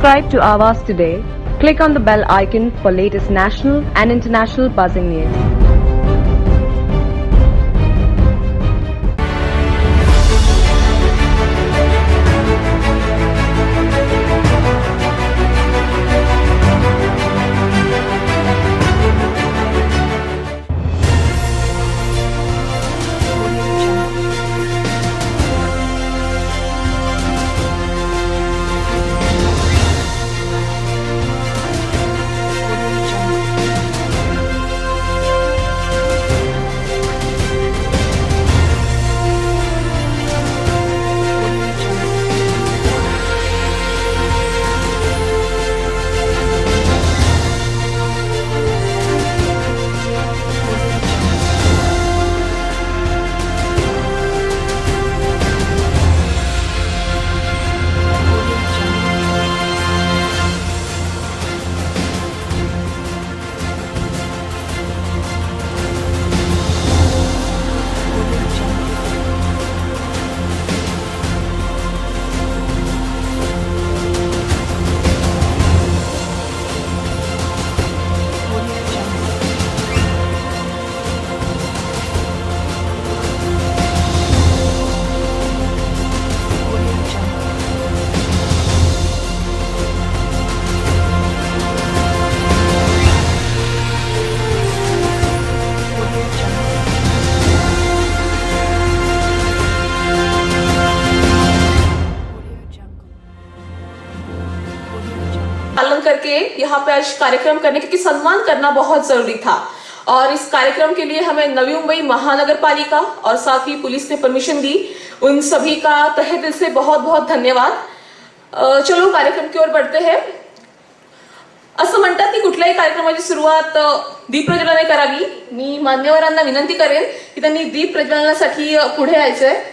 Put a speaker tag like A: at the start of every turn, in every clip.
A: Subscribe to Awaaz today. Click on the bell icon for latest national and international buzzing news.
B: पालन करके यहाँ पे आज कार्यक्रम करने क्योंकि सम्मान करना बहुत जरूरी था और इस कार्यक्रम के लिए हमें नवी मुंबई महानगर पालिका और साथ ही पुलिस ने परमिशन दी। उन सभी का तहे दिल से बहुत बहुत धन्यवाद। चलो कार्यक्रम की ओर बढ़ते हैं। असं म्हणतात की कुठल्याही कार्यक्रमाची सुरुवात दीप प्रज्वलनाने करावी। मी मान्यवरांना विनंती करेन की त्यांनी दीप प्रज्वलनासाठी पुढे यायचंय।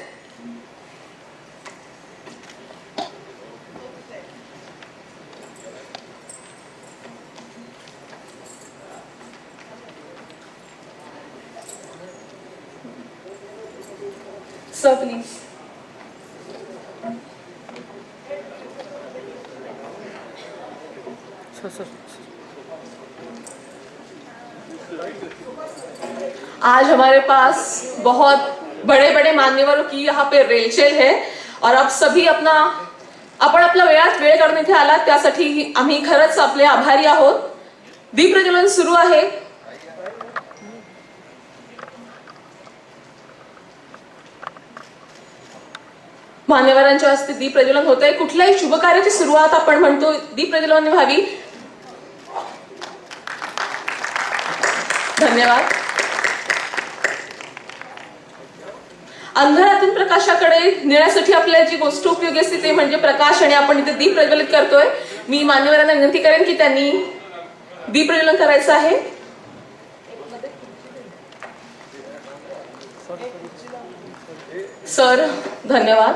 B: Sir, please. आज हमारे पास बहुत बड़े बड़े मान्यवरों की यहाँ पे रेलचेल है और अब सभी आपण आपला वेळ काढून इथे आलात त्यासाठी आम्ही खरंच आपले आभारी आहोत। दीप प्रज्वलन सुरू आहे। मान्यवरांच्या हस्ते दीप प्रज्वलन होत आहे। कुठल्याही शुभ कार्याची सुरुवात आपण म्हणतो दीप प्रज्वलनाने व्हावी। धन्यवाद। अंधारातून प्रकाशाकडे नेण्यासाठी आपल्याला जी गोष्ट उपयोगी असते ते म्हणजे प्रकाश आणि आपण इथे दीप प्रज्वलित करतोय। मी मान्यवरांना विनंती करेन की त्यांनी दीप प्रज्वलन करायचं आहे। सर धन्यवाद।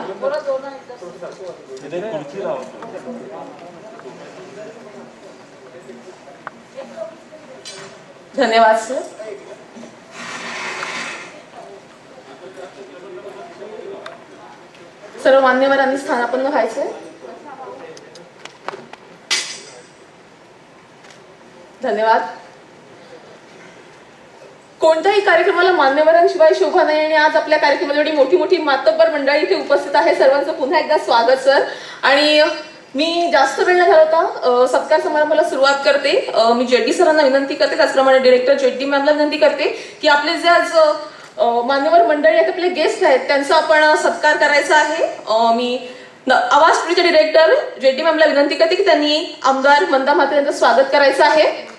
B: धन्यवाद सर। सर्व मान्यवरांनी स्थानापन्न व्हायचे। धन्यवाद। कोणत्याही कार्यक्रमाला मान्यवरांशिवाय शोभा नाही आणि आज आपल्या कार्यक्रमात एवढी मोठी मोठी मातब्बर मंडळी इथे उपस्थित आहे। सर्वांचं पुन्हा एकदा स्वागत सर। आणि मी जास्त वेळ न घालवता सत्कार समारंभाला सुरुवात करते। मी जेडी सरांना विनंती करते त्याचप्रमाणे डायरेक्टर जेडी मॅमला विनंती करते की आपले जे आज मान्यवर मंडळी आहेत आपले गेस्ट आहेत त्यांचा आपण सत्कार करायचा आहे। मी आवाज टीव्हीचे डायरेक्टर जेडी मॅमला विनंती करते की त्यांनी आमदार मंदा म्हात्रे यांचं स्वागत करायचं आहे।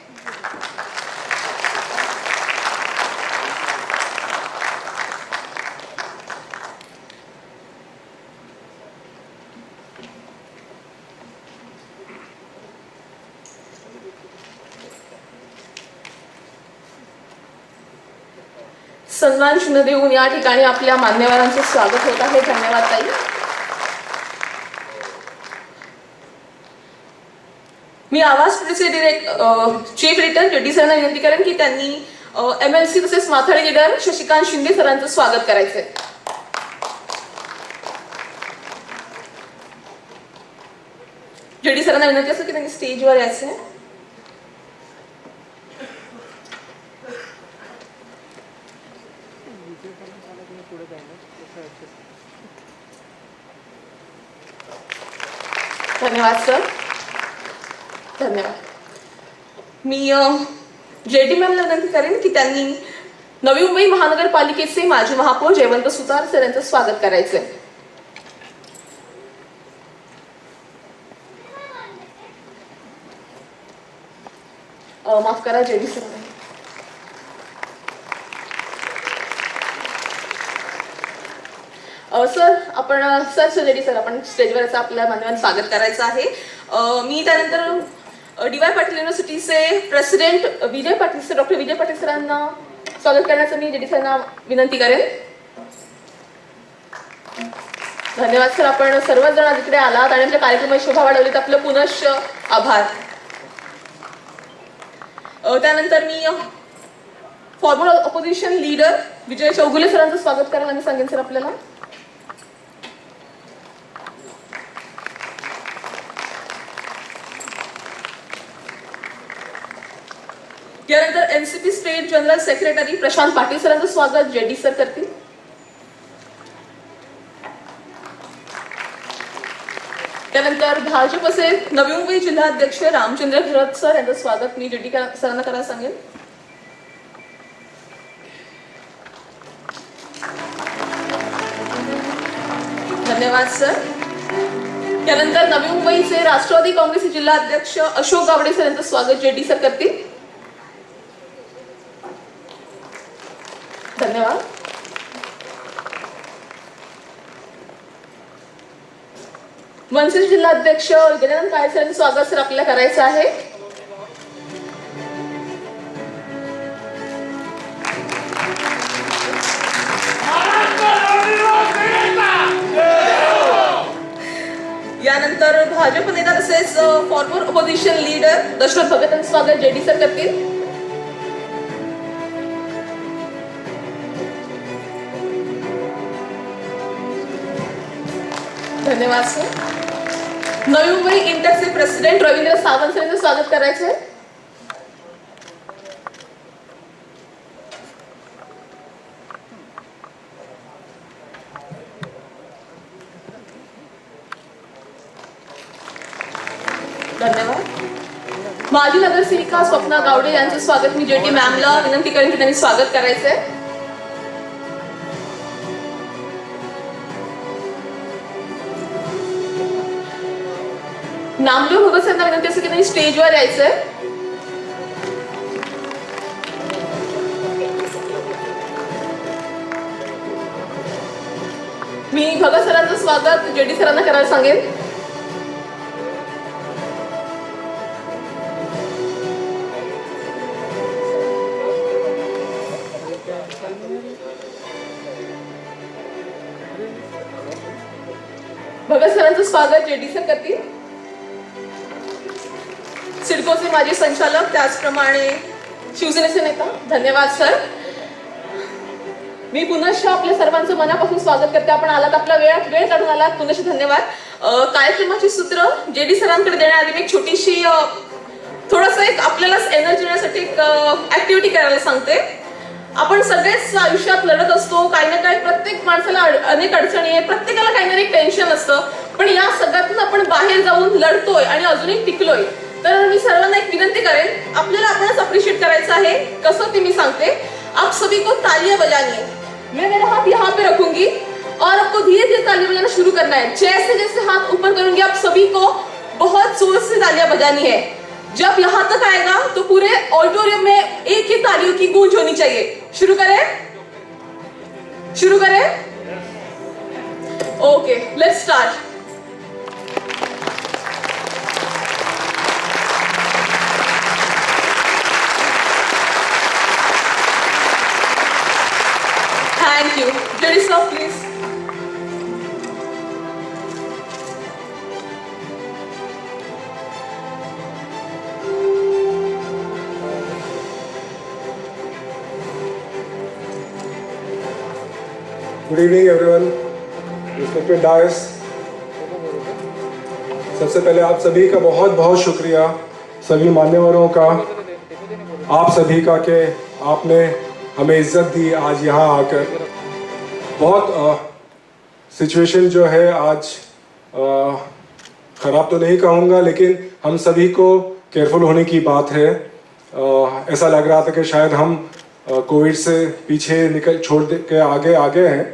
B: सन्मान चिन्ह देऊन या ठिकाणी आपल्या मान्यवरांचे स्वागत होत आहे। धन्यवाद ताई। मी आवाज टीव्हीचे चीफ एडिटर जेडी सरांना विनंती करेन की त्यांनी एमएलसी तसेच माथाडी लीडर शशिकांत शिंदे सरांचं स्वागत करायचंय। जेडी सरांना विनंती असेल की त्यांनी स्टेजवर यायचं. धन्यवाद सर. धन्यवाद. मी जेडी मॅमला विनंती करेन की त्यांनी नवी मुंबई महानगरपालिकेचे माजी महापौर जयवंत सुतार सर यांचं स्वागत करायचंय. माफ करा जेडी सर. सर आपण जेडी सर आपण स्टेजवर याचं आपल्या मान्यवरांचं स्वागत करायचं आहे. मी त्यानंतर D Y Patil युनिव्हर्सिटीचे president Vijay Patil sir doctor Vijay Patil सरांना स्वागत करण्याचं मी जेडी सरांना विनंती करेन. धन्यवाद सर. आपण सर्वजण आज इकडे आलात आणि आपल्या कार्यक्रमाची शोभा वाढवलीत. आपलं पुनश्च आभार. त्यानंतर मी फॉर्मर ऑपोजिशन लीडर विजय चौगुले सरांचं स्वागत करायला मी सांगेन सर आपल्याला. यानंतर NCP state general secretary Prashant Patil सरांचं स्वागत जेडी सर करतील. त्यानंतर भाजपचे नवी मुंबई जिल्हाध्यक्ष रामचंद्र घरत सर यांचं स्वागत मी जेडी सरांना करायला सांगेन. धन्यवाद सर. त्यानंतर नवी मुंबईचे राष्ट्रवादी काँग्रेसचे जिल्हाध्यक्ष अशोक गावडे सर यांचं स्वागत जेडी सर करतील. धन्यवाद. मनसे जिल्हाध्यक्ष गजानन काळे सर यांचं स्वागत सर आपल्याला करायचं आहे. यानंतर भाजप नेता तसेच फॉर्मर ऑपोजिशन लीडर दशरथ भगत यांचं स्वागत जेडी सर करतील. धन्यवाद sir. Navi Mumbai इंटरचे president Ravindra Sawant sir यांचं स्वागत करायचं आहे. धन्यवाद. माजी नगरसेविका स्वप्ना गावडे यांचं स्वागत मी जेडी मॅमला विनंती करेन की त्यांनी स्वागत करायचंय. नामदेव भगत यांना विनंती असेल की त्यांनी स्टेजवर यायचंय. मी भगत सरांचं स्वागत जेडी सरांना करायला सांगेन. भगत सरांचं स्वागत जेडी सर करतील. सिडकोचे माजी संचालक त्याचप्रमाणे शिवसेनेचे नेता. धन्यवाद सर. मी पुनश्च आपल्या सर्वांचं मनापासून स्वागत करते. आपण आलात, आपला वेळ काढून आलात. पुनश्च धन्यवाद. कार्यक्रमाची सूत्र जेडी सरांकडे देण्याआधी मी एक छोटीशी थोडंसं एक आपल्याला एनर्जी देण्यासाठी एक ऍक्टिव्हिटी करायला सांगते. आपण सगळेच आयुष्यात लढत असतो, काही ना काही. प्रत्येक माणसाला अनेक अडचणी आहे, प्रत्येकाला काही ना एक टेन्शन असतं. पण या सगळ्यातून आपण बाहेर जाऊन लढतोय आणि अजूनही टिकलोय. तर मी सर्वांना एक विनंती करेन, आपल्याला आपणच अप्रिशिएट करायचं आहे. कसं ते मी सांगते. आप सभी को तालियां बजानी है. मैं मेरा हाथ यहाँ पे रखूंगी और आपको धीरे धीरे तालियां बजाना शुरू करना है. जैसे जैसे हाथ ऊपर करूंगी आप सभी को बहुत जोर से तालियां बजानी है. जब यहाँ तक आएगा तो पूरे ऑडिटोरियम में एक ही तालियों की गूंज होनी चाहिए. शुरू करें. Okay, let's start. Thank you. Judy sir, please.
C: Good evening, everyone. Respected dais, सबसे पहले आप सभी का बहुत बहुत शुक्रिया, सभी मान्यवरों का, आप सभी का कि आपने हमें इज्जत दी आज यहाँ आकर। बहुत सिचुएशन जो है आज ख़राब तो नहीं कहूँगा, लेकिन हम सभी को केयरफुल होने की बात है। ऐसा लग रहा था कि शायद हम कोविड से पीछे छोड़ के आगे हैं,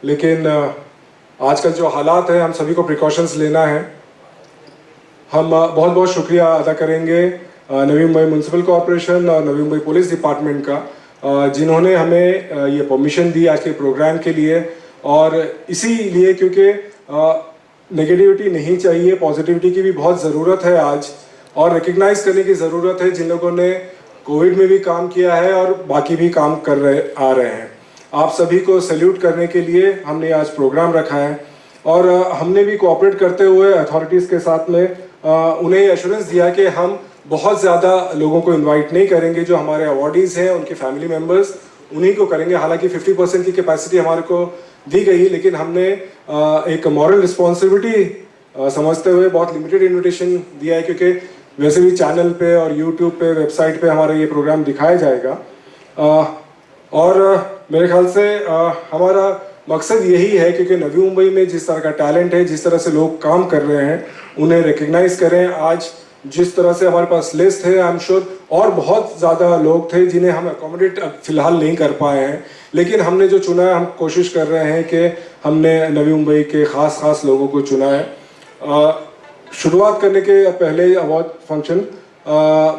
C: लेकिन आजकल जो हालात हैं हम सभी को प्रिकॉशंस लेना है। हम बहुत बहुत शुक्रिया अदा करेंगे नवी मुंबई म्यूनसिपल कॉरपोरेशन और नवी मुंबई पुलिस डिपार्टमेंट का, जिन्होंने हमें ये परमिशन दी आज के प्रोग्राम के लिए। और इसीलिए क्योंकि नेगेटिविटी नहीं चाहिए, पॉजिटिविटी की भी बहुत ज़रूरत है आज, और रिकग्नाइज करने की ज़रूरत है जिन लोगों ने कोविड में भी काम किया है और बाकी भी काम कर रहे हैं। आप सभी को सैल्यूट करने के लिए हमने आज प्रोग्राम रखा है, और हमने भी कोऑपरेट करते हुए अथॉरिटीज़ के साथ में उन्हें एश्योरेंस दिया कि हम बहुत ज़्यादा लोगों को इनवाइट नहीं करेंगे। जो हमारे अवॉर्डीज़ हैं उनके फैमिली मेम्बर्स, उन्हीं को करेंगे। हालांकि 50% की कैपेसिटी हमारे को दी गई, लेकिन हमने एक मॉरल रिस्पॉन्सिबिलिटी समझते हुए बहुत लिमिटेड इन्विटेशन दिया है, क्योंकि वैसे भी चैनल पे और यूट्यूब पे, वेबसाइट पे हमारा ये प्रोग्राम दिखाया जाएगा। और मेरे ख्याल से हमारा मकसद यही है, क्योंकि नवी मुंबई में जिस तरह का टैलेंट है, जिस तरह से लोग काम कर रहे हैं, उन्हें रिकग्नाइज करें। आज जिस तरह से हमारे पास लिस्ट है, आई एम श्योर और बहुत ज़्यादा लोग थे जिन्हें हम अकोमोडेट फिलहाल नहीं कर पाए हैं, लेकिन हमने जो चुना है, हम कोशिश कर रहे हैं कि हमने नवी मुंबई के ख़ास लोगों को चुना है। शुरुआत करने के पहले अवार्ड फंक्शन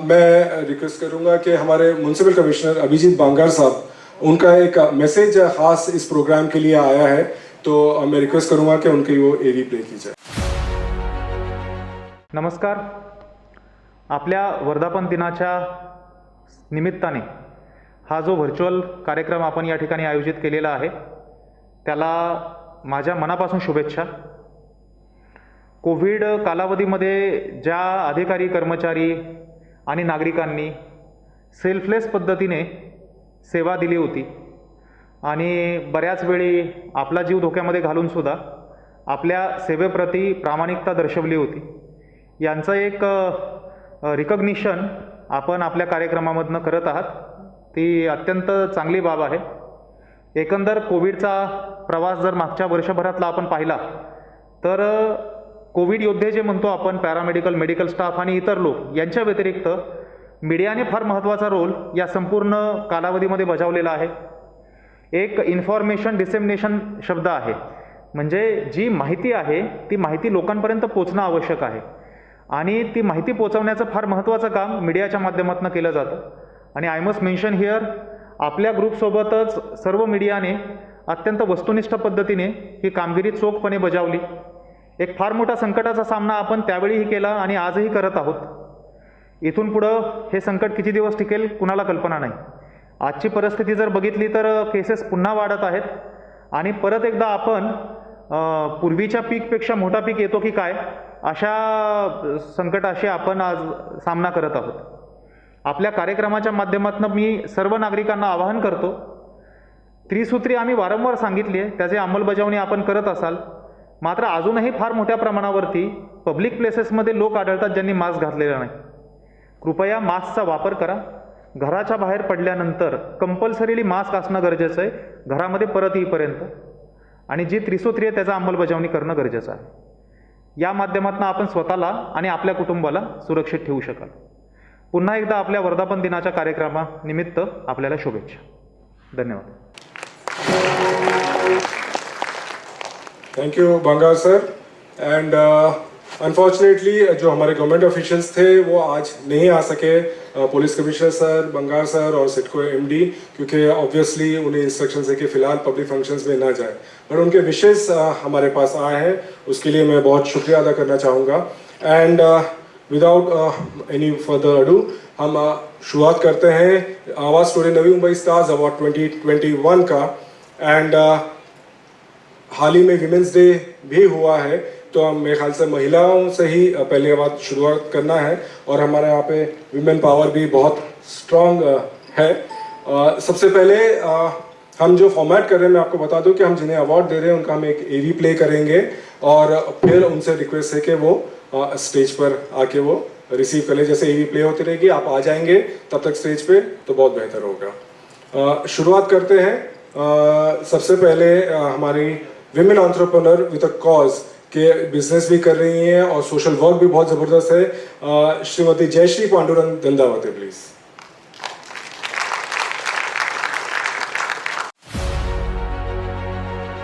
C: मैं रिक्वेस्ट करूंगा कि हमारे म्यूनसिपल कमिश्नर अभिजीत बांगर साहब, उनका एक मैसेज खास इस प्रोग्राम के लिए आया है, तो मैं रिक्वेस्ट करूंगा कि उनकी वो एवी प्ले की जाए।
D: नमस्कार. आपल्या वर्धापन दिनाच्या निमित्ताने हा जो व्हर्च्युअल कार्यक्रम आपण या ठिकाणी आयोजित केलेला आहे, त्याला माझ्या मनापासून शुभेच्छा. कोविड कालावधीमध्ये ज्या अधिकारी, कर्मचारी आणि नागरिकांनी सेल्फलेस पद्धतीने सेवा दिली होती आणि बऱ्याच वेळी आपला जीव धोक्यामध्ये घालूनसुद्धा आपल्या सेवेप्रती प्रामाणिकता दर्शवली होती, यांचं एक रिकग्निशन आपण आपल्या कार्यक्रमामधनं करत आहात. ती अत्यंत चांगली बाब आहे. एकंदर कोविडचा प्रवास जर मागच्या वर्षभरातला आपण पाहिला तर कोविड योद्धे जे म्हणतो आपण, पॅरामेडिकल, मेडिकल स्टाफ आणि इतर लोक यांच्या व्यतिरिक्त मीडियाने फार महत्त्वाचा रोल या संपूर्ण कालावधीमध्ये बजावलेला आहे. एक इन्फॉर्मेशन डिसेमिनेशन शब्द आहे, म्हणजे जी माहिती आहे ती माहिती लोकांपर्यंत पोचणं आवश्यक आहे, आणि ती माहिती पोचवण्याचं फार महत्त्वाचं काम मीडियाच्या माध्यमातून केलं जातं. आणि आय मस्ट मेन्शन हिअर, आपल्या ग्रुपसोबतच सर्व मीडियाने अत्यंत वस्तुनिष्ठ पद्धतीने ही कामगिरी चोखपणे बजावली. एक फार मोठा संकटाचा सामना आपण त्यावेळीही केला आणि आजही करत आहोत. इथून पुढं हे संकट किती दिवस टिकेल कुणाला कल्पना नाही. आजची परिस्थिती जर बघितली तर केसेस पुन्हा वाढत आहेत आणि परत एकदा आपण पूर्वीच्या पीकपेक्षा मोठा पीक येतो की काय अशा संकटाशी आपण आज सामना करत आहोत. आपल्या कार्यक्रमाच्या माध्यमातून मी सर्व नागरिकांना आवाहन करतो, त्रिसूत्री आम्ही वारंवार सांगितली आहे, त्याची अंमलबजावणी आपण करत असाल, मात्र अजूनही फार मोठ्या प्रमाणावरती पब्लिक प्लेसेसमध्ये लोक आढळतात ज्यांनी मास्क घातलेला नाही. कृपया मास्कचा वापर करा. घराच्या बाहेर पडल्यानंतर कंपल्सरीली मास्क असणं गरजेचं आहे, घरामध्ये परत येईपर्यंत. आणि जी त्रिसूत्री आहे त्याचा अंमलबजावणी करणं गरजेचं आहे. या माध्यमातून आपण स्वतःला आणि आपल्या कुटुंबाला सुरक्षित ठेवू शकाल. पुन्हा एकदा आपल्या वर्धापन दिनाच्या कार्यक्रमानिमित्त आपल्याला शुभेच्छा. धन्यवाद.
C: Thank you Bangar sir. And unfortunately जो हमारे गवर्नमेंट ऑफिशियल्स थे वो आज नहीं आ सके, पुलिस कमिश्नर सर, बंगार सर और सिडको एमडी, क्योंकि ऑब्वियसली उन्हें इंस्ट्रक्शंस है कि फ़िलहाल पब्लिक फंक्शंस में ना जाए, पर उनके विशेष हमारे पास आए हैं, उसके लिए मैं बहुत शुक्रिया अदा करना चाहूँगा. And without any further ado हम शुरुआत करते हैं आवाज़ studio Navi Mumbai stars award 2021 का. एंड हाल ही में विमेंस डे भी हुआ है, तो मेरे ख्याल से महिलाओं से ही पहले बात शुरुआत करना है, और हमारे यहाँ पे विमेन पावर भी बहुत स्ट्रॉन्ग है. सबसे पहले हम जो फॉर्मेट कर रहे हैं मैं आपको बता दूं कि हम जिन्हें अवार्ड दे रहे हैं उनका हम एक एवी प्ले करेंगे, और फिर उनसे रिक्वेस्ट है कि वो स्टेज पर आके वो रिसीव कर ले। जैसे AV प्ले होती रहेगी, आप आ जाएंगे तब तक स्टेज पे तो बहुत बेहतर होगा। शुरुआत करते हैं। सबसे पहले हमारी women entrepreneur with a cause के बिजनेस भी कर रही हैं और सोशल वर्क भी बहुत जबरदस्त है। श्रीमती जयश्री पांडुरंग दंदावते प्लीज।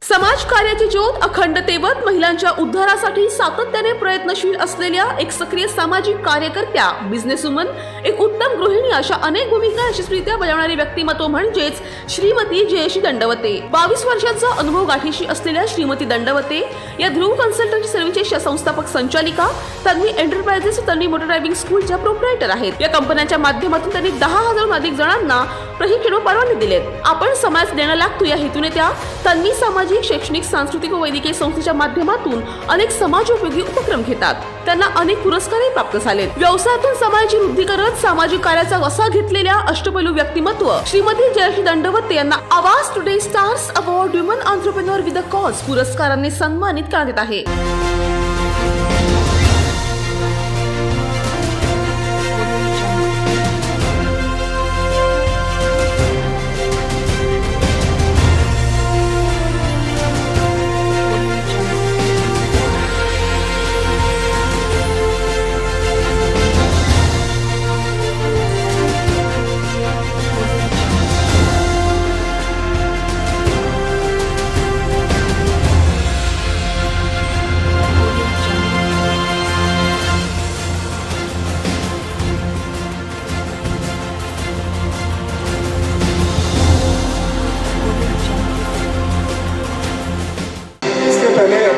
B: समाज कार्याची ज्योत अखंडतेवर महिलांच्या उद्धारासाठी सातत्याने प्रयत्नशील असलेल्या एक सक्रिय सामाजिक कार्यकर्त्या, बिझनेसवुमन, एक उत्तम गृहिणी अशा अनेक भूमिका यशस्वीरित्या बजावणारी व्यक्तिमत्व म्हणजेच श्रीमती जयश्री दंडवते। 22 वर्षांचा अनुभव गाठीशी असलेल्या श्रीमती दंडवते या ध्रुव कन्सल्टंसी सर्व्हिसेसच्या संस्थापक संचालिका, तन्वी एंटरप्राइजेस व तन्वी मोटर ड्रायव्हिंग स्कूलच्या प्रोप्रायटर आहेत। या कंपन्यांच्या माध्यमातून त्यांनी 10,000हून अधिक जणांना प्रशिक्षण व परवाने दिलेत। आपण समाज देणं लागतो या हेतूने त्या तन्वी सामाजिक, शैक्षणिक, सांस्कृतिक व वैद्यकीय संस्थेच्या माध्यमातून अनेक समाजोपयोगी उपक्रम घेतात। त्यांना अनेक पुरस्कारही प्राप्त झालेत। व्यवसायातून समाजाची वृद्धी करत सामाजिक कार्याचा वसा घेतलेल्या अष्टपैलू व्यक्तिमत्व श्रीमती जयश्री दंडवते यांना Awaaz today stars award woman entrepreneur with a cause पुरस्काराने सन्मानित करण्यात येत आहे।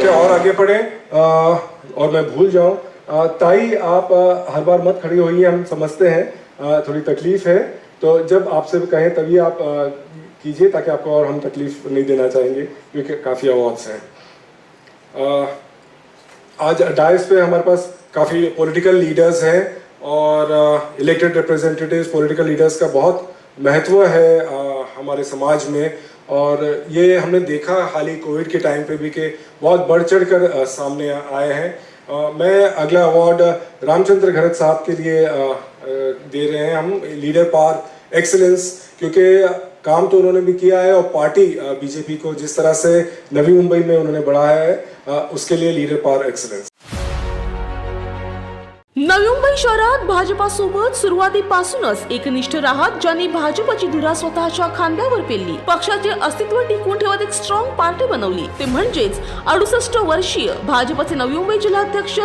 C: और आगे बढ़े और मैं भूल जाऊं, ताई आप हर बार मत खड़ी होइए, हम समझते हैं थोड़ी तकलीफ है, तो जब आपसे कहें तभी आप कीजिए ताकि आपको और हम तकलीफ नहीं देना चाहेंगे क्योंकि काफ़ी अवार्ड्स हैं। आज डायस पे हमारे पास काफ़ी पॉलिटिकल लीडर्स हैं और इलेक्टेड रिप्रेजेंटेटिव्स, पॉलिटिकल लीडर्स का बहुत महत्व है हमारे समाज में। और ये हमने देखा हाल ही कोविड के टाइम पे भी कि बहुत बढ़ चढ़ कर सामने आए हैं। मैं अगला अवार्ड रामचंद्र घरत साहब के लिए दे रहे हैं हम, लीडर पावर एक्सीलेंस, क्योंकि काम तो उन्होंने भी किया है और पार्टी बीजेपी को जिस तरह से नवी मुंबई में उन्होंने बढ़ाया है उसके लिए leader power excellence.
B: Navi Mumbai शहरात भाजपासोबत सुरुवातीपासूनच एकनिष्ठ राहत ज्यांनी भाजपची धुरा स्वतःच्या खांद्यावर पेलली, पक्षाचे अस्तित्व टिकवून ठेवत एक स्ट्रॉंग पार्टी बनवली, ते म्हणजेच 68 वर्षीय भाजपचे नवी मुंबई जिल्हाध्यक्ष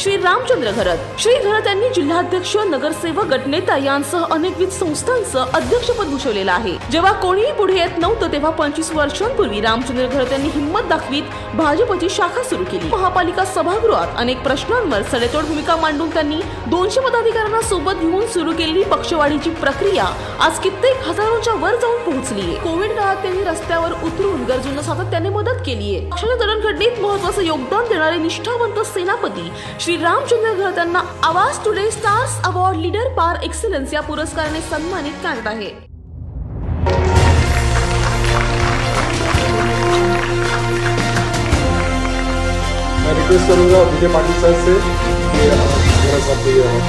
B: श्री रामचंद्र घरत। श्री घरत यांनी जिल्हाध्यक्ष, नगरसेवक, गटनेता यांसह अनेकविध संस्थांचं अध्यक्षपद भूषवलेलं आहे। जेव्हा कोणीही पुढे येत नव्हतं तेव्हा 25 वर्षांपूर्वी रामचंद्र घरत यांनी हिंमत दाखवीत भाजपची शाखा सुरू केली। महापालिका सभागृहात अनेक प्रश्नांवर सडेतोड भूमिका मांडून त्यांनी 200 पदाधिकाऱ्यांना सोबत घेऊन सुरू केलेली पक्षवाढीची प्रक्रिया आज कित्येक हजारोंच्या वर जाऊन पोहोचली आहे। कोविड काळात त्यांनी रस्त्यावर उतरून गरजूंना सातत्याने मदत केली आहे। पक्षाच्या जडणघडणीत महत्त्वाचं योगदान देणारे निष्ठावंत सेनापती श्री रामचंद्र घरत यांना Awaaz today stars award leader power excellence या पुरस्काराने सन्मानित करण्यात आहे।
C: मैं रिक्वेस्ट करूंगा विजय पाटिल सर से कि मेरा साथ ये अवार्ड।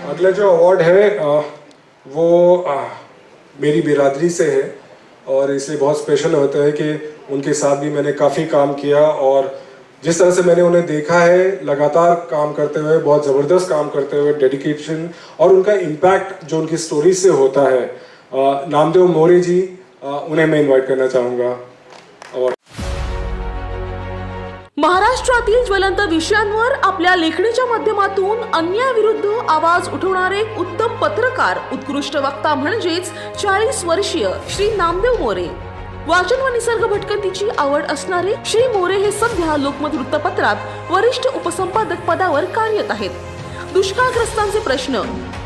C: अगला जो अवार्ड है वो मेरी बिरादरी से है और इसलिए बहुत स्पेशल होता है कि उनके साथ भी मैंने काफ़ी काम किया और जिस तरह से मैंने उन्हें देखा है लगातार काम करते हुए, बहुत ज़बरदस्त काम करते हुए, डेडिकेशन और उनका इम्पैक्ट जो उनकी स्टोरी से होता है, नामदेव मोरे जी, उन्हें मैं इनवाइट करना चाहूँगा। और
B: महाराष्ट्रातील ज्वलंत विषयांवर आपल्या लेखणीच्या माध्यमातून अन्यायाविरुद्ध आवाज उठवणारे उत्तम पत्रकार, उत्कृष्ट वक्ता म्हणजेच 40 वर्षीय श्री नामदेव मोरे। वाचन व निसर्ग भटकंतीची आवड असणारे श्री मोरे हे सध्या लोकमत वृत्तपत्रात वरिष्ठ उपसंपादक पदावर कार्यरत आहेत। दुष्काळग्रस्तांचे प्रश्न,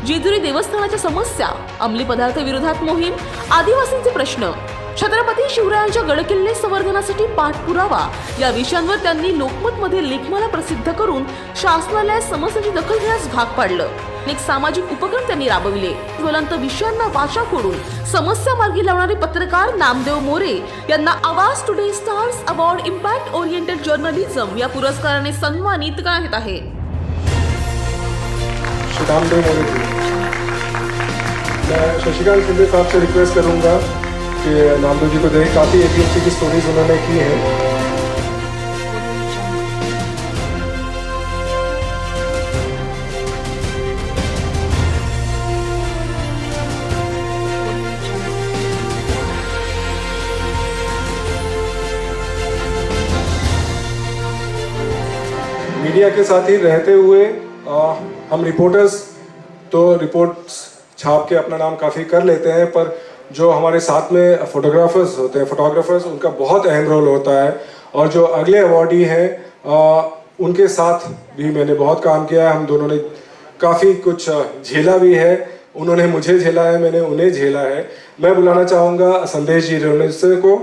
B: जेजुरी देवस्थानाच्या समस्या, अंमली पदार्थ विरोधात मोहीम, आदिवासींचे प्रश्न, छत्रपती शिवरायांच्या गडकिल्ले संवर्धनासाठी पाठपुरावा या विषयांवर त्यांनी लोकमतमध्ये लेखमाला प्रसिद्ध करून शासनाला समस्येची दखल घेण्यास भाग पाडलं. अनेक सामाजिक उपक्रम त्यांनी राबविले. ज्वलंत विषयांना वाचा फोडून समस्या मार्गी लावणारे पत्रकार नामदेव मोरे यांना Awaaz today stars award impact oriented journalism या पुरस्काराने सन्मानित करण्यात येत आहे.
C: नामदेव मोरे जी, मैं शशिकांत शिंदे साहब से रिक्वेस्ट करूंगा कि नामदेव जी को दें. काफ़ी एपीएमसी की स्टोरीज उन्होंने की हैं. मीडिया के साथ ही रहते हुए हम रिपोर्टर्स तो रिपोर्ट्स छाप के अपना नाम काफ़ी कर लेते हैं, पर जो हमारे साथ में फोटोग्राफर्स होते हैं, फोटोग्राफर्स, उनका बहुत अहम रोल होता है. और जो अगले अवॉर्डी हैं उनके साथ भी मैंने बहुत काम किया है. हम दोनों ने काफ़ी कुछ झेला भी है. उन्होंने मुझे झेला है, मैंने उन्हें झेला है. मैं बुलाना चाहूँगा संदेश जी रेणुसे को.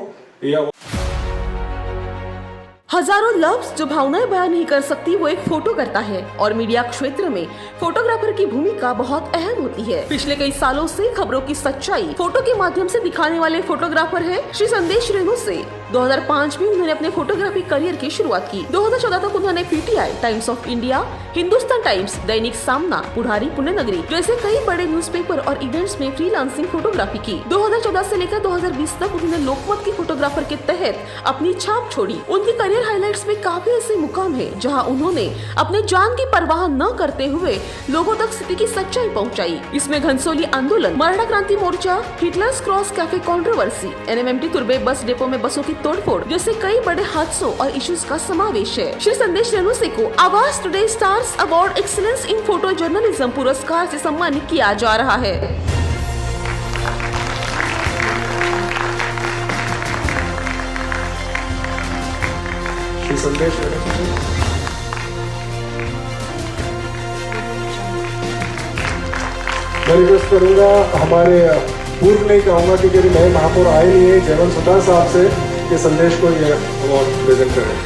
B: हजारों लफ्ज जो भावनाएं बयान नहीं कर सकती वो एक फोटो करता है और मीडिया क्षेत्र में फोटोग्राफर की भूमिका बहुत अहम होती है. पिछले कई सालों से खबरों की सच्चाई फोटो के माध्यम से दिखाने वाले फोटोग्राफर है श्री संदेश रेणुसे. 2005 में उन्होंने अपने फोटोग्राफी करियर की शुरुआत की. 2014 तक उन्होंने PTI, times of India, Hindustan times, दैनिक सामना, पुढ़ारी पुण्य नगरी जैसे कई बड़े न्यूज़पेपर और इवेंट्स में फ्रीलांसिंग फोटोग्राफी की. 2014 से लेकर 2020 तक उन्होंने लोकमत की फोटोग्राफर के तहत अपनी छाप छोड़ी. उनकी करियर हाइलाइट्स में काफी ऐसे मुकाम है जहां उन्होंने अपने जान की परवाह न करते हुए लोगों तक स्थिति की सच्चाई पहुंचाई. इसमें घनसोली आंदोलन, Maratha Kranti Morcha, Hitler's cross cafe controversy, NMMT तुर्बे बस डिपो में बसों की तोड़फोड़ जैसे कई बड़े हादसों और इश्यूज का समावेश है. श्री संदेश रेणुसे को Awaaz today stars award excellence in photo journalism पुरस्कार से सम्मानित किया जा रहा है.
C: श्री संदेश मैं रिक्वेस्ट करूंगा, हमारे पूर्व नहीं कहूंगा क्योंकि नए महापौर आए नहीं है, जयवंत सुल्तान साहब से कि संदेश को यह अवार्ड प्रेजेंट करें.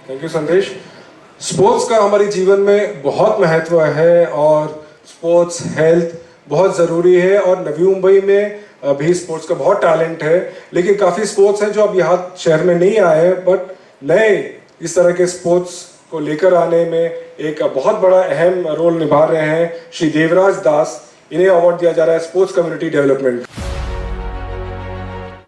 C: थैंक यू संदेश. स्पोर्ट्स का हमारे जीवन में बहुत महत्व है और स्पोर्ट्स हेल्थ बहुत ज़रूरी है. और नवी मुंबई में भी स्पोर्ट्स का बहुत टैलेंट है, लेकिन काफ़ी स्पोर्ट्स हैं जो अब यहाँ शहर में नहीं आए हैं, बट नए इस तरह के स्पोर्ट्स को लेकर आने में एक बहुत बड़ा अहम रोल निभा रहे हैं श्री देवराज दास. इन्हें अवार्ड दिया जा रहा है sports community development.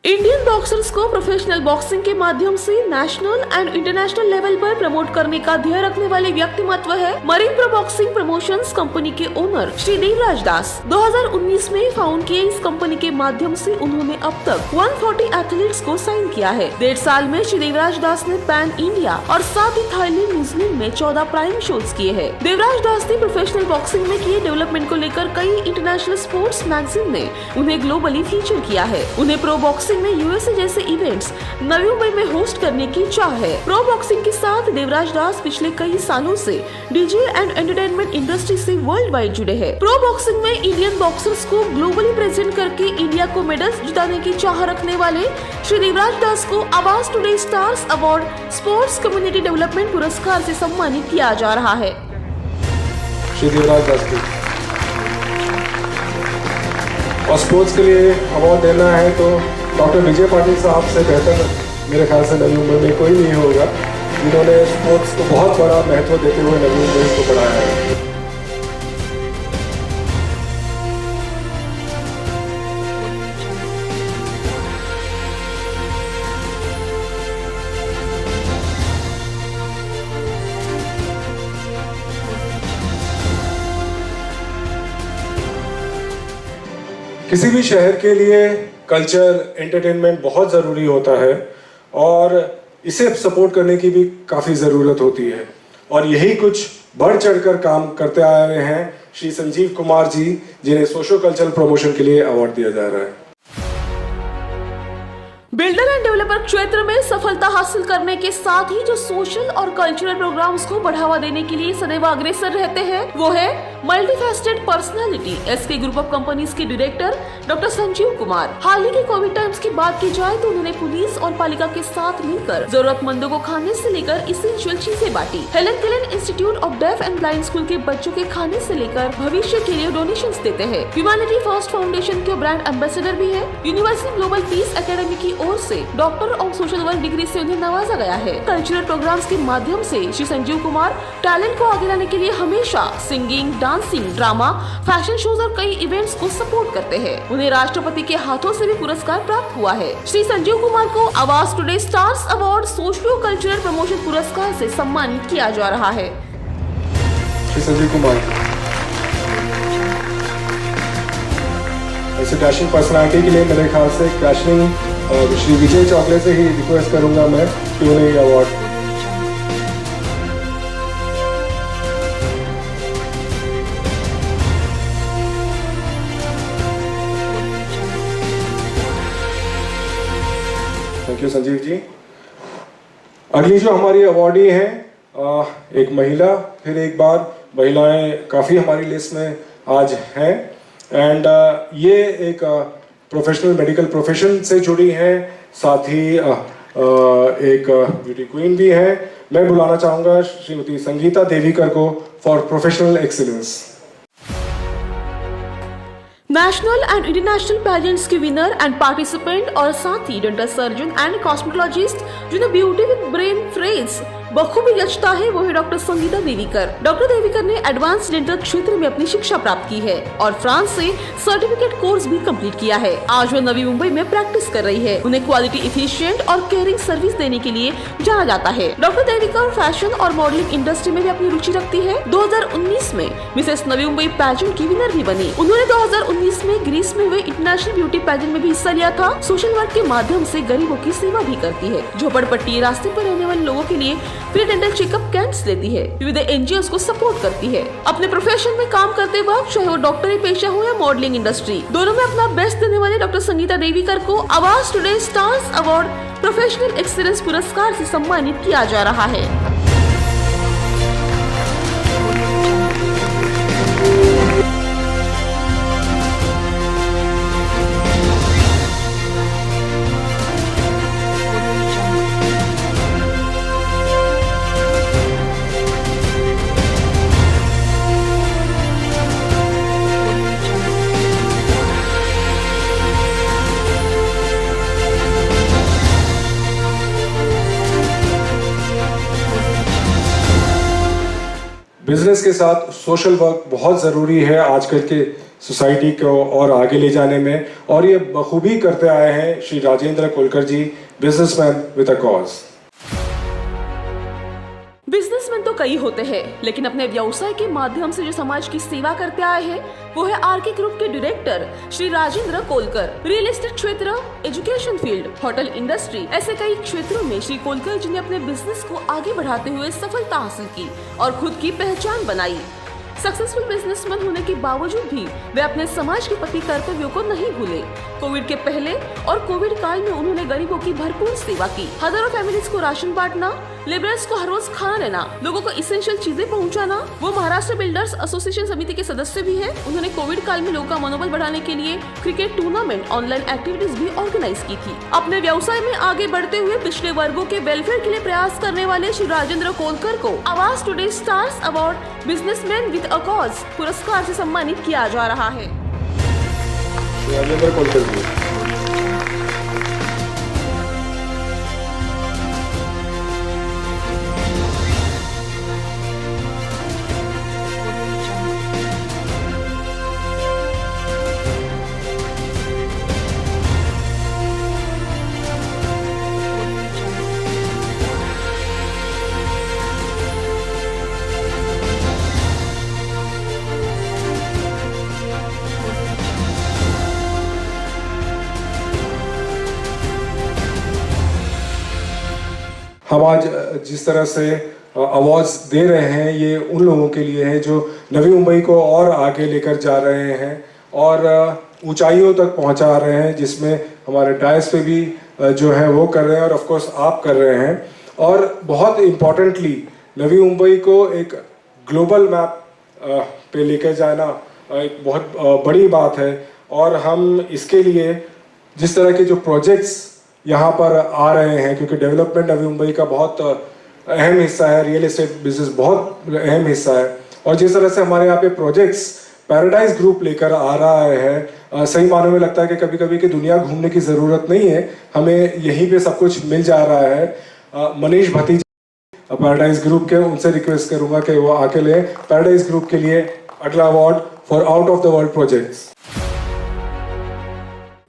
B: Indian boxers को प्रोफेशनल बॉक्सिंग के माध्यम से नेशनल एंड इंटरनेशनल लेवल पर प्रमोट करने का ध्येय रखने वाले व्यक्तिमत्व है marine pro boxing promotions company के ओनर श्री देवराज दास. 2019 में फाउंड किए इस कंपनी के माध्यम से उन्होंने अब तक 140 एथलीट्स को साइन किया है. 1.5 साल में श्री देवराज दास ने पैन इंडिया और साथ ही थाईलैंड, न्यूजीलैंड में 14 प्राइम शोज किए हैं. देवराज दास ने प्रोफेशनल बॉक्सिंग में किए डेवलपमेंट को लेकर कई इंटरनेशनल स्पोर्ट्स मैगजीन ने उन्हें ग्लोबली फीचर किया है. उन्हें प्रो बॉक्सिंग में यूएसए जैसे इवेंट्स नवी मुंबई में होस्ट करने की चाह है. प्रो बॉक्सिंग के साथ देवराज दास पिछले कई सालों से डीजे एंड एंटरटेनमेंट इंडस्ट्री से वर्ल्ड वाइड जुड़े हैं. प्रो बॉक्सिंग में इंडियन बॉक्सर्स को ग्लोबली प्रेजेंट करके इंडिया को मेडल्स जिताने की चाह रखने वाले श्री देवराज दास को Awaaz today stars award sports community development पुरस्कार से सम्मानित किया जा रहा है.
C: श्री देवराज दास को और स्पोर्ट्स के लिए अवार्ड देना है तो डॉक्टर विजय पाटिल साहब से बेहतर मेरे ख्याल से नवी मुंबई में कोई नहीं होगा, जिन्होंने स्पोर्ट्स को बहुत बड़ा महत्व देते हुए नवी मुंबई को बढ़ाया है. किसी भी शहर के लिए कल्चर, एंटरटेनमेंट बहुत ज़रूरी होता है और इसे सपोर्ट करने की भी काफ़ी ज़रूरत होती है. और यही कुछ बढ़ चढ़कर काम करते आए हुए हैं श्री संजीव कुमार जी, जिन्हें सोशो कल्चरल प्रमोशन के लिए अवार्ड दिया जा रहा है।
B: बिल्डर एंड डेवलपर क्षेत्र में सफलता हासिल करने के साथ ही जो सोशल और कल्चरल प्रोग्राम्स को बढ़ावा देने के लिए सदैव अग्रसर रहते हैं, वो है multifaceted personality SK group of companies के डायरेक्टर डॉक्टर संजीव कुमार। हाल ही के कोविड टाइम्स की बात की जाए तो उन्होंने पुलिस और पालिका के साथ मिलकर जरूरतमंदों को खाने से लेकर इसेंशियल चीजें बांटी। Helen Kellen institute of deaf and blind school के बच्चों के खाने से लेकर भविष्य के लिए डोनेशंस देते हैं। ह्यूमैनिटी फर्स्ट फाउंडेशन के ब्रांड एम्बेसडर भी है। यूनिवर्सल ग्लोबल पीस एकेडमी की ओर से doctor of social work degree से उन्हें नवाजा गया है। कल्चरल प्रोग्राम्स के माध्यम से श्री संजीव कुमार टैलेंट को आगे लाने के लिए हमेशा singing, dancing, drama, fashion shows और कई इवेंट्स को सपोर्ट करते हैं। उन्हें राष्ट्रपति के हाथों से भी पुरस्कार प्राप्त हुआ है। श्री संजीव कुमार को Awaaz today stars award socio cultural promotion पुरस्कार से सम्मानित किया जा रहा है।
C: श्री संजीव कुमार ऐसे डैशिंग पर्सनालिटी के लिए मेरे ख्याल से डैशिंग श्री विजय चौकले से ही रिक्वेस्ट करूंगा मैं कि उन्हें ये award. Thank you Sanjeev ji. अगली जो हमारी अवार्डी है एक महिला, फिर एक बार महिलाएं काफ़ी हमारी लिस्ट में आज हैं एंड ये एक प्रोफेशनल मेडिकल प्रोफेशन से जुड़ी हैं, साथ ही एक ब्यूटी क्वीन भी है। मैं बुलाना चाहूँगा श्रीमती संगीता देवीकर को for professional excellence.
B: National and international pageants की विनर एंड पार्टिसिपेंट और साथ ही डेंटल सर्जन एंड कॉस्मेटोलॉजिस्ट जिन्हें ब्यूटी विद ब्रेन फ्रेज बखूबी जचता है, वो है डॉक्टर संगीता देवीकर। डॉक्टर देवीकर ने एडवांस डेंटल क्षेत्र में अपनी शिक्षा प्राप्त की है और फ्रांस से सर्टिफिकेट कोर्स भी कंप्लीट किया है। आज वो नवी मुंबई में प्रैक्टिस कर रही है। उन्हें क्वालिटी, एफिशिएंट और केयरिंग सर्विस देने के लिए जाना जाता है। डॉक्टर देवीकर फैशन और मॉडलिंग इंडस्ट्री में भी अपनी रुचि रखती है। 2019 में मिसेस नवी मुंबई पैजेंट की विनर भी बनी। उन्होंने 2019 में ग्रीस में हुए इंटरनेशनल ब्यूटी पैजेंट में भी हिस्सा लिया था। सोशल वर्क के माध्यम से गरीबों की सेवा भी करती है। झोपड़पट्टी रास्ते पर रहने वाले लोगों के लिए फ्री डेंटल चेकअप कैंप्स लेती है। विविध एनजीओस को सपोर्ट करती है। अपने प्रोफेशन में काम करते वक्त चाहे वो डॉक्टरी पेशा हो या मॉडलिंग इंडस्ट्री, दोनों में अपना बेस्ट देने वाले डॉक्टर संगीता देवीकर को Awaaz today stars award professional excellence पुरस्कार से सम्मानित किया जा रहा है।
C: बिजनेस के साथ सोशल वर्क बहुत ज़रूरी है आजकल के सोसाइटी को और आगे ले जाने में, और ये बखूबी करते आए हैं Shri Rajendra Kolkar ji, businessman with a cause.
B: Businessman तो कई होते हैं, लेकिन अपने व्यवसाय के माध्यम से जो समाज की सेवा करते आए हैं वो है आरके ग्रुप के director Shri Rajendra Kolkar. Real estate क्षेत्र, एजुकेशन फील्ड, होटल इंडस्ट्री, ऐसे कई क्षेत्रों में श्री कोलकर जी ने अपने बिजनेस को आगे बढ़ाते हुए सफलता हासिल की और खुद की पहचान बनाई। सक्सेसफुल बिजनेसमैन होने के बावजूद भी वे अपने समाज के प्रति कर्तव्यों को नहीं भूले। कोविड के पहले और कोविड काल में उन्होंने गरीबों की भरपूर सेवा की। हजारों फैमिलीज को राशन बांटना, लेबरर्स को हर रोज खाना देना, लोगों को इसेंशियल चीजें पहुंचाना। वो महाराष्ट्र बिल्डर्स एसोसिएशन समिति के सदस्य भी हैं। उन्होंने कोविड काल में लोगों का मनोबल बढ़ाने के लिए क्रिकेट टूर्नामेंट, ऑनलाइन एक्टिविटीज भी ऑर्गेनाइज की थी। अपने व्यवसाय में आगे बढ़ते हुए पिछड़े वर्गों के वेलफेयर के लिए प्रयास करने वाले श्री राजेंद्र कोलकर को Awaaz today stars award businessman with a cause पुरस्कार से सम्मानित किया जा रहा है।
C: राजेंद्र कोलकर जी। हम आज जिस तरह से अवार्ड्स दे रहे हैं, ये उन लोगों के लिए है जो नवी मुंबई को और आगे लेकर जा रहे हैं और ऊंचाइयों तक पहुंचा रहे हैं, जिसमें हमारे डायस पे भी जो है वो कर रहे हैं और ऑफ कोर्स आप कर रहे हैं। और बहुत इम्पोर्टेंटली नवी मुंबई को एक ग्लोबल मैप पे लेकर जाना एक बहुत बड़ी बात है और हम इसके लिए जिस तरह के जो प्रोजेक्ट्स यहाँ पर आ रहे हैं, क्योंकि डेवलपमेंट नवी मुंबई का बहुत अहम हिस्सा है, रियल एस्टेट बिजनेस बहुत अहम हिस्सा है, और जिस तरह से हमारे यहाँ पे प्रोजेक्ट्स पैराडाइज ग्रुप लेकर आ रहा है, सही मानों में लगता है कि कभी कभी की दुनिया घूमने की ज़रूरत नहीं है, हमें यहीं पे सब कुछ मिल जा रहा है। मनीष भतीजा पैराडाइज ग्रुप के, उनसे रिक्वेस्ट करूंगा कि वो आके लें पैराडाइज ग्रुप के लिए अगला award for out of the world projects.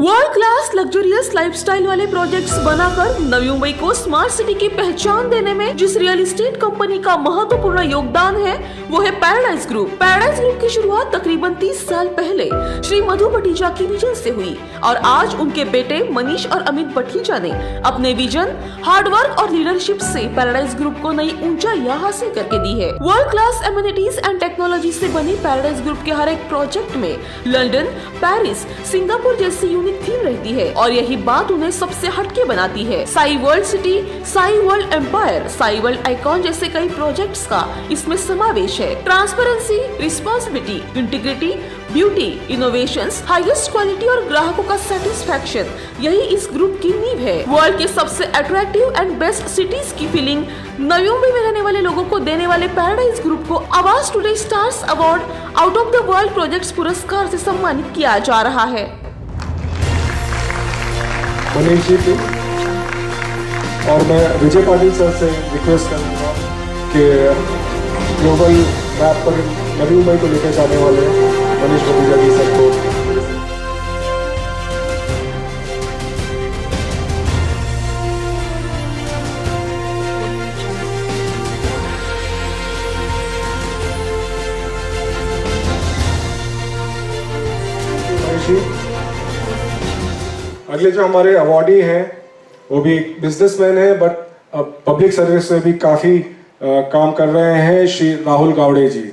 B: World class luxurious lifestyle वाले प्रोजेक्ट्स बनाकर नवी मुंबई को स्मार्ट सिटी की पहचान देने में जिस रियल एस्टेट कंपनी का महत्वपूर्ण योगदान है वो है पैराडाइज ग्रुप। पैराडाइज ग्रुप की शुरुआत तकरीबन 30 साल पहले श्री मधु भटीजा की विजन से हुई और आज उनके बेटे मनीष और अमित भटीजा ने अपने विजन, हार्डवर्क और लीडरशिप से पैराडाइज ग्रुप को नई ऊंचाइयां हासिल करके दी है। World class amenities and technology से बनी पैराडाइज ग्रुप के हर एक प्रोजेक्ट में लंदन, पेरिस, सिंगापुर जैसी थीम रहती है और यही बात उन्हें सबसे हटके बनाती है। Sai world city, Sai world empire, Sai world icon जैसे कई प्रोजेक्ट्स का इसमें समावेश है। Transparency, responsibility, integrity, beauty, innovations, highest quality और ग्राहकों का सेटिस्फैक्शन, यही इस ग्रुप की नींव है। वर्ल्ड के सबसे अट्रैक्टिव एंड बेस्ट सिटीज की फीलिंग नवी मुंबई में रहने वाले लोगों को देने वाले पैराडाइज ग्रुप को Awaaz today stars award out of the world projects पुरस्कार से सम्मानित किया जा रहा है।
C: मनीष जी की और मैं विजय पाटिल सर से रिक्वेस्ट करूंगा कि ग्लोबल मैप पर नवी मुंबई को लेकर जाने वाले मनीष भतीजा जी सर को मनीष जी। अगले जो हमारे अवार्डी हैं वो भी बिजनेसमैन हैं बट पब्लिक सर्विस में भी काफी काम कर रहे हैं, श्री राहुल गावड़े जी।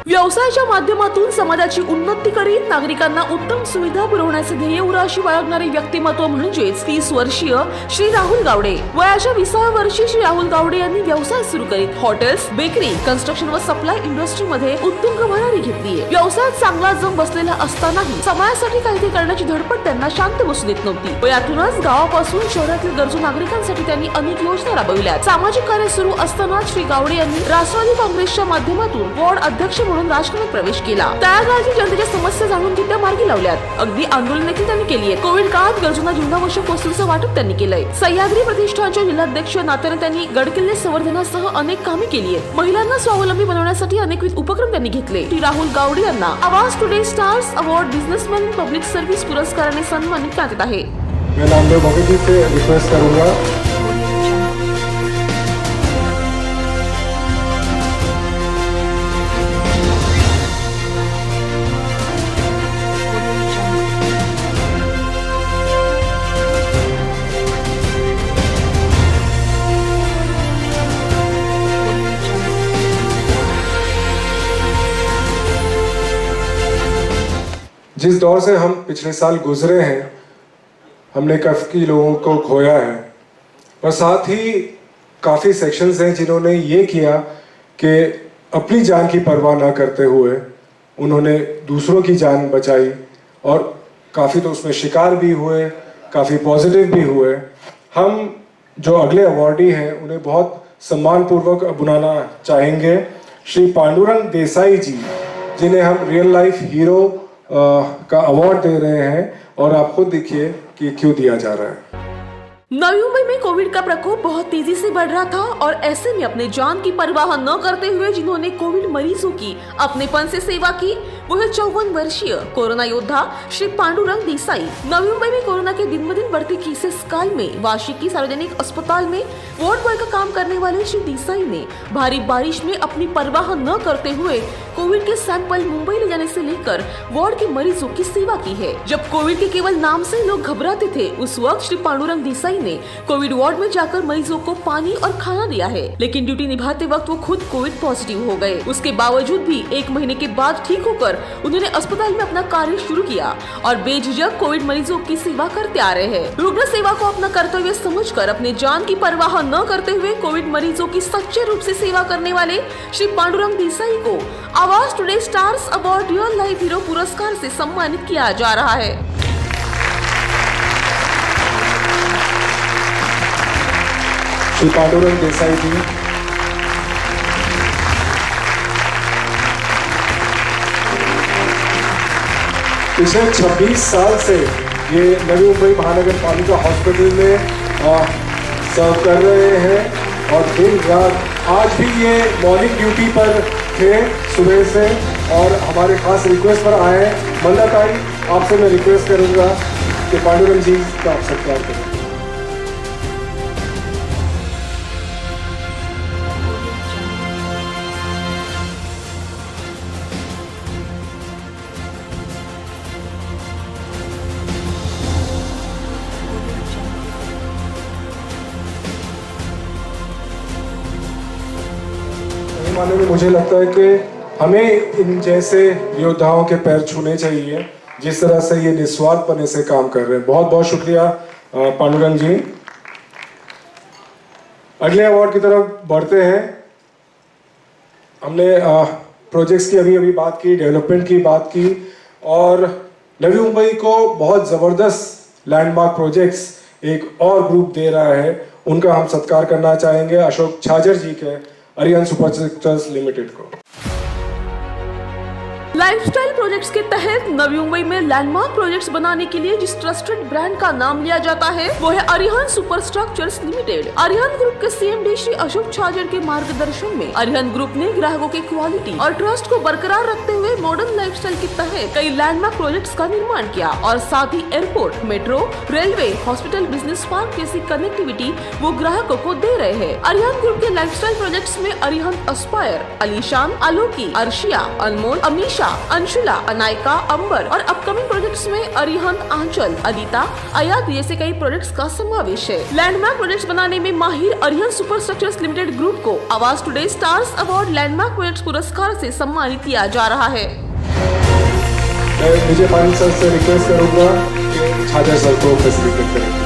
B: व्यवसायाच्या माध्यमातून समाजाची उन्नती करीत नागरिकांना उत्तम सुविधा पुरवण्याचे ध्येय उराशी बाळगणारे व्यक्तिमत्व म्हणजेच 30 वर्षीय श्री राहुल गावडे। वयाच्या 20व्या वर्षी श्री राहुल गावडे यांनी व्यवसाय सुरू करीत हॉटेल्स, बेकरी, कन्स्ट्रक्शन व सप्लाय इंडस्ट्रीमध्ये उत्तुंग भरारी घेतली आहे। व्यवसायात चांगला जम बसलेला असतानाही समाजासाठी काहीतरी करण्याची धडपड त्यांना शांत बसू देत नव्हती व यातूनच गावापासून शहरातील गरजू नागरिकांसाठी त्यांनी अनेक योजना राबविल्या। सामाजिक कार्य सुरू असताना श्री गावडे यांनी राष्ट्रवादी काँग्रेसच्या माध्यमातून वॉर्ड अध्यक्ष म्हणून राजकारणात प्रवेश केला। त्याकाळी जनतेच्या समस्या जाणून घेत त्या मार्गी लावल्यात। अगदी आंदोलन देखील त्यांनी केली आहे। कोविड काळात गरजूंना जीवनावश्यक वस्तूंचं वाटप त्यांनी केलंय। सह्याद्री प्रतिष्ठानच्या जिल्हाध्यक्ष नात्याने त्यांनी गडकिल्ले संवर्धनासह अनेक कामे केली आहेत। महिलांना स्वावलंबी बनवण्यासाठी अनेकविध उपक्रम त्यांनी घेतले। श्री राहुल गावडे यांना Awaaz today stars award businessman public service पुरस्काराने सन्मानित करण्यात आहे।
C: मैं नामदेव भगत जी से रिक्वेस्ट करूंगा जिस दौर से हम पिछले साल गुजरे हैं, हमने काफ़ी लोगों को खोया है और साथ ही काफ़ी सेक्शंस हैं जिन्होंने ये किया कि अपनी जान की परवाह ना करते हुए उन्होंने दूसरों की जान बचाई और काफ़ी तो उसमें शिकार भी हुए, काफ़ी पॉजिटिव भी हुए। हम जो अगले अवार्डी हैं उन्हें बहुत सम्मानपूर्वक बुलाना चाहेंगे श्री पांडुरंग देसाई जी, जिन्हें हम रियल लाइफ हीरो का अवार्ड दे रहे हैं और आप खुद देखिए कि क्यों दिया जा रहा है।
B: नवी मुंबई में कोविड का प्रकोप बहुत तेजी से बढ़ रहा था और ऐसे में अपने जान की परवाह न करते हुए जिन्होंने कोविड मरीजों की अपनेपन से सेवा की वो है 54 वर्षीय कोरोना योद्धा श्री पांडुरंग देसाई। नवी मुंबई में कोरोना के दिन ब दिन बढ़ते केसेस काल में वार्षिकी सार्वजनिक अस्पताल में वार्ड बॉय का काम करने वाले श्री देसाई ने भारी बारिश में अपनी परवाह न करते हुए कोविड के सैंपल मुंबई ले जाने से लेकर वार्ड के मरीजों की सेवा की है। जब कोविड के केवल नाम से लोग घबराते थे, उस वक्त श्री पांडुरंग देसाई ने कोविड वार्ड में जाकर मरीजों को पानी और खाना दिया है। लेकिन ड्यूटी निभाते वक्त वो खुद कोविड पॉजिटिव हो गए। उसके बावजूद भी 1 महीने के बाद ठीक होकर उन्होंने अस्पताल में अपना कार्य शुरू किया और बेझिझक कोविड मरीजों की सेवा करते आ रहे हैं। रुग्ण सेवा को अपना कर्तव्य समझकर अपने जान की परवाह न करते हुए कोविड मरीजों की सच्चे रूप से सेवा करने वाले श्री पांडुरंग देसाई को Awaaz today stars award real life hero पुरस्कार से सम्मानित किया जा रहा है।
C: श्री पांडुरंग देसाई जी पिछले 26 साल से ये नवी मुंबई महानगर पालिका हॉस्पिटल में सर्व कर रहे हैं और दिन रात आज भी ये मॉर्निंग ड्यूटी पर थे सुबह से और हमारे खास रिक्वेस्ट पर आए हैं। मंदाताई, आपसे मैं रिक्वेस्ट करूंगा कि पांडुरंग जी का आप सत्कार करें। माने में मुझे लगता है कि हमें इन जैसे योद्धाओं के पैर छूने चाहिए जिस तरह से ये निस्वार्थपने से काम कर रहे हैं। बहुत बहुत शुक्रिया पांडुरंग जी। अगले अवार्ड की तरफ बढ़ते हैं। हमने प्रोजेक्ट्स की अभी बात की, डेवलपमेंट की बात की और नवी मुंबई को बहुत ज़बरदस्त लैंडमार्क प्रोजेक्ट्स एक और ग्रुप दे रहा है। उनका हम सत्कार करना चाहेंगे अशोक छाजर जी के अरिहंत सुपरस्ट्रक्चर्स लिमिटेड को।
B: लाइफस्टाइल प्रोजेक्ट्स के तहत नवी मुंबई में लैंडमार्क प्रोजेक्ट्स बनाने के लिए जिस ट्रस्टेड ब्रांड का नाम लिया जाता है वो है अरिहंत सुपरस्ट्रक्चर्स लिमिटेड। अरिहंत ग्रुप के सीएमडी श्री अशोक छाजर के मार्गदर्शन में अरिहंत ग्रुप ने ग्राहकों की क्वालिटी और ट्रस्ट को बरकरार रखते हुए मॉडर्न लाइफस्टाइल के तहत कई लैंडमार्क प्रोजेक्ट्स का निर्माण किया और साथ ही airport, metro, railway, hospital, business park जैसी कनेक्टिविटी वो ग्राहकों को दे रहे हैं। अरिहंत ग्रुप के लाइफस्टाइल प्रोजेक्ट्स में अरिहंत अस्पायर, अलीशान, आलोकी, अर्शिया, अनमोल, अमीशा, अंशुला, अनायका, अंबर और अपकमिंग प्रोजेक्ट्स में अरिहंत, आंचल, अदिता, अयात जैसे कई प्रोजेक्ट्स का समावेश है। लैंडमार्क प्रोजेक्ट्स बनाने में माहिर अरिहंत सुपरस्ट्रक्चर्स लिमिटेड ग्रुप को Awaaz today stars award landmark projects पुरस्कार से सम्मानित किया जा रहा है।
C: मैं विजय पानी सर से रिक्वेस्ट करूंगा कि छाजर सर को फैसिलिटेट करें।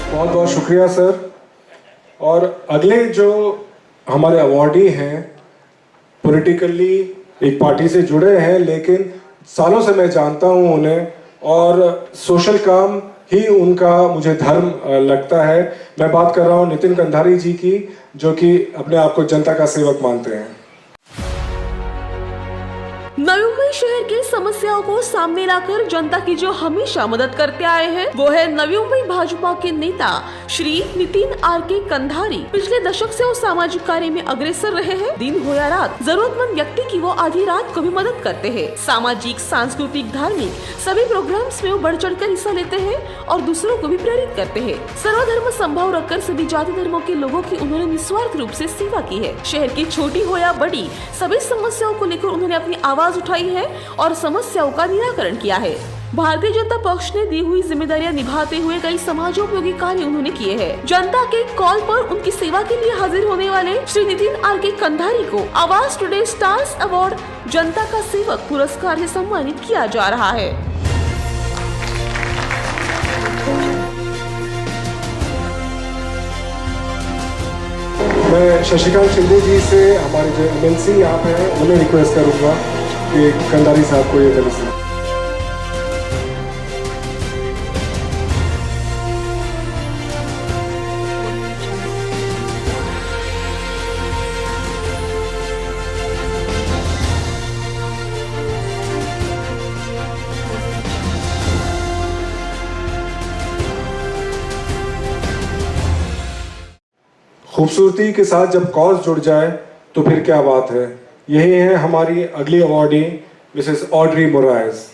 C: बहुत बहुत शुक्रिया सर। और अगले जो हमारे अवार्डी हैं पॉलिटिकली एक पार्टी से जुड़े हैं, लेकिन सालों से मैं जानता हूं उन्हें और सोशल काम ही उनका मुझे धर्म लगता है। मैं बात कर रहा हूं नितिन कंधारी जी की, जो कि अपने आप को जनता का सेवक मानते हैं।
B: नवी मुंबई शहर की समस्याओं को सामने लाकर जनता की जो हमेशा मदद करते आए हैं वो है नवी मुंबई भाजपा के नेता श्री नितिन आर.के. कंधारी। पिछले दशक से वो सामाजिक कार्य में अग्रसर रहे हैं। दिन हो या रात जरूरतमंद व्यक्ति की वो आधी रात को भी मदद करते हैं। सामाजिक, सांस्कृतिक, धार्मिक सभी प्रोग्राम्स में वो बढ़ चढ़ कर हिस्सा लेते हैं और दूसरों को भी प्रेरित करते हैं। सर्वधर्म संभव रखकर सभी जाति धर्मों के लोगों की उन्होंने निस्वार्थ रूप से सेवा की है। शहर की छोटी हो या बड़ी सभी समस्याओं को लेकर उन्होंने अपनी आवाज उठाई है और समस्याओं का निराकरण किया है। भारतीय जनता पक्ष ने दी हुई जिम्मेदारियां निभाते हुए कई समाजोपयोगी कार्य उन्होंने किए हैं। जनता के कॉल पर उनकी सेवा के लिए हाजिर होने वाले श्री नितिन आर.के. कंधारी को आवाज टुडे स्टार्स अवार्ड जनता का सेवक पुरस्कार से सम्मानित किया जा रहा है।
C: मैं शशिकांत शिंदे जी से हमारे जो एमएलसी यहाँ पे हैं उन्हें रिक्वेस्ट करूंगा कि कंधारी साहब को ये दर्ज खूबसूरती के साथ जब कॉज जुड़ जाए तो फिर क्या बात है। यही है हमारी अगली अवॉर्डी मिसेस ऑड्री मोराइस।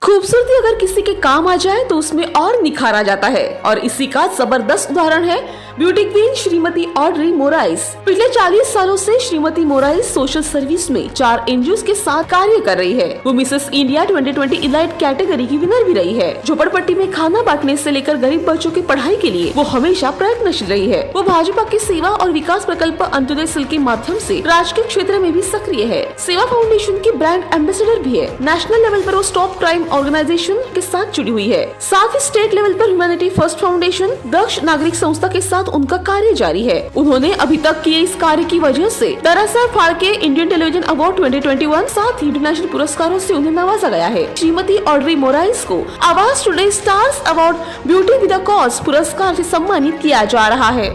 B: खूबसूरती अगर किसी के काम आ जाए तो उसमें और निखार आ जाता है, और इसी का जबरदस्त उदाहरण है beauty queen Shrimati Audrey Moraes. पिछले 40 सालों से श्रीमती मोराइस सोशल सर्विस में 4 एनजीओ के साथ कार्य कर रही है। वो मिसेस इंडिया 2020 इलाइट कैटेगरी की विनर भी रही है। झोपड़पट्टी में खाना बांटने से लेकर गरीब बच्चों की पढ़ाई के लिए वो हमेशा प्रयत्नशील रही है। वो भाजपा की सेवा और विकास प्रकल्प अंत्योदय सेल के माध्यम से राजकीय क्षेत्र में भी सक्रिय है। सेवा फाउंडेशन की ब्रांड एम्बेसडर भी है। नेशनल लेवल पर वो स्टॉप क्राइम ऑर्गेनाइजेशन के साथ जुड़ी हुई है। साथ ही स्टेट लेवल पर ह्यूमैनिटी फर्स्ट फाउंडेशन दक्ष नागरिक संस्था के साथ उनका कार्य जारी है। उन्होंने अभी तक किए इस कार्य की वजह से दरअसल फाल्के इंडियन टेलीविजन अवार्ड 2021 साथ ही इंटरनेशनल पुरस्कारों से उन्हें नवाजा गया है। श्रीमती ऑड्री मोराइस को Awaaz today stars award beauty with a cause पुरस्कार से सम्मानित किया जा रहा है।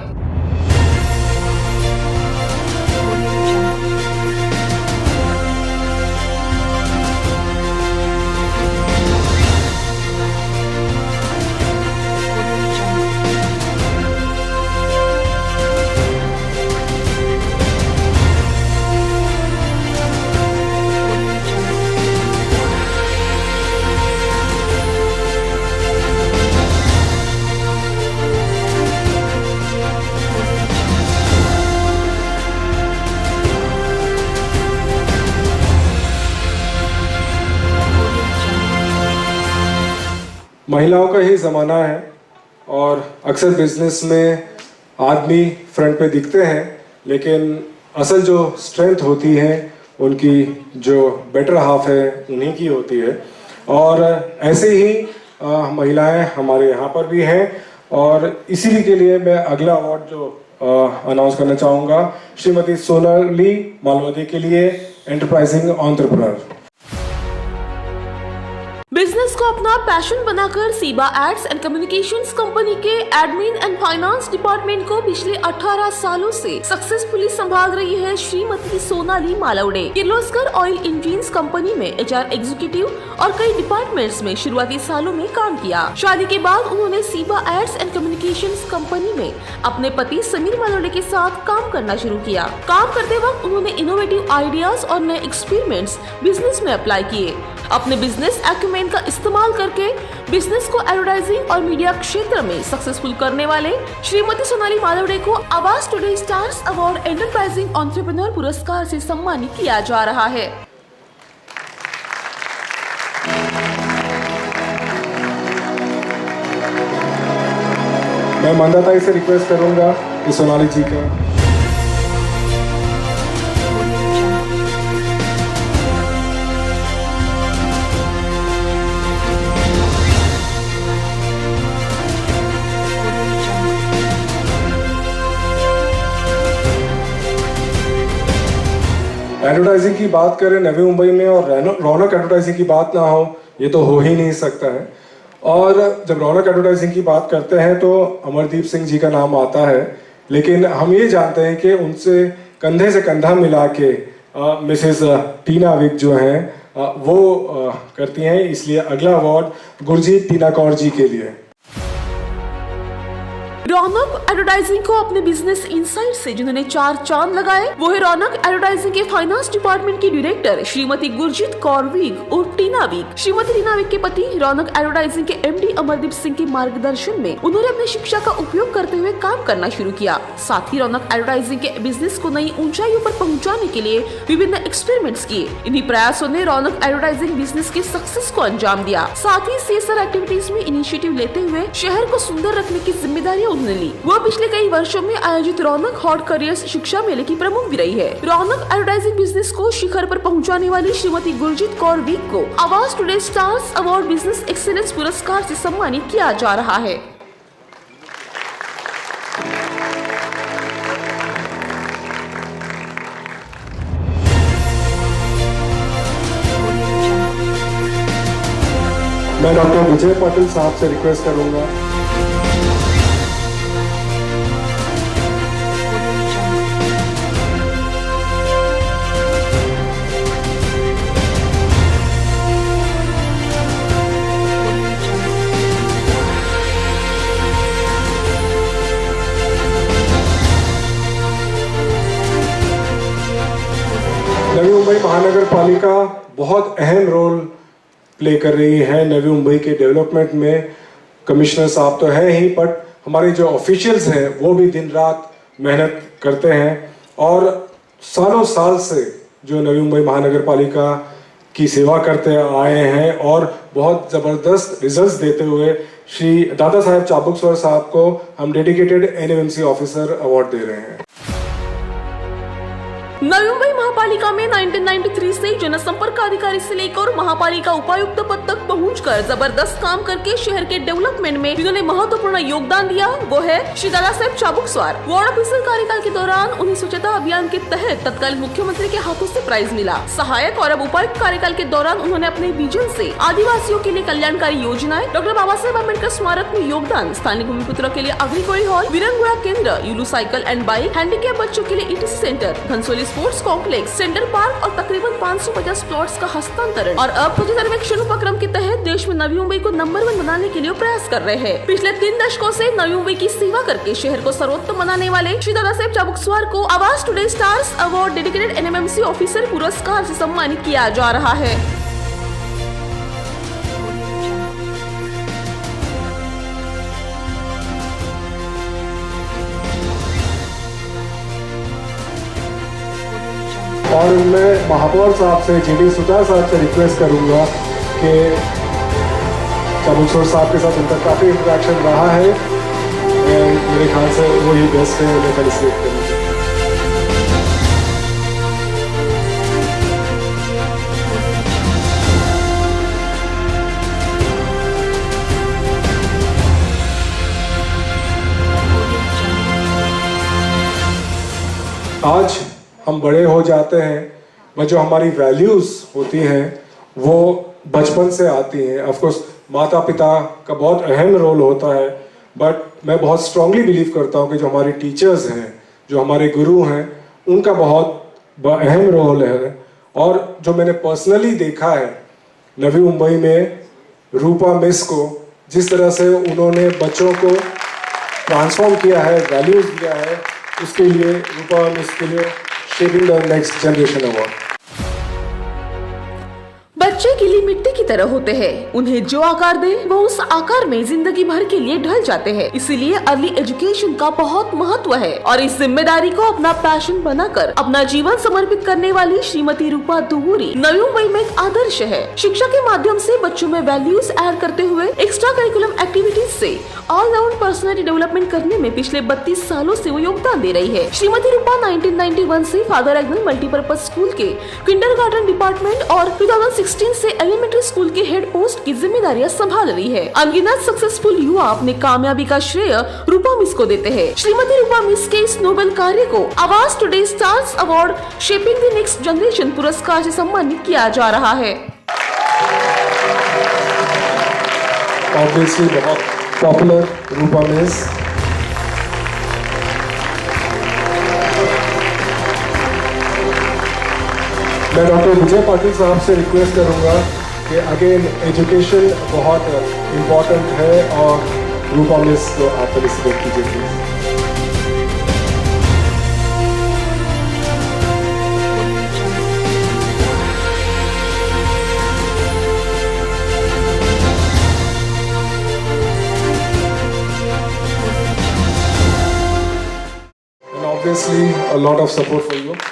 C: महिलाओं का ही ज़माना है और अक्सर बिजनेस में आदमी फ्रंट पे दिखते हैं, लेकिन असल जो स्ट्रेंथ होती है उनकी जो बेटर हाफ है उन्हीं की होती है। और ऐसे ही महिलाएं हमारे यहाँ पर भी हैं, और इसी के लिए मैं अगला अवार्ड जो अनाउंस करना चाहूँगा श्रीमती सोनाली मालवदी के लिए एंटरप्राइजिंग एंटरप्रेन्योर।
B: बिजनेस को अपना पैशन बनाकर सीबा एड्स एंड कम्युनिकेशंस कंपनी के एडमिन एंड फाइनेंस डिपार्टमेंट को पिछले 18 सालों से सक्सेसफुली संभाल रही है Shrimati Sonali Malwade. Kirloskar oil engines company में एचआर एग्जीक्यूटिव और कई डिपार्टमेंट्स में शुरुआती सालों में काम किया। शादी के बाद उन्होंने सीबा एड्स एंड कम्युनिकेशंस कंपनी में अपने पति समीर मालवडे के साथ काम करना शुरू किया। काम करते वक्त उन्होंने इनोवेटिव आइडियाज और नए एक्सपेरिमेंट्स बिजनेस में अप्लाई किए। अपने बिजनेस एक्यूमेन का इस्तेमाल करके बिजनेस को एडवर्टाइजिंग और मीडिया क्षेत्र में सक्सेसफुल करने वाले श्रीमती सोनाली मालवडे को Awaaz today stars award enterprising entrepreneur पुरस्कार से सम्मानित किया जा रहा है।
C: मैं मंदाताई से रिक्वेस्ट करूंगा कि सोनाली जी का एडवर्टाइजिंग की बात करें नवी मुंबई में और रौनक एडवर्टाइजिंग की बात ना हो, ये तो हो ही नहीं सकता है। और जब रौनक एडवर्टाइजिंग की बात करते हैं तो अमरदीप सिंह जी का नाम आता है, लेकिन हम ये जानते हैं कि उनसे कंधे से कंधा मिला के मिसेस टीना विक जो हैं वो करती हैं। इसलिए अगला अवार्ड गुरजीत टीना कौर जी के लिए।
B: रौनक एडवर्टाइजिंग को अपने बिजनेस इनसाइट से जिन्होंने 4 चांद लगाए वो है रौनक एडवर्टाइजिंग के फाइनेंस डिपार्टमेंट की डायरेक्टर श्रीमती गुरजीत कौर विक और टीना विक। श्रीमती टीना विक के पति रौनक एडवर्टाइजिंग के एमडी अमरदीप सिंह के मार्गदर्शन में उन्होंने अपनी शिक्षा का उपयोग करते हुए काम करना शुरू किया। साथ ही रौनक एडवर्टाइजिंग के बिजनेस को नई ऊंचाइयों पर पहुँचाने के लिए विभिन्न एक्सपेरिमेंट्स किए। इन्हीं प्रयासों ने रौनक एडवर्टाइजिंग बिजनेस के सक्सेस को अंजाम दिया। साथ ही सीएसआर एक्टिविटीज में इनिशिएटिव लेते हुए शहर को सुंदर रखने की जिम्मेदारी उन्होंने ली। वो पिछले कई वर्षों में आयोजित रौनक हॉट करियर्स शिक्षा मेले की प्रमुख भी रही है। रौनक एडवर्टाइजिंग बिजनेस को शिखर पर पहुंचाने वाली श्रीमती गुरजीत कौर विक को Awaaz today stars award business excellence पुरस्कार से सम्मानित किया जा रहा है।
C: मैं डॉक्टर विजय पाटिल साहब से रिक्वेस्ट करूंगा। नवी मुंबई महानगर पालिका बहुत अहम रोल प्ले कर रही है नवी मुंबई के डेवलपमेंट में। कमिश्नर साहब तो है ही, बट हमारे जो ऑफिशियल्स हैं वो भी दिन रात मेहनत करते हैं और सालों साल से जो नवी मुंबई महानगर पालिका की सेवा करते आए हैं और बहुत ज़बरदस्त रिजल्ट्स देते हुए श्री दादा साहेब चाबुकस्वर साहब को हम डेडिकेटेड एनएमएमसी ऑफिसर अवार्ड दे रहे हैं।
B: नवी मुंबई महापालिका में 1993 से जनसंपर्क अधिकारी से लेकर महापालिका उपायुक्त पद तक पहुंचकर जबरदस्त काम करके शहर के डेवलपमेंट में जिन्होंने महत्वपूर्ण योगदान दिया वो है श्री दादा साहेब चाबुकस्वर। वार्ड ऑफिसर कार्यकाल के दौरान उन्हें स्वच्छता अभियान के तहत तत्कालीन मुख्यमंत्री के हाथों से प्राइज मिला। सहायक और अब उपायुक्त कार्यकाल के दौरान उन्होंने अपने विजन से आदिवासियों के लिए कल्याणकारी योजनाएं, डॉक्टर बाबा साहेब अम्बेडकर स्मारक में योगदान, स्थानीय भूमिपुत्रों के लिए अग्निकोड़ी हॉल, वीरंगुड़ा केंद्र, Yulu cycle and bike, handicap बच्चों के लिए etc centre, Ghansoli sports complex, centre park और तकरीबन 550 प्लॉट्स का हस्तांतरण और अब स्वच्छता सर्वेक्षण उपक्रम के तहत देश में नवी मुंबई को नंबर 1 बनाने के लिए प्रयास कर रहे हैं। पिछले 3 दशकों से नवी मुंबई की सेवा करके शहर को सर्वोत्तम बनाने वाले श्री दादा साहेब चाबुकस्वर को Awaaz today stars award dedicated NMMC officer पुरस्कार से सम्मानित किया जा रहा है।
C: और मैं महापौर साहब से, जेडी सुतार साहब से रिक्वेस्ट करूंगा कि चाबुकस्वर साहब के साथ उनका काफ़ी इंटरेक्शन रहा है, मेरे ख्याल से वही बेस्ट है उन्हें फेलिसिटेट करने के। आज हम बड़े हो जाते हैं, वह जो हमारी वैल्यूज होती हैं वो बचपन से आती हैं। ऑफ कोर्स माता पिता का बहुत अहम रोल होता है, बट मैं बहुत स्ट्रांगली बिलीव करता हूँ कि जो हमारे टीचर्स हैं, जो हमारे गुरु हैं, उनका बहुत अहम रोल है। और जो मैंने पर्सनली देखा है नवी मुंबई में रूपा मिस को, जिस तरह से उन्होंने बच्चों को ट्रांसफॉर्म किया है, वैल्यूज दिया है, उसके लिए रूपा मिस के लिए shaping the next generation award.
B: बच्चे गिली मिट्टी की तरह होते हैं, उन्हें जो आकार दे वो उस आकार में जिंदगी भर के लिए ढल जाते हैं। इसीलिए अर्ली एजुकेशन का बहुत महत्व है और इस जिम्मेदारी को अपना पैशन बनाकर अपना जीवन समर्पित करने वाली श्रीमती रूपा दुहुरी नवी मुंबई में एक आदर्श है। शिक्षा के माध्यम से बच्चों में वैल्यूज ऐड करते हुए एक्स्ट्रा करिकुलम एक्टिविटीज से ऑलराउंड पर्सनालिटी डेवलपमेंट करने में पिछले 32 सालों से वो योगदान दे रही है। श्रीमती रूपा 1991 से फादर एग्नेल मल्टीपर्पज स्कूल के किंडरगार्टन डिपार्टमेंट और 2016 से एलिमेंट्री स्कूल के हेड पोस्ट की जिम्मेदारियां संभाल रही है। अनगिनत सक्सेसफुल युवा अपने कामयाबी का श्रेय रूपा मिस को देते हैं। श्रीमती रूपा मिस के इस नोबेल कार्य को Awaaz today stars award shaping the next generation पुरस्कार से सम्मानित किया जा रहा है।
C: ऑब्वियसली बहुत पॉपुलर रूपा मिस। मैं डॉक्टर विजय पाटिल साहब से रिक्वेस्ट करूंगा कि अगेन एजुकेशन बहुत इम्पोर्टेंट है और रूपा मिस को आप फेलिसिटेट कीजिए please. And obviously a lot of support for you.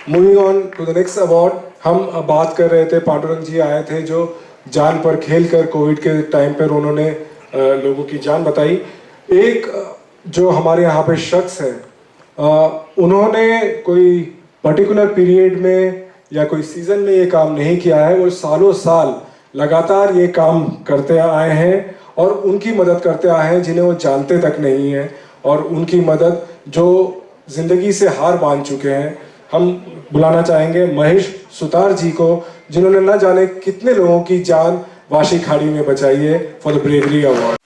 C: Moving on to the next award, हम बात कर रहे थे, पांडुरंग जी आए थे जो जान पर खेल कर कोविड के टाइम पर उन्होंने लोगों की जान बताई। एक जो हमारे यहाँ पे शख्स है, उन्होंने कोई पर्टिकुलर पीरियड में या कोई सीजन में ये काम नहीं किया है, वो सालों साल लगातार ये काम करते आए हैं और उनकी मदद करते आए हैं जिन्हें वो जानते तक नहीं है, और उनकी मदद जो जिंदगी से हार मान चुके हैं। हम बुलाना चाहेंगे महेश सुतार जी को, जिन्होंने न जाने कितने लोगों की जान वाशी खाड़ी में बचाई है, फॉर द ब्रेवरी अवार्ड।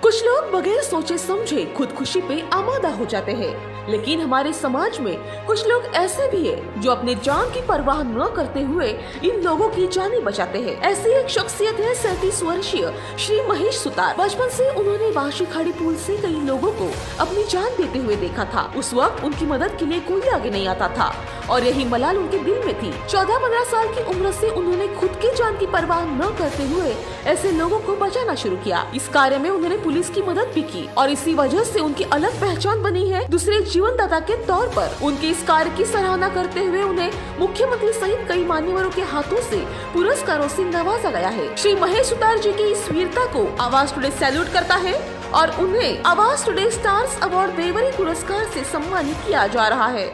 B: कुछ लोग बगैर सोचे समझे खुदकुशी पे आमादा हो जाते हैं। लेकिन हमारे समाज में कुछ लोग ऐसे भी हैं जो अपने जान की परवाह न करते हुए इन लोगों की जानें बचाते हैं। ऐसी एक शख्सियत है 37 वर्षीय श्री महेश सुतार। बचपन से उन्होंने वाशी खाड़ी पुल से कई लोगों को अपनी जान देते हुए देखा था। उस वक्त उनकी मदद के लिए कोई आगे नहीं आता था और यही मलाल उनके दिल में थी। 14-15 साल की उम्र से उन्होंने खुद की जान की परवाह न करते हुए ऐसे लोगों को बचाना शुरू किया। इस कार्य में उन्होंने पुलिस की मदद भी की और इसी वजह से उनकी अलग पहचान बनी है दूसरे जीवनदाता के तौर पर। उनके इस कार्य की सराहना करते हुए उन्हें मुख्यमंत्री सहित कई मान्यवरों के हाथों से पुरस्कारों से नवाजा गया है। श्री महेश सुतार जी की इस वीरता को आवाज टुडे सैल्यूट करता है और उन्हें आवाज टुडे स्टार्स अवार्ड बेवरी पुरस्कार से सम्मानित किया जा रहा है।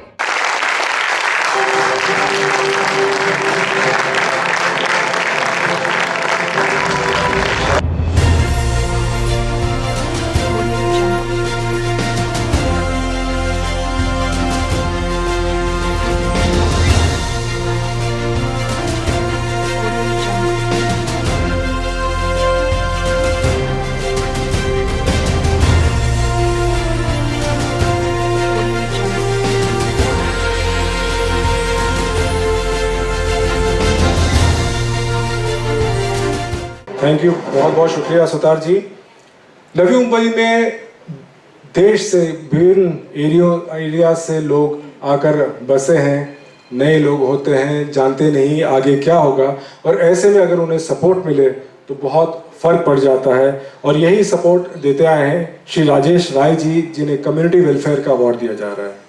C: थैंक यू, बहुत बहुत शुक्रिया सुतार जी। नवी मुंबई में देश से विभिन्न एरिया से लोग आकर बसे हैं। नए लोग होते हैं, जानते नहीं आगे क्या होगा और ऐसे में अगर उन्हें सपोर्ट मिले तो बहुत फर्क पड़ जाता है और यही सपोर्ट देते आए हैं श्री राजेश राय जी, जिन्हें कम्युनिटी वेलफेयर का अवार्ड दिया जा रहा है।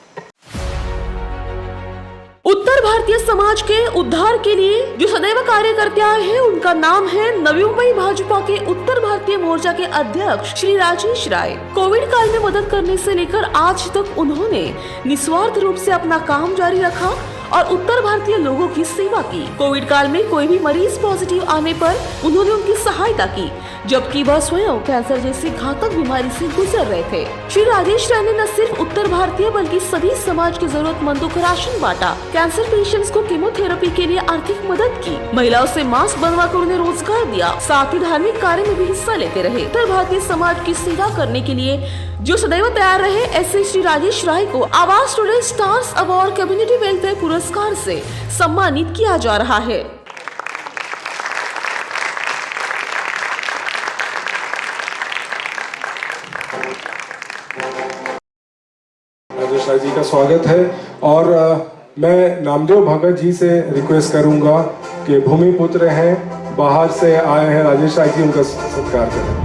B: उत्तर भारतीय समाज के उद्धार के लिए जो सदैव कार्य करते आए हैं उनका नाम है नवी मुंबई भाजपा के उत्तर भारतीय मोर्चा के अध्यक्ष श्री राजेश राय। कोविड काल में मदद करने से लेकर आज तक उन्होंने निस्वार्थ रूप से अपना काम जारी रखा और उत्तर भारतीय लोगों की सेवा की। कोविड काल में कोई भी मरीज पॉजिटिव आने पर उन्होंने उनकी सहायता की, जबकि वह स्वयं कैंसर जैसी घातक बीमारी से गुजर रहे थे। श्री राजेश राय ने न सिर्फ उत्तर भारतीय बल्कि सभी समाज के जरूरतमंदों को राशन बांटा, कैंसर पेशेंट्स को कीमोथेरेपी के लिए आर्थिक मदद की, महिलाओं से मास्क बनवा कर उन्हें रोजगार दिया, साथ ही धार्मिक कार्य में भी हिस्सा लेते रहे। उत्तर भारतीय समाज की सेवा करने के लिए जो सदैव तैयार रहे, ऐसे श्री राजेश राय को Awaaz today stars award community welfare पुरस्कार से सम्मानित किया जा रहा है।
C: राजेश राय जी का स्वागत है और मैं नामदेव भगत जी से रिक्वेस्ट करूंगा कि भूमिपुत्र हैं, बाहर से आए हैं राजेश राय जी, उनका सत्कार करें।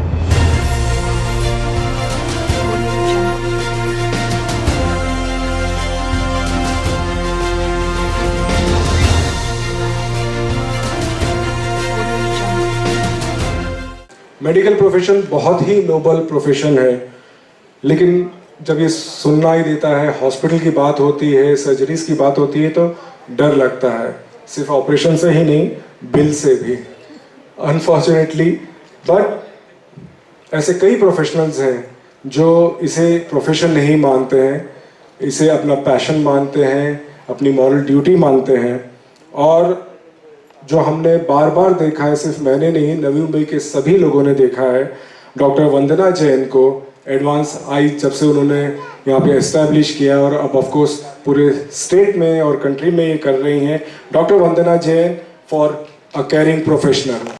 C: मेडिकल प्रोफेशन बहुत ही नोबल प्रोफेशन है, लेकिन जब ये सुनना ही देता है, हॉस्पिटल की बात होती है, सर्जरीज की बात होती है तो डर लगता है, सिर्फ ऑपरेशन से ही नहीं बिल से भी अनफॉर्चुनेटली। बट ऐसे कई प्रोफेशनल्स हैं जो इसे प्रोफेशन नहीं मानते हैं, इसे अपना पैशन मानते हैं, अपनी मॉरल ड्यूटी मानते हैं। और जो हमने बार बार देखा है, सिर्फ मैंने नहीं नवी मुंबई के सभी लोगों ने देखा है, डॉक्टर वंदना जैन को एडवांस आई जब से उन्होंने यहाँ पे एस्टैब्लिश किया और अब ऑफ कोर्स पूरे स्टेट में और कंट्री में ये कर रही हैं। Doctor Vandana Jain for a caring professional.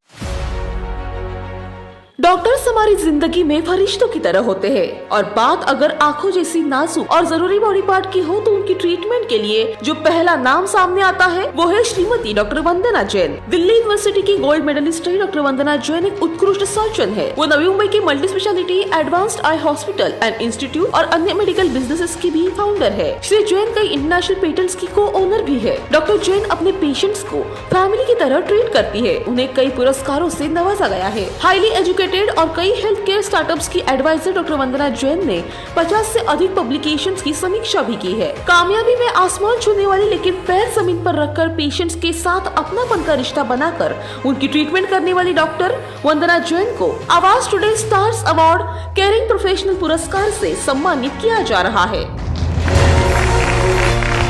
B: Doctors हमारी जिंदगी में फरिश्तों की तरह होते हैं और बात अगर आंखों जैसी नाजुक और जरूरी बॉडी पार्ट की हो तो उनकी ट्रीटमेंट के लिए जो पहला नाम सामने आता है वो है श्रीमती डॉक्टर वंदना जैन। दिल्ली यूनिवर्सिटी की गोल्ड मेडलिस्ट रही डॉक्टर वंदना जैन एक उत्कृष्ट सर्जन है। वो नवी मुंबई की multi speciality advanced eye hospital and institute और अन्य मेडिकल बिजनेसेस की भी फाउंडर है। श्री जैन कई इंटरनेशनल पेटेंट्स की को ओनर भी है। डॉक्टर जैन अपने पेशेंट्स को फैमिली की तरह ट्रीट करती है। उन्हें कई पुरस्कारों से नवाजा गया है। हाईली एजुकेटेड और कई हेल्थ केयर स्टार्टअप्स की एडवाइजर डॉक्टर वंदना जैन ने 50 से अधिक पब्लिकेशंस की समीक्षा भी की है। कामयाबी में आसमान छूने वाली लेकिन पैर जमीन पर रखकर पेशेंट्स के साथ अपनापन का रिश्ता बनाकर उनकी ट्रीटमेंट करने वाली डॉक्टर वंदना जैन को Awaaz today stars award caring professional पुरस्कार से सम्मानित किया जा रहा है।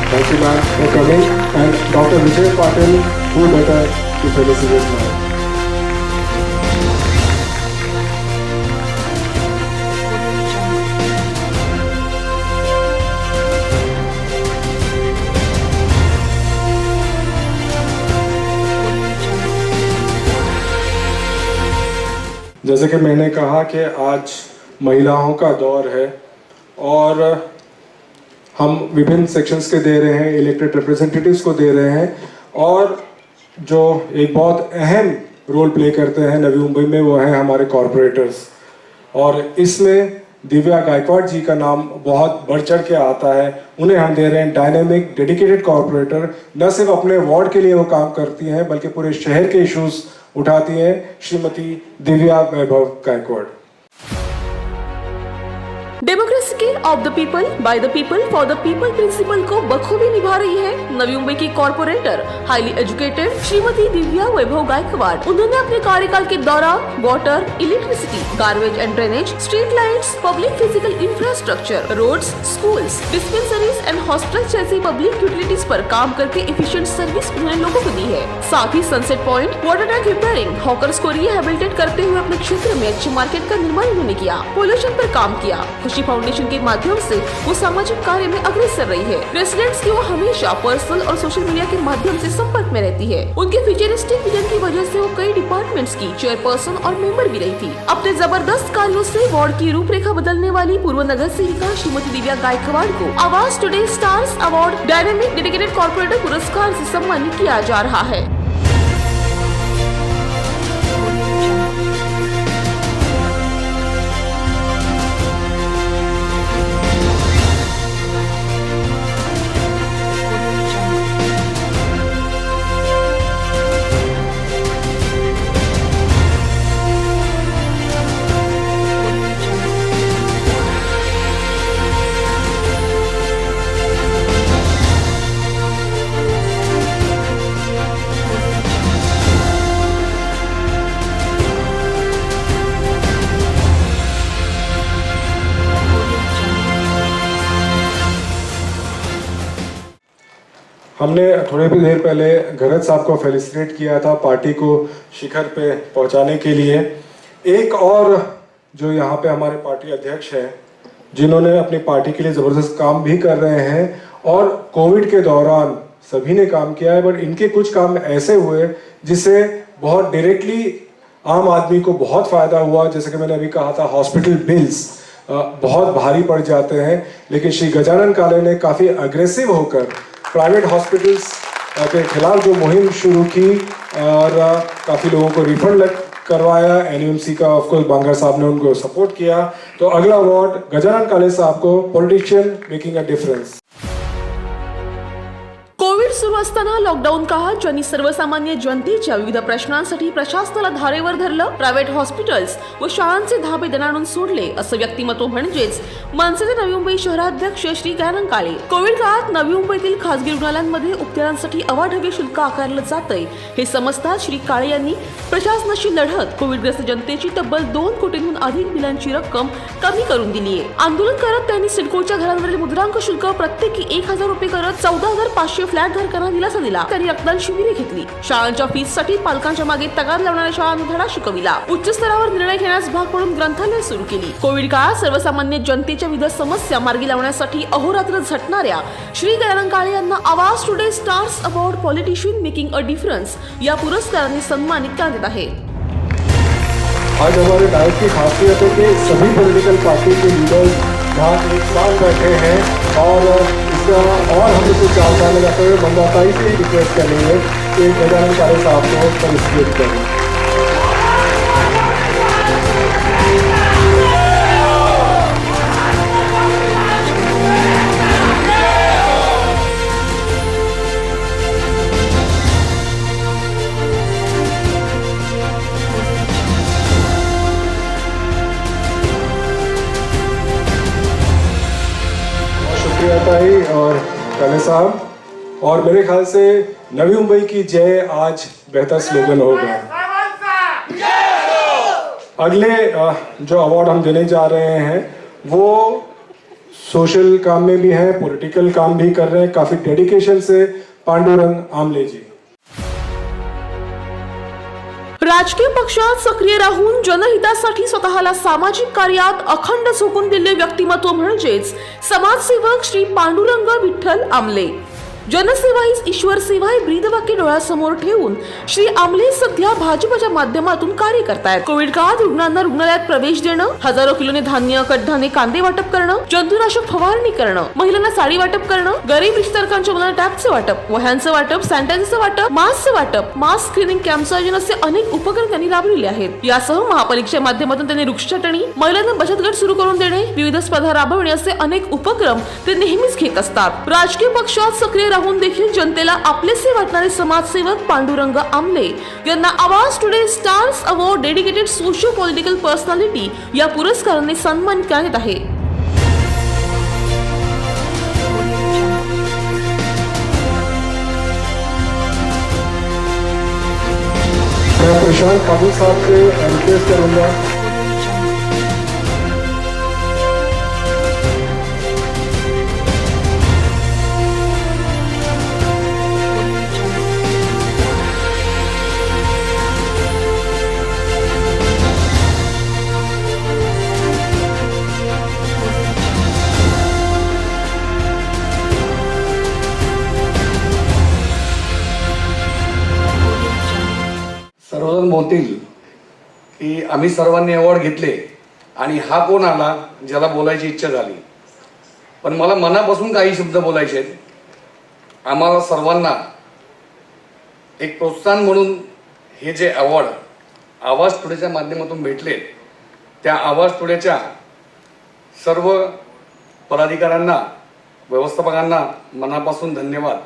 C: Thank you, ma'am, for coming. And Dr. Vijay Patil, who better to felicitate ma'am? जैसे कि मैंने कहा कि आज महिलाओं का दौर है और हम विभिन्न सेक्शंस के दे रहे हैं, इलेक्टेड रिप्रेजेंटेटिव्स को दे रहे हैं और जो एक बहुत अहम रोल प्ले करते हैं नवी मुंबई में वो हैं हमारे कॉरपोरेटर्स। और इसमें दिव्या गायकवाड़ जी का नाम बहुत बढ़ चढ़ के आता है। उन्हें हम दे रहे हैं डायनेमिक डेडिकेटेड कॉरपोरेटर। न सिर्फ अपने वार्ड के लिए वो काम करती हैं बल्कि पूरे शहर के इश्यूज उठाती हैं, श्रीमती दिव्या वैभव गायकवाड़।
B: डेमोक्रेसी के of the people by the people for the people principle को बखूबी निभा रही है नवी मुंबई की corporator highly educated Shrimati Divya Vaibhav Gaikwad. उन्होंने अपने कार्यकाल के दौरान water, electricity, garbage and drainage, street lights, public physical infrastructure, roads, schools, dispensaries and hospital जैसी पब्लिक यूटिलिटीज पर काम करके एफिशिएंट सर्विस उन्होंने लोगों को दी है। साथ ही sunset point, water tank repairing, hawkers को रिहेबिलिटेट करते हुए अपने क्षेत्र में अच्छे मार्केट का निर्माण उन्होंने किया। पोल्यूशन पर काम किया। खुशी फाउंडेशन के माध्यम से वो सामाजिक कार्य में अग्रसर रही है। रेसिडेंट्स की वो हमेशा पर्सनल और सोशल मीडिया के माध्यम से संपर्क में रहती है। उनके फ्यूचरिस्टिक विजन की वजह से वो कई डिपार्टमेंट्स की चेयरपर्सन और मेंबर भी रही थी। अपने जबरदस्त कार्यों से वार्ड की रूपरेखा बदलने वाली पूर्व नगर सेविका श्रीमती दिव्या गायकवाड़ को Awaaz today stars award dynamic dedicated corporator पुरस्कार से सम्मानित किया जा रहा है।
C: हमने थोड़ी भी देर पहले गरज साहब को फेलिसिटेट किया था पार्टी को शिखर पे पहुंचाने के लिए। एक और जो यहाँ पे हमारे पार्टी अध्यक्ष हैं जिन्होंने अपनी पार्टी के लिए ज़बरदस्त काम भी कर रहे हैं और कोविड के दौरान सभी ने काम किया है, बट इनके कुछ काम ऐसे हुए जिससे बहुत डायरेक्टली आम आदमी को बहुत फ़ायदा हुआ। जैसे कि मैंने अभी कहा था, हॉस्पिटल बिल्स बहुत भारी पड़ जाते हैं, लेकिन श्री गजानन काले ने काफ़ी अग्रेसिव होकर प्राइवेट हॉस्पिटल्स के खिलाफ जो मुहिम शुरू की और काफ़ी लोगों को रिफंड करवाया। एनयूएमसी का ऑफकोर्स बांगर साहब ने उनको सपोर्ट किया। तो अगला अवार्ड गजानन काले साहब को, politician making a difference.
B: Covid सुरू असताना लॉकडाऊन काळात ज्यांनी सर्वसामान्य जनतेच्या विविध प्रश्नांसाठी प्रशासनाला धारेवर धरलं, प्रायव्हेट हॉस्पिटल्स व शाळांचे धाबे दणाणून सोडले, असं व्यक्तिमत्व म्हणजेच मनसेचे नवी मुंबई शहराध्यक्ष श्री गजानन काळे। कोविड काळात नवी मुंबईतील खासगी रुग्णालयांमध्ये उपचारांसाठी अवाढव्य शुल्क आकारलं जातंय हे समजताच श्री काळे यांनी प्रशासनाशी लढत कोविडग्रस्त जनतेची तब्बल 2 कोटींहून अधिक बिलांची रक्कम कमी करून दिली आहे। आंदोलन करत त्यांनी सिडकोच्या घरांवरील मुद्रांक शुल्क प्रत्येकी 1000 रुपये करत 14500 फ्लॅट धारकांना दिलासा दिला। त्यांनी रक्तदान शिबिरे घेतली। शाळांच्या फीससाठी पालकांच्या मागे तगार लावणाऱ्या शाळांना धडा शिकविला। उच्च स्तरावर निर्णय घेण्यास भाग पडून ग्रंथालय सुरू केली। कोविड काळात सर्वसामान्य जनतेच्या विविध समस्या मार्गी लावण्यासाठी अहोरात्र झटणाऱ्या श्री गजानन काळे यांना Awaaz today stars award politician making a difference या पुरस्काराने सन्मानित करण्यात आहे।
C: आज हमारे नायक की खासियत है कि सभी पॉलिटिकल पार्टी के लीडर्स यहाँ एक साथ बैठे हैं और इसका और हम इसे चार साल लगाते हुए मंदाताई से ही रिक्वेस्ट करेंगे कि गजानन काले साहब को फेलिसिटेट करें। ताई और काले साहब, और मेरे ख्याल से नवी मुंबई की जय आज बेहतर स्लोगन होगा। अगले जो अवार्ड हम देने जा रहे हैं वो सोशल काम में भी हैं, पॉलिटिकल काम भी कर रहे हैं काफी डेडिकेशन से, पांडुरंग आमले जी।
B: राजकीय पक्षात सक्रिय राहून जनहितासाठी स्वतःला सामाजिक कार्यात अखंड झोकून दिलेले व्यक्तिमत्व म्हणजेच समाजसेवक श्री पांडुरंग विठ्ठल आमले। जनसेवा हीच ईश्वर सेवा हे ब्रीदवाक्य डोळ्यासमोर ठेवून श्री आमले सध्या भाजपच्या माध्यमातून कार्य करतायत. कोविड काळात रुग्णांना रुग्णालयात प्रवेश देणं, हजारो किलोने धान्य, कडधान्य, कांदे वाटप करणं, जंतुनाशक फवारणी करणं, महिलांना साडी वाटप करणं, गरीब रिश्तेदारांच्या मुलांना टॅबचं वाटप, वह्यांचं वाटप, सॅनिटायझरचं वाटप, मास्कचं वाटप, मास्क स्क्रीनिंग कॅम्पचं आयोजन असे अनेक उपक्रम त्यांनी राबविले आहेत. यासह महापालिकेच्या माध्यमातून त्यांनी वृक्षछटणी, महिलांना बचत गट सुरू करून देणे, विविध स्पर्धा राबवणे असे अनेक उपक्रम ते नेहमीच घेत असतात. राजकीय पक्षात सक्रिय राहून देखील जनतेला आपलेसे वाटणारे समाजसेवक पांडुरंग आमले यांना Awaaz today stars award dedicated socio political personality या पुरस्काराने सन्मानित करण्यात आहे.
C: मैं प्रशांत काबुल साहब से रिक्वेस्ट करूंगा
E: सर्वजण बोलतील की आम्ही सर्वांनी अवॉर्ड घेतले आणि हा कोण आला ज्याला बोलायची इच्छा झाली. पण मला मनापासून काही शब्द बोलायचे आहेत. आम्हाला सर्वांना एक प्रोत्साहन म्हणून हे जे अवॉर्ड आवाज टुडेच्या माध्यमातून भेटले, त्या आवाज टुडेच्या सर्व पदाधिकाऱ्यांना, व्यवस्थापकांना मनापासून धन्यवाद.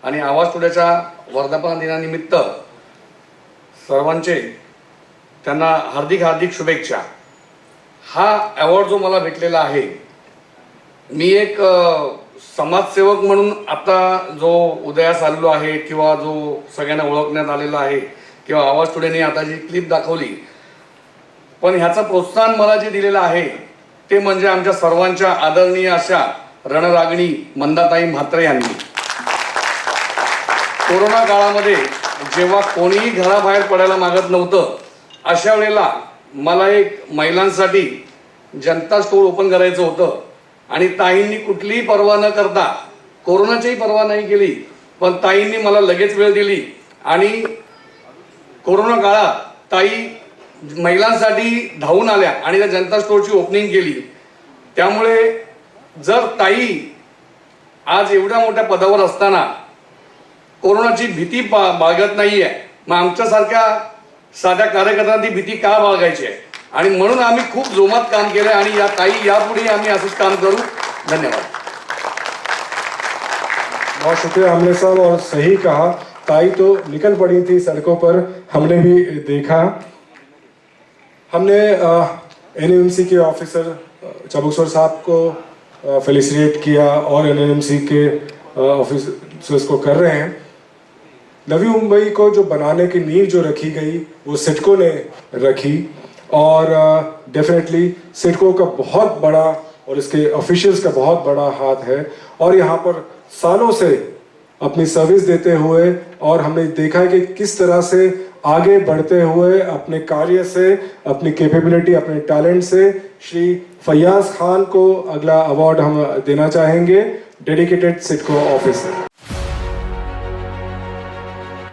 E: आणि आवाज टुडेच्या वर्धापन दिनानिमित्त सर्वांचे त्यांना हार्दिक हार्दिक शुभेच्छा. हा अवॉर्ड जो मला भेटलेला आहे, मी एक समाजसेवक म्हणून आता जो उदयास आलेलो आहे किंवा जो सगळ्यांना ओळखण्यात आलेला आहे किंवा आवाज टुडेने आता जी क्लिप दाखवली, पण ह्याचं प्रोत्साहन मला जे दिलेलं आहे ते म्हणजे आमच्या सर्वांच्या आदरणीय अशा रणरागिणी मंदाताई म्हात्रे यांनी. कोरोना काळामध्ये जेव्हा कोणीही घराबाहेर पडायला मागत नव्हतं, अशा वेळेला मला एक महिलांसाठी जनता स्टोर ओपन करायचं होतं आणि ताईंनी कुठलीही पर्वा न करता, कोरोनाचीही पर्वा नाही केली, पण ताईंनी मला लगेच वेळ दिली आणि कोरोना काळात ताई महिलांसाठी धावून आल्या आणि त्या जनता स्टोरची ओपनिंग केली. त्यामुळे जर ताई आज एवढ्या मोठ्या पदावर असताना कोरोनाची भीती बाळगत नाहीये, मग आमच्यासारख्या साध्या कार्यकर्त्यांना ती भीती का बाळगायची आहे? आणि म्हणून आम्ही खूप जोमात काम केलं आणि या ताई यापुढे आम्ही असंच काम करू. धन्यवाद.
C: बहुत शुक्रिया आमले साहब. और सही कहा, ताई तो निकल पड़ी थी सड़कों पर, हमने भी देखा. हमने एनएमसी के ऑफिसर चबुकसर साहब को फेलिसिटेट किया और एनएमसी के ऑफिसर्स को कर रहे हैं. नवी मुंबई को जो बनाने की नींव जो रखी गई वो सिडको ने रखी और डेफिनेटली सिडको का बहुत बड़ा और इसके ऑफिशियल्स का बहुत बड़ा हाथ है. और यहाँ पर सालों से अपनी सर्विस देते हुए और हमने देखा है कि किस तरह से आगे बढ़ते हुए अपने कार्य से, अपनी कैपेबिलिटी, अपने टैलेंट से श्री फैयाज खान को अगला अवार्ड हम देना चाहेंगे, dedicated CIDCO officer.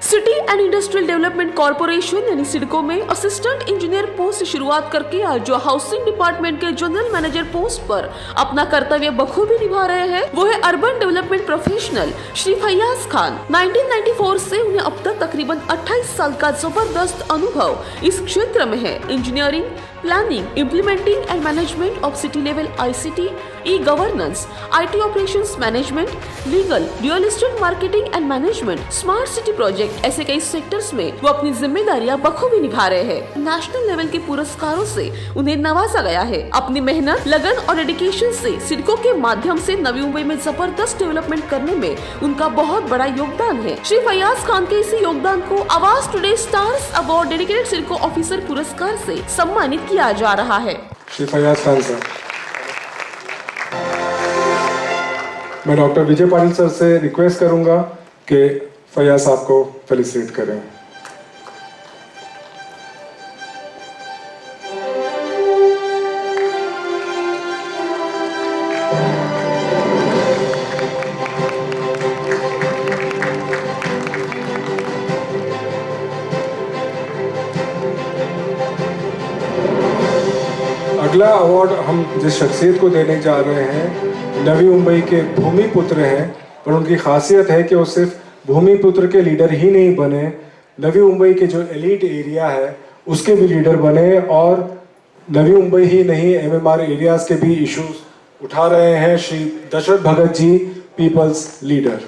B: City and industrial development corporation यानी सिडको में असिस्टेंट इंजीनियर पोस्ट से शुरुआत करके आज जो हाउसिंग डिपार्टमेंट के जनरल मैनेजर पोस्ट पर अपना कर्तव्य बखूबी निभा रहे हैं, वो है urban development professional Shri Faiyaz Khan. 1994 से उन्हें अब तक तकरीबन 28 साल का जबरदस्त अनुभव इस क्षेत्र में है. Engineering, planning, implementing and management of city level ICT, e-governance, IT operations management, legal, real estate marketing and management, smart city project, ऐसे कई सेक्टर्स में वो अपनी जिम्मेदारियां बखूबी निभा रहे हैं. नेशनल लेवल के पुरस्कारों से उन्हें नवाजा गया है. अपनी मेहनत, लगन और डेडिकेशन से सिडको के माध्यम से नवी मुंबई में जबरदस्त डेवलपमेंट करने में उनका बहुत बड़ा योगदान है. श्री फैयाज खान के इसी योगदान को Awaaz today stars award dedicated CIDCO officer पुरस्कार से सम्मानित किया जा रहा है.
C: श्री फैयाज खान सर. मैं डॉक्टर विजय पाटिल सर से रिक्वेस्ट करूंगा कि फैयाज साहब को फेलिसिटेट करें. अगला अवार्ड हम जिस शख्सियत को देने जा रहे हैं नवी मुंबई के भूमिपुत्र हैं, पर उनकी खासियत है कि वो सिर्फ भूमिपुत्र के लीडर ही नहीं बने, नवी मुंबई के जो एलीट एरिया है उसके भी लीडर बने और नवी मुंबई ही नहीं MMR एरियाज के भी इश्यूज उठा रहे हैं श्री दशरथ भगत जी, पीपल्स लीडर।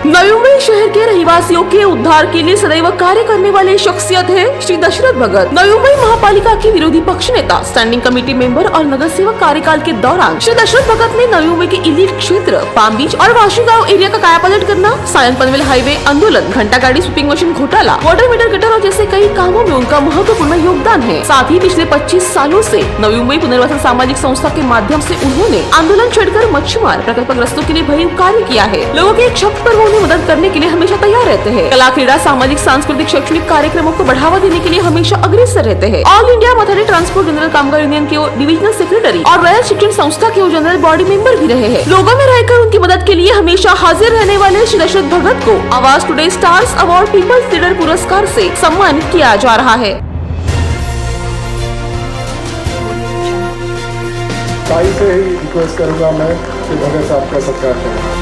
B: नवी मुंबई शहर के रहवासियों के उद्धार के लिए सदैव कार्य करने वाले शख्सियत है श्री दशरथ भगत। नवी मुंबई महापालिका के विरोधी पक्ष नेता, स्टैंडिंग कमेटी मेंबर और नगर सेवक कार्यकाल के दौरान श्री दशरथ भगत ने नवी मुंबई के इलीट क्षेत्र पाम बीच और वाशीगांव एरिया का कायापलट करना, सायन पनवेल हाईवे आंदोलन, घंटा गाड़ी स्वीपिंग मशीन घोटाला, वाटर मीटर गटर और जैसे कई कामों में उनका महत्वपूर्ण योगदान है। साथ ही पिछले 25 सालों से नवी मुंबई पुनर्वासन सामाजिक संस्था के माध्यम से उन्होंने आंदोलन छेड़कर मच्छीमार प्रकल्पग्रस्तों के लिए भरीव कार्य किया है। लोगों के एक शब्द पर मदद करने के लिए हमेशा तैयार रहते हैं। कला, क्रीड़ा, सामाजिक, सांस्कृतिक, शैक्षणिक कार्यक्रमों को बढ़ावा देने के लिए हमेशा अग्रसर रहते हैं। ऑल इंडिया मथारी ट्रांसपोर्ट जनरल कामगार यूनियन के डिविजनल सेक्रेटरी और रैयत शिक्षण संस्था के जनरल बॉडी मेंबर भी रहे हैं। लोगों में रहकर उनकी मदद के लिए हमेशा हाजिर रहने वाले श्री दशरथ भगत को Awaaz today stars award people's leader पुरस्कार से सम्मानित किया जा रहा है।
C: ताई से ही रिक्वेस्ट करूंगा मैं कि भगत साहब का सत्कार करें।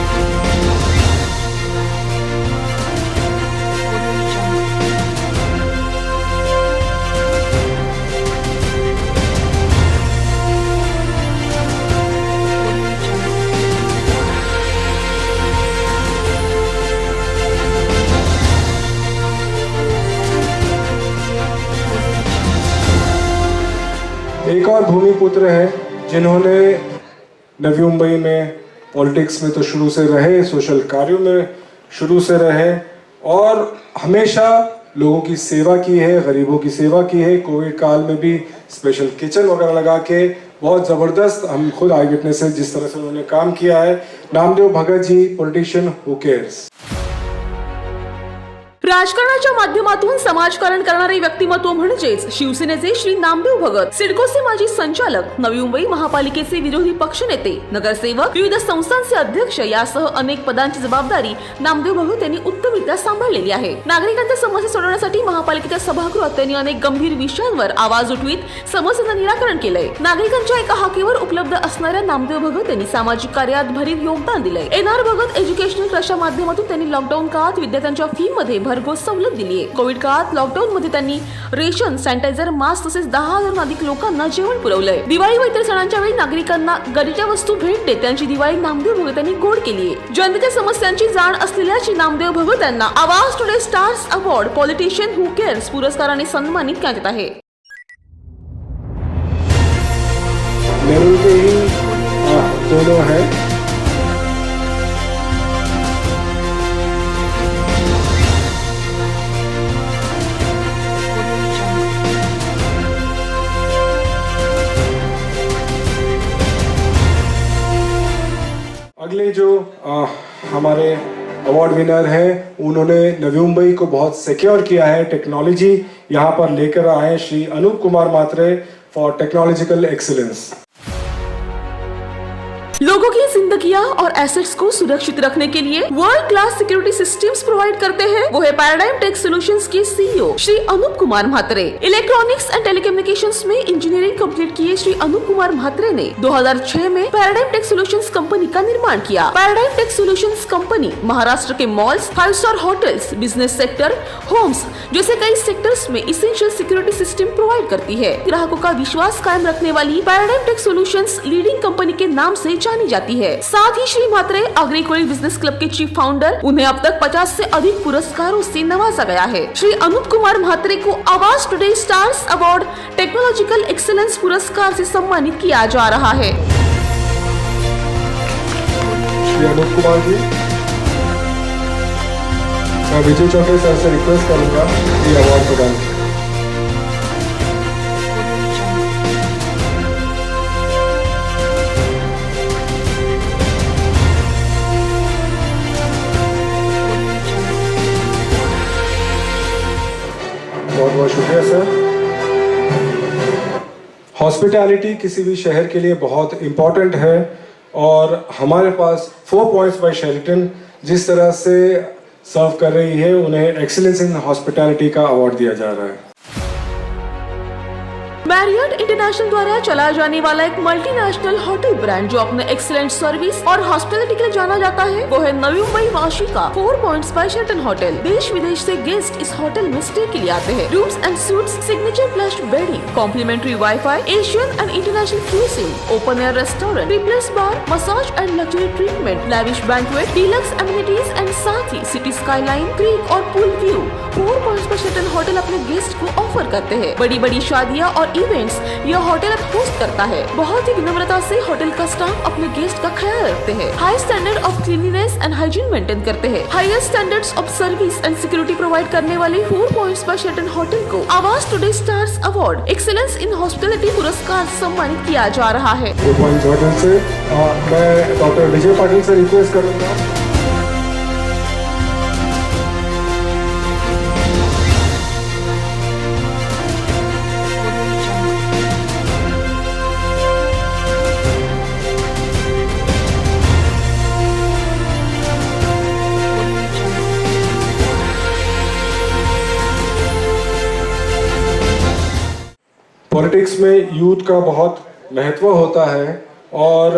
C: एक और भूमिपुत्र हैं जिन्होंने नवी मुंबई में पॉलिटिक्स में तो शुरू से रहे, सोशल कार्यों में शुरू से रहे और हमेशा लोगों की सेवा की है, गरीबों की सेवा की है। कोविड काल में भी स्पेशल किचन वगैरह लगा के बहुत ज़बरदस्त, हम खुद आई विटनेस है जिस तरह से उन्होंने काम किया है। नामदेव भगत जी, पॉलिटिशियन हू केयर्स।
B: राजकारणाच्या माध्यमातून समाजकारण करणारे व्यक्तिमत्व म्हणजेच शिवसेनेचे श्री नामदेव भगत, सिडकोचे माजी संचालक, नवी मुंबई महापालिकेचे विरोधी पक्षनेते, नगरसेवक, विविध संस्थांचे अध्यक्ष यासह अनेक पदांची जबाबदारी नामदेव भगत यांनी उत्तमरित्या सांभाळलेली आहे। नागरिकांच्या समस्या सोडवण्यासाठी महापालिकेच्या सभागृहात त्यांनी अनेक गंभीर विषयांवर आवाज उठवीत समस्यांचं निराकरण केलंय। नागरिकांच्या एका हाकेवर उपलब्ध असणाऱ्या नामदेव भगत यांनी सामाजिक कार्यात भरीव योगदान दिलंय। एनआर भगत एज्युकेशनल ट्रस्टच्या माध्यमातून त्यांनी लॉकडाऊन काळात विद्यार्थ्यांच्या फी मध्ये भरघोस सवलत दिली आहे। कोविड काळात लॉकडाऊन मध्ये त्यांनी रेशन, सॅनिटायझर, मास्क तसेच 10,000 अधिक लोकांना जेवण पुरवलंय। दिवाळी व इतर सणांच्या वेळी नागरिकांना गरजेच्या वस्तू भेट देत त्यांची दिवाळी नामदेव भगत यांनी गोड केली आहे। जनतेच्या समस्यांची जाण असलेल्या श्री नामदेव भगत यांना Awaaz today stars award politician हू केयर्स पुरस्काराने सन्मानित करण्यात येत आहे।
C: नेहरू के ही दोनों हैं। अगले जो हमारे अवार्ड विनर हैं उन्होंने नवी मुंबई को बहुत सिक्योर किया है, टेक्नोलॉजी यहाँ पर लेकर आए श्री अनूप कुमार मात्रे फॉर टेक्नोलॉजिकल एक्सीलेंस।
B: लोगों की जिंदगियां और एसेट्स को सुरक्षित रखने के लिए world class security systems provide करते हैं वो है पैराडाइम टेक सॉल्यूशंस के CEO Shri Anoop Kumar Mhatre. Electronics and telecommunications में इंजीनियरिंग कंप्लीट किए श्री अनूप कुमार म्हात्रे ने 2006 में पैराडाइम टेक सॉल्यूशंस कंपनी का निर्माण किया। Paradigm take Solutions company Maharashtra के malls, 5 star hotels, business sector, homes जैसे कई सेक्टर्स में इसेंशियल सिक्योरिटी सिस्टम प्रोवाइड करती है। ग्राहकों का विश्वास कायम रखने वाली paradigm take solutions leading company के नाम से जानी जाती है। साथ ही श्री म्हात्रे अग्रीकोली बिजनेस क्लब के चीफ फाउंडर, उन्हें अब तक 50 से अधिक पुरस्कारों से नवाजा गया है। श्री अनूप कुमार म्हात्रे को Awaaz today stars award technological excellence पुरस्कार से सम्मानित किया जा रहा है।
C: श्री अनूप कुमार जी, मैं विजय चौके सर से रिक्वेस्ट करूंगा ये अवार्ड प्रदान करें। बहुत बहुत शुक्रिया सर। हॉस्पिटैलिटी किसी भी शहर के लिए बहुत इम्पोर्टेंट है और हमारे पास 4 पॉइंट्स बाय शेल्टन जिस तरह से सर्व कर रही है उन्हें एक्सीलेंस इन हॉस्पिटैलिटी का अवार्ड दिया जा रहा है।
B: मैरियट इंटरनेशनल द्वारा चलाया जाने वाला एक मल्टीनेशनल होटल ब्रांड जो अपने एक्सीलेंट सर्विस और हॉस्पिटलिटी के लिए जाना जाता है वो है नवी मुंबई वाशी का 4 पॉइंट्स बाय शेल्टन होटल। देश विदेश से गेस्ट इस होटल में स्टे के लिए आते हैं। Rooms and suites, signature plus bedding, complimentary wifi, Asian and international cuisine, open air restaurant, triples bar, massage and luxury treatment, lavish banquet, deluxe amenities and साथ ही सिटी स्काईलाइन, क्रीक और pool view. 4 points by Sheraton hotel अपने guest को offer करते हैं। बड़ी बड़ी शादियाँ और इवेंट्स यह होटल होस्ट करता है। बहुत ही विनम्रता से होटल का स्टाफ अपने गेस्ट का ख्याल रखते हैं। High standard of cleanliness and hygiene maintain करते हैं। Highest standards of service and security provide करने वाले 4 पॉइंट्स बाय शेल्टन होटल को Awaaz today stars award excellence in hospitality पुरस्कार सम्मानित किया जा रहा है।
C: 4 पॉइंट्स होटल से मैं डॉक्टर विजय पाटिल से रिक्वेस्ट करूंगा पॉलिटिक्स में यूथ का बहुत महत्व होता है और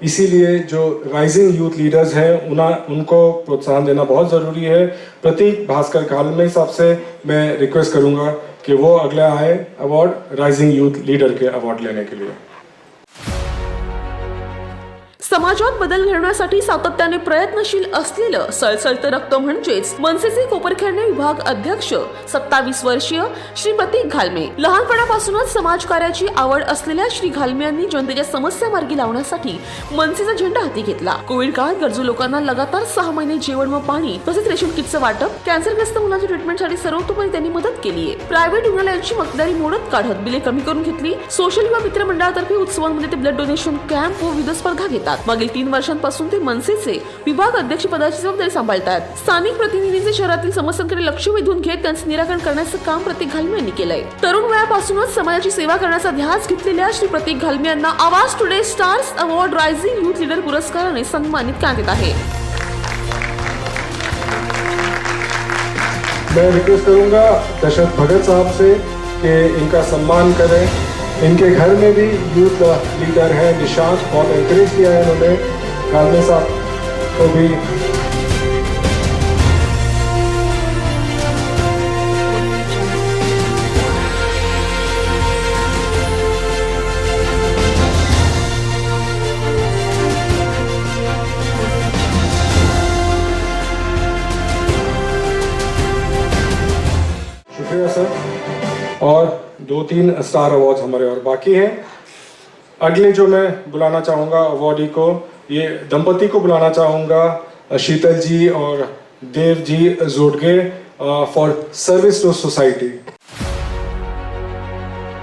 C: इसीलिए जो राइजिंग यूथ लीडर्स हैं उनको प्रोत्साहन देना बहुत ज़रूरी है। प्रतीक भास्कर कालमे साहब से मैं रिक्वेस्ट करूंगा कि वो अगला आए अवार्ड राइजिंग यूथ लीडर के अवार्ड लेने के लिए।
B: समाजात बदल घडवण्यासाठी सातत्याने प्रयत्नशील असलेलं सळसळतं रक्त म्हणजेच मनसेचे कोपरखैरणे विभाग अध्यक्ष 27 वर्षीय श्री प्रतीक घालमे। लहानपणापासूनच समाजकार्याची आवड असलेल्या श्री घालमे यांनी जनतेच्या समस्या मार्गी लावण्यासाठी मनसेचा झेंडा हाती घेतला। कोविड काळात गरजू लोकांना लगातार 6 महिने जेवण व पाणी तसेच रेशन किटचं वाटप, कॅन्सरग्रस्त मुलांच्या ट्रीटमेंटसाठी सर्वतोपरी त्यांनी मदत केली आहे। प्रायव्हेट रुग्णालयांची मक्तेदारी मोडत काढत बिले कमी करून घेतली। सोशल युवा मित्र मंडळातर्फे उत्सवांमध्ये ते ब्लड डोनेशन कॅम्प व विविध स्पर्धा घेतात। मागील 3 वर्षांपासून ते मनसेचे विभाग अध्यक्ष पदाची जबाबदारी सांभाळतात। स्थानिक प्रतिनिधींचे शहरातील समस्यांकडे लक्ष वेधून घेत त्यांचे निराकरण करण्याचं काम प्रतीक घालमे यांनी केलंय। तरुण वयापासूनच समाजाची सेवा करण्याचा ध्यास घेतलेल्या श्री प्रतीक घालमे यांना Awaaz today stars award rising youth leader पुरस्काराने सन्मानित करण्यात येत आहे।
C: मैं रिक्वेस्ट करूंगा दशरथ भगत साहब से कि इनका सम्मान करें। इनके घर में भी यूथ लीडर है निशांत, बहुत एनकरेज किया है इन्होंने कालमे साहब को भी। शुक्रिया सर। और 2-3 स्टार अवार्ड्स हमारे और बाकी हैं। अगले जो मैं बुलाना चाहूँगा अवार्डी को, ये दंपति को बुलाना चाहूँगा, शीतल जी और Dev ji जोडगे for service to society.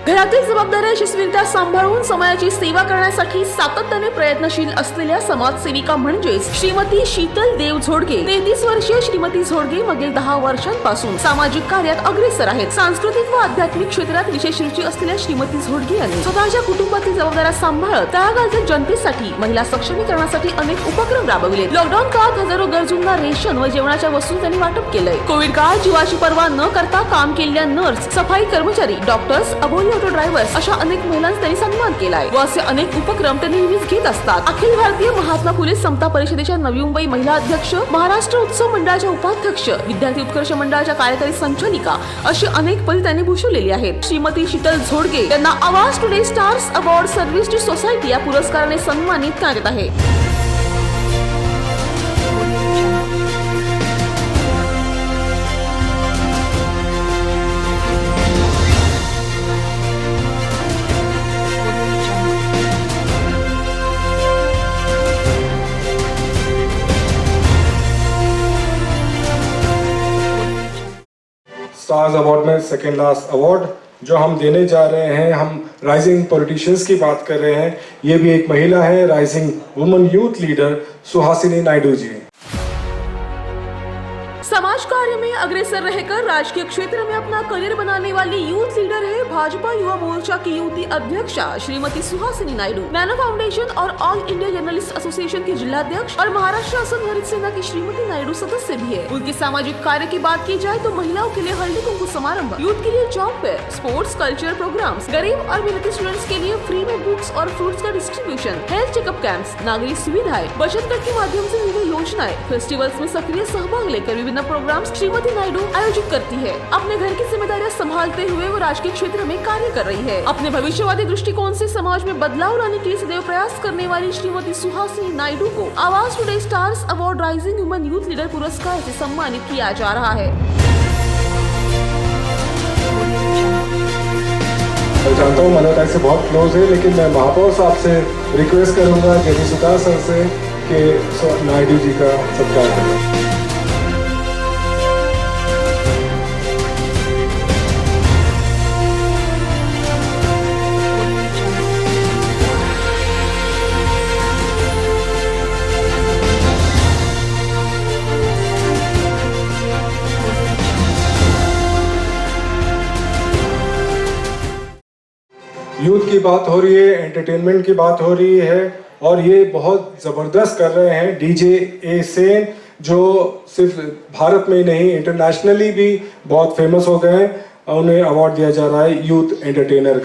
B: घरातील जबाबदाऱ्या यशस्वीरित्या सांभाळून समाजाची सेवा करण्यासाठी सातत्याने प्रयत्नशील असलेल्या समाजसेविका म्हणजेच श्रीमती शीतल देव झोडगे। 33 वर्षीय श्रीमती झोडगे मागील 10 वर्षांपासून सामाजिक कार्यात अग्रेसर आहेत। सांस्कृतिक व आध्यात्मिक क्षेत्रात विशेष रुची असलेल्या श्रीमती झोडगे यांनी स्वतःच्या कुटुंबातील जबाबदाऱ्या सांभाळत तळागाळातील जनतेसाठी महिला सक्षमीकरणासाठी अनेक उपक्रम राबविले। लॉकडाऊन काळात हजारो गरजूंना रेशन व जेवणाच्या वस्तू त्यांनी वाटप केलंय। कोविड काळात जीवाची पर्वा न करता काम केलेल्या नर्स, सफाई कर्मचारी, डॉक्टर्स, अबोली ऑटो ड्रायव्हर्स अशा अनेक महिलांचा त्यांनी सन्मान केलाय व असे अनेक उपक्रम ते नेहमीच घेत असतात। अखिल भारतीय महात्मा फुले समता परिषदेच्या नवी मुंबई महिला अध्यक्ष, महाराष्ट्र उत्सव मंडळाच्या उपाध्यक्ष, विद्यार्थी उत्कर्ष मंडळाच्या कार्यकारी संचालिका अशी अनेक पदे त्यांनी भूषवलेली आहेत। श्रीमती शीतल झोडगे यांना Awaaz today stars award service to society या पुरस्काराने सन्मानित करण्यात येत आहे।
C: स्टार्स अवार्ड में सेकेंड लास्ट अवार्ड जो हम देने जा रहे हैं, हम राइजिंग पॉलिटिशियंस की बात कर रहे हैं। ये भी एक महिला है, rising woman youth leader Suhasini Naidu ji.
B: समाज कार्य में अग्रसर रहकर राजकीय क्षेत्र में अपना करियर बनाने वाली यूथ लीडर है भाजपा युवा मोर्चा की युवती अध्यक्षा श्रीमती सुहासिनी नायडू, नैनो फाउंडेशन और ऑल इंडिया जर्नलिस्ट एसोसिएशन की जिलाध्यक्ष और महाराष्ट्र शासन हरित सेना की श्रीमती नायडू सदस्य भी है। उनके सामाजिक कार्य की बात की जाए तो महिलाओं के लिए हल्दी कुंकू समारंभ, यूथ के लिए job fair, sports culture programs, गरीब और मेहनती स्टूडेंट्स के लिए फ्री में बुक्स और फ्रूट्स का डिस्ट्रीब्यूशन, हेल्थ चेकअप कैंप्स, नागरिक सुविधाएं, बचत गट के माध्यम से विभिन्न योजनाएं, फेस्टिवल्स में सक्रिय सहभाग लेकर विभिन्न प्रोग्राम्स श्रीमती नायडू आयोजित करती है। अपने घर की जिम्मेदारियां संभालते हुए वो राजकीय क्षेत्र में कार्य कर रही है। अपने भविष्यवादी दृष्टिकोण से समाज में बदलाव लाने के लिए सदैव प्रयास करने वाली श्रीमती सुहासिनी नायडू को Awaaz today stars award rising women youth leader पुरस्कार से सम्मानित किया जा रहा है।
C: मैं जानता हूँ मलता से बहुत क्लोज है, लेकिन मैं महापौर साहब से रिक्वेस्ट करूंगा जेडी सुतार सर से कि नायडू जी का सत्कार करें। यूथ की बात हो रही है, एंटरटेनमेंट की बात हो रही है और ये बहुत जबरदस्त कर रहे हैं डीजे ए सेन, जो सिर्फ भारत में ही नहीं इंटरनेशनली भी बहुत फेमस हो गए हैं। उन्हें अवार्ड दिया जा रहा है यूथ एंटरटेनर।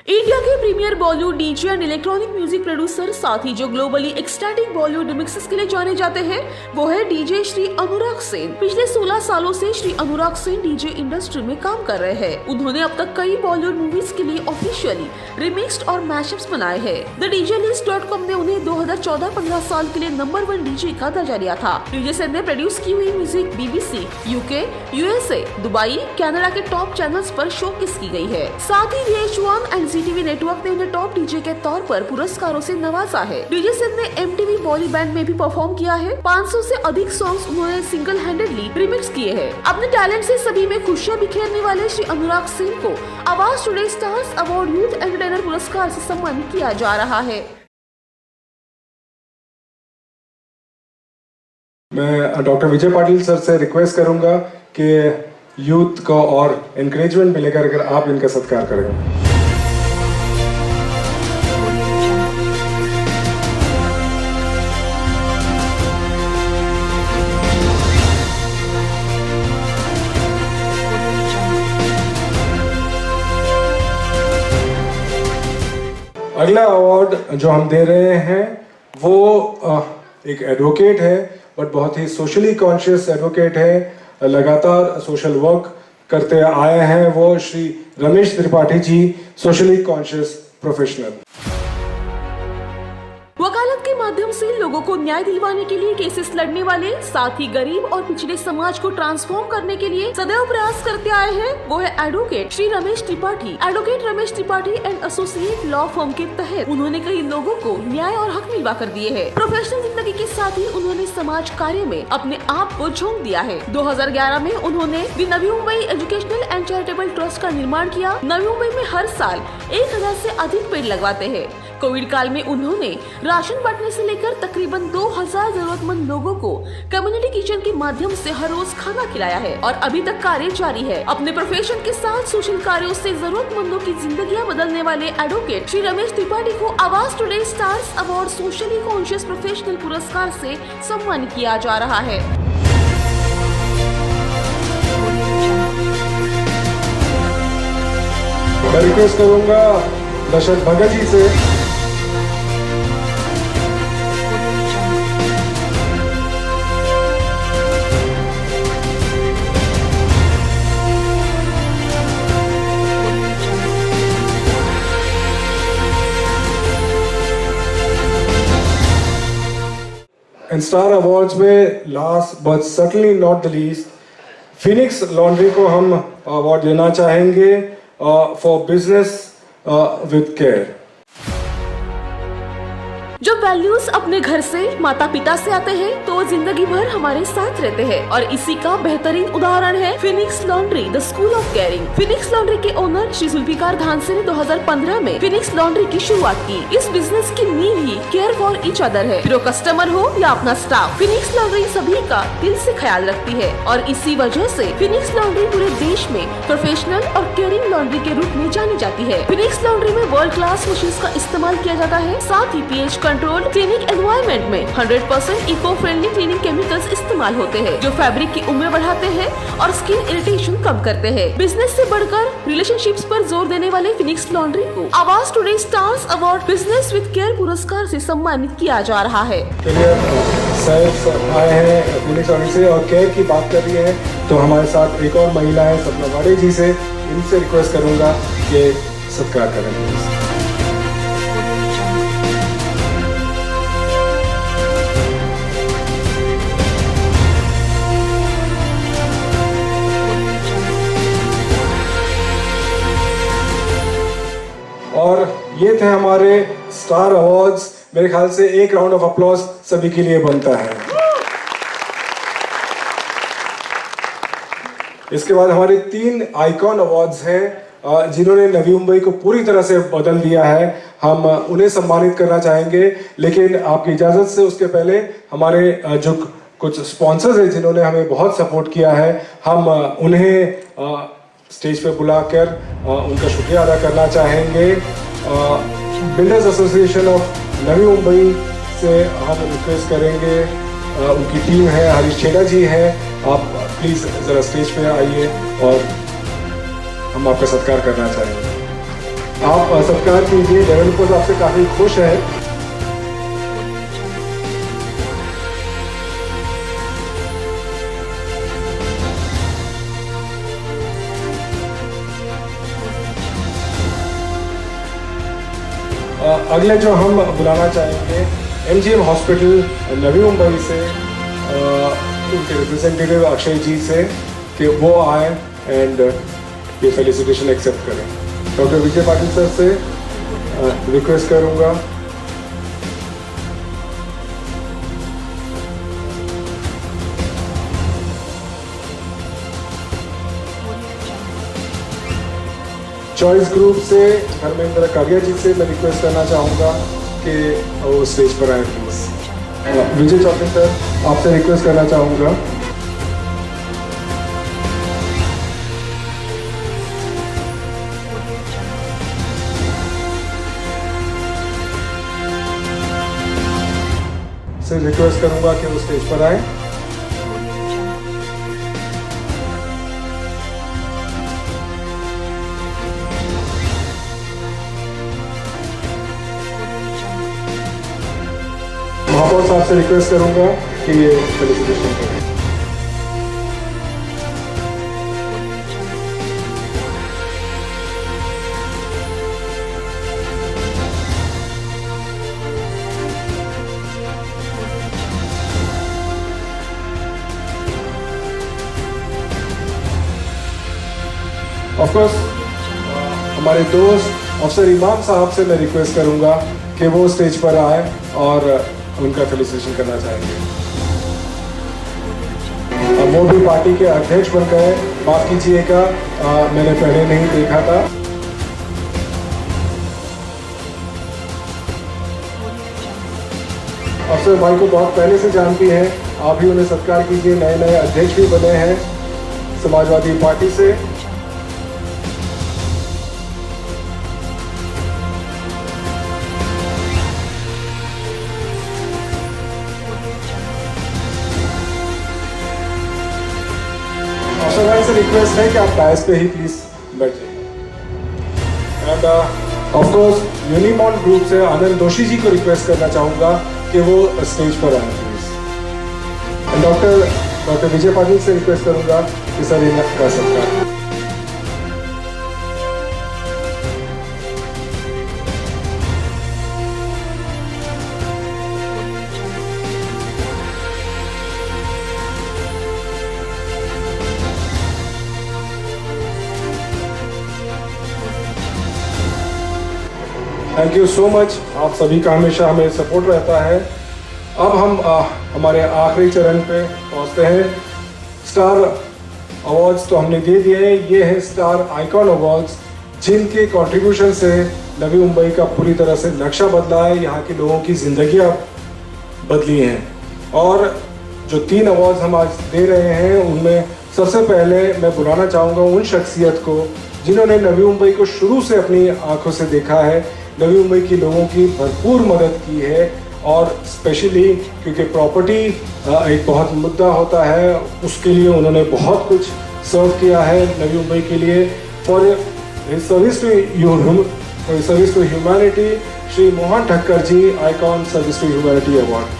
B: इंडिया के premier Bollywood DJ and electronic music producer, साथ ही जो ग्लोबली एक्सटैटिक बॉलीवुड रिमिक्सेस के लिए जाने जाते हैं, वो है डीजे श्री अनुराग सेन। पिछले 16 सालों से श्री अनुराग सेन डीजे इंडस्ट्री में काम कर रहे हैं। उन्होंने अब तक कई बॉलीवुड मूवीज के लिए ऑफिशियली रिमिक्स्ड और मैशअप्स बनाए हैं। thedjlist.com ने उन्हें 2014-15 साल के लिए नंबर 1 डीजे का दर्जा दिया था। डीजे सेन ने प्रोड्यूस की हुई music BBC, UK, USA, Dubai, Canada के टॉप चैनल्स पर शोकेस की गई है। साथ ही VH1 एंड ZTV नेटवर्क ने उन्हें टॉप डीजे के तौर पर पुरस्कारों से नवाजा है। डीजे सेन ने MTV बॉली बैंड में भी परफॉर्म किया है। 500 से अधिक सॉन्ग्स उन्होंने सिंगल हैंडेडली रिमिक्स किए हैं। अपने टैलेंट से सभी में खुशियां बिखेरने वाले श्री अनुराग सेन को Awaaz today stars award youth entertainer पुरस्कार से सम्मानित किया जा रहा है।
C: मैं डॉक्टर विजय पाटिल सर से रिक्वेस्ट करूंगा कि यूथ को और एनकरेजमेंट मिलेगा अगर आप इनका सत्कार करेंगे। अगला अवार्ड जो हम दे रहे हैं वो एक एडवोकेट है, बट बहुत ही सोशली कॉन्शियस एडवोकेट है, लगातार सोशल वर्क करते आए हैं। वो Shri Ramesh Tripathi ji, socially conscious professional.
B: वकालत के माध्यम से लोगों को न्याय दिलवाने के लिए केसेस लड़ने वाले, साथ ही गरीब और पिछड़े समाज को ट्रांसफॉर्म करने के लिए सदैव प्रयास करते आए हैं, वो है advocate Shri Ramesh Tripathi. Advocate Ramesh Tripathi and associate law firm के तहत उन्होंने कई लोगों को न्याय और हक मिलवा कर दिए हैं। प्रोफेशनल जिंदगी के साथ ही उन्होंने समाज कार्य में अपने आप को झोंक दिया है। 2011 में उन्होंने the Navi Mumbai educational and charitable trust का निर्माण किया। नवी मुंबई में हर साल 1000 से अधिक पेड़ लगवाते हैं। कोविड काल में उन्होंने राशन बांटने से लेकर तकरीबन 2000 जरूरतमंद लोगों को कम्युनिटी किचन के माध्यम से हर रोज खाना खिलाया है और अभी तक कार्य जारी है। अपने प्रोफेशन के साथ सोशल कार्यों से जरूरतमंदों की जिंदगियां बदलने वाले एडवोकेट श्री रमेश त्रिपाठी को Awaaz today stars award socially conscious professional पुरस्कार से सम्मानित किया जा रहा है।
C: मैं रिक्वेस्ट करूंगा दशरथ भगत जी से एंड स्टार अवार्ड्स में last but certainly not the least Phoenix laundry को हम अवार्ड देना चाहेंगे फॉर बिजनेस विद केयर।
B: जब वैल्यूज अपने घर से, माता पिता से आते हैं तो जिंदगी भर हमारे साथ रहते हैं और इसी का बेहतरीन उदाहरण है Phoenix laundry, the school of caring. Phoenix laundry के ओनर श्री जुल्फिकार धानसे ने 2015 में फिनिक्स लॉन्ड्री की शुरुआत की। इस बिजनेस की नींव ही केयर फॉर ईच अदर है। फिर वो कस्टमर हो या अपना स्टाफ, फिनिक्स लॉन्ड्री सभी का दिल से ख्याल रखती है और इसी वजह से फिनिक्स लॉन्ड्री पूरे देश में प्रोफेशनल और केयरिंग लॉन्ड्री के रूप में जानी जाती है। फिनिक्स लॉन्ड्री में वर्ल्ड क्लास मशीन का इस्तेमाल किया जाता है, साथ ही pH कंट्रोल क्लीनिंग एनवायरनमेंट में 100% इको फ्रेंडली क्लीनिंग केमिकल्स इस्तेमाल होते हैं जो फैब्रिक की उम्र बढ़ाते हैं और स्किन इरिटेशन कम करते हैं। बिजनेस से बढ़कर रिलेशनशिप्स पर जोर देने वाले फिनिक्स लॉन्ड्री को Awaaz today stars award business with care पुरस्कार से सम्मानित किया जा रहा है।
C: सर आए हैं फिनिक्स लॉन्ड्री से और केयर की बात कर रही है, तो हमारे साथ एक और महिला है सपना वाड़े जी से, इनसे रिक्वेस्ट करूंगा कि सत्कार करें प्लीज। और ये थे हमारे स्टार अवार्ड्स। मेरे ख्याल से एक राउंड ऑफ अप्लॉज सभी के लिए बनता है। इसके बाद हमारे 3 आइकॉन अवार्ड्स हैं जिन्होंने नवी मुंबई को पूरी तरह से बदल दिया है। हम उन्हें सम्मानित करना चाहेंगे, लेकिन आपकी इजाजत से उसके पहले हमारे जो कुछ स्पॉन्सर्स हैं जिन्होंने हमें बहुत सपोर्ट किया है, हम उन्हें स्टेज पे बुलाकर उनका शुक्रिया अदा करना चाहेंगे। Builders association of Navi Mumbai से हम रिक्वेस्ट करेंगे, उनकी टीम है, हरीश छेड़ा जी हैं, आप प्लीज जरा स्टेज पे आइए और हम आपका सत्कार करना चाहेंगे। आप सत्कार कीजिए। डेवलपर्स आपसे काफी खुश है। अगले जो हम बुलाना चाहेंगे MGM हॉस्पिटल नवी मुंबई से उनके रिप्रेजेंटेटिव अक्षय जी से कि वो आए एंड ये फेलिसिटेशन एक्सेप्ट करें। डॉक्टर विजय पाटिल सर से रिक्वेस्ट करूंगा। चॉइस ग्रुप से धर्मेंद्र कारिया जी से मैं रिक्वेस्ट करना चाहूँगा कि वो स्टेज पर आए प्लीज। विजय चौधरी सर, आपसे रिक्वेस्ट करना चाहूँगा। से रिक्वेस्ट करूँगा कि वो स्टेज पर आए। महापौर साहब से रिक्वेस्ट करूंगा कि ये फेलिसिटेशन करें। ऑफ कोर्स हमारे दोस्त अफसर इमाम साहब से मैं रिक्वेस्ट करूंगा कि वो स्टेज पर आए और उनका फेलिसिटेशन करना चाहेंगे। वो भी पार्टी के अध्यक्ष बन गए, माफ कीजिएगा मैंने पहले नहीं देखा था। अफसर भाई को बहुत पहले से जानती हैं, आप भी उन्हें सत्कार कीजिए। नए नए अध्यक्ष भी बने हैं समाजवादी पार्टी से। से रिक्वेस्ट है कि आप डायस पे ही प्लीज बैठे। एंड ऑफ कोर्स यूनिमॉन ग्रुप से आनंद दोषी जी को रिक्वेस्ट करना चाहूंगा कि वो स्टेज पर आए प्लीज। डॉक्टर विजय पाटिल से रिक्वेस्ट करूंगा कि सर इनका सत्कार। थैंक यू सो मच, आप सभी का हमेशा हमें सपोर्ट रहता है। अब हम हमारे आखिरी चरण पे पहुंचते हैं। स्टार अवार्ड्स तो हमने दे दिए हैं, ये है स्टार आइकॉन अवार्ड्स, जिनके कंट्रीब्यूशन से नवी मुंबई का पूरी तरह से नक्शा बदला है, यहाँ के लोगों की जिंदगियाँ बदली हैं। और जो 3 अवार्ड्स हम आज दे रहे हैं, उनमें सबसे पहले मैं बुलाना चाहूँगा उन शख्सियत को जिन्होंने नवी मुंबई को शुरू से अपनी आंखों से देखा है, नवी मुंबई के लोगों की भरपूर मदद की है, और स्पेशली क्योंकि प्रॉपर्टी एक बहुत मुद्दा होता है, उसके लिए उन्होंने बहुत कुछ सर्व किया है नवी मुंबई के लिए। For his service to humanity, Shri Mohan Thakkar ji icon service to humanity award.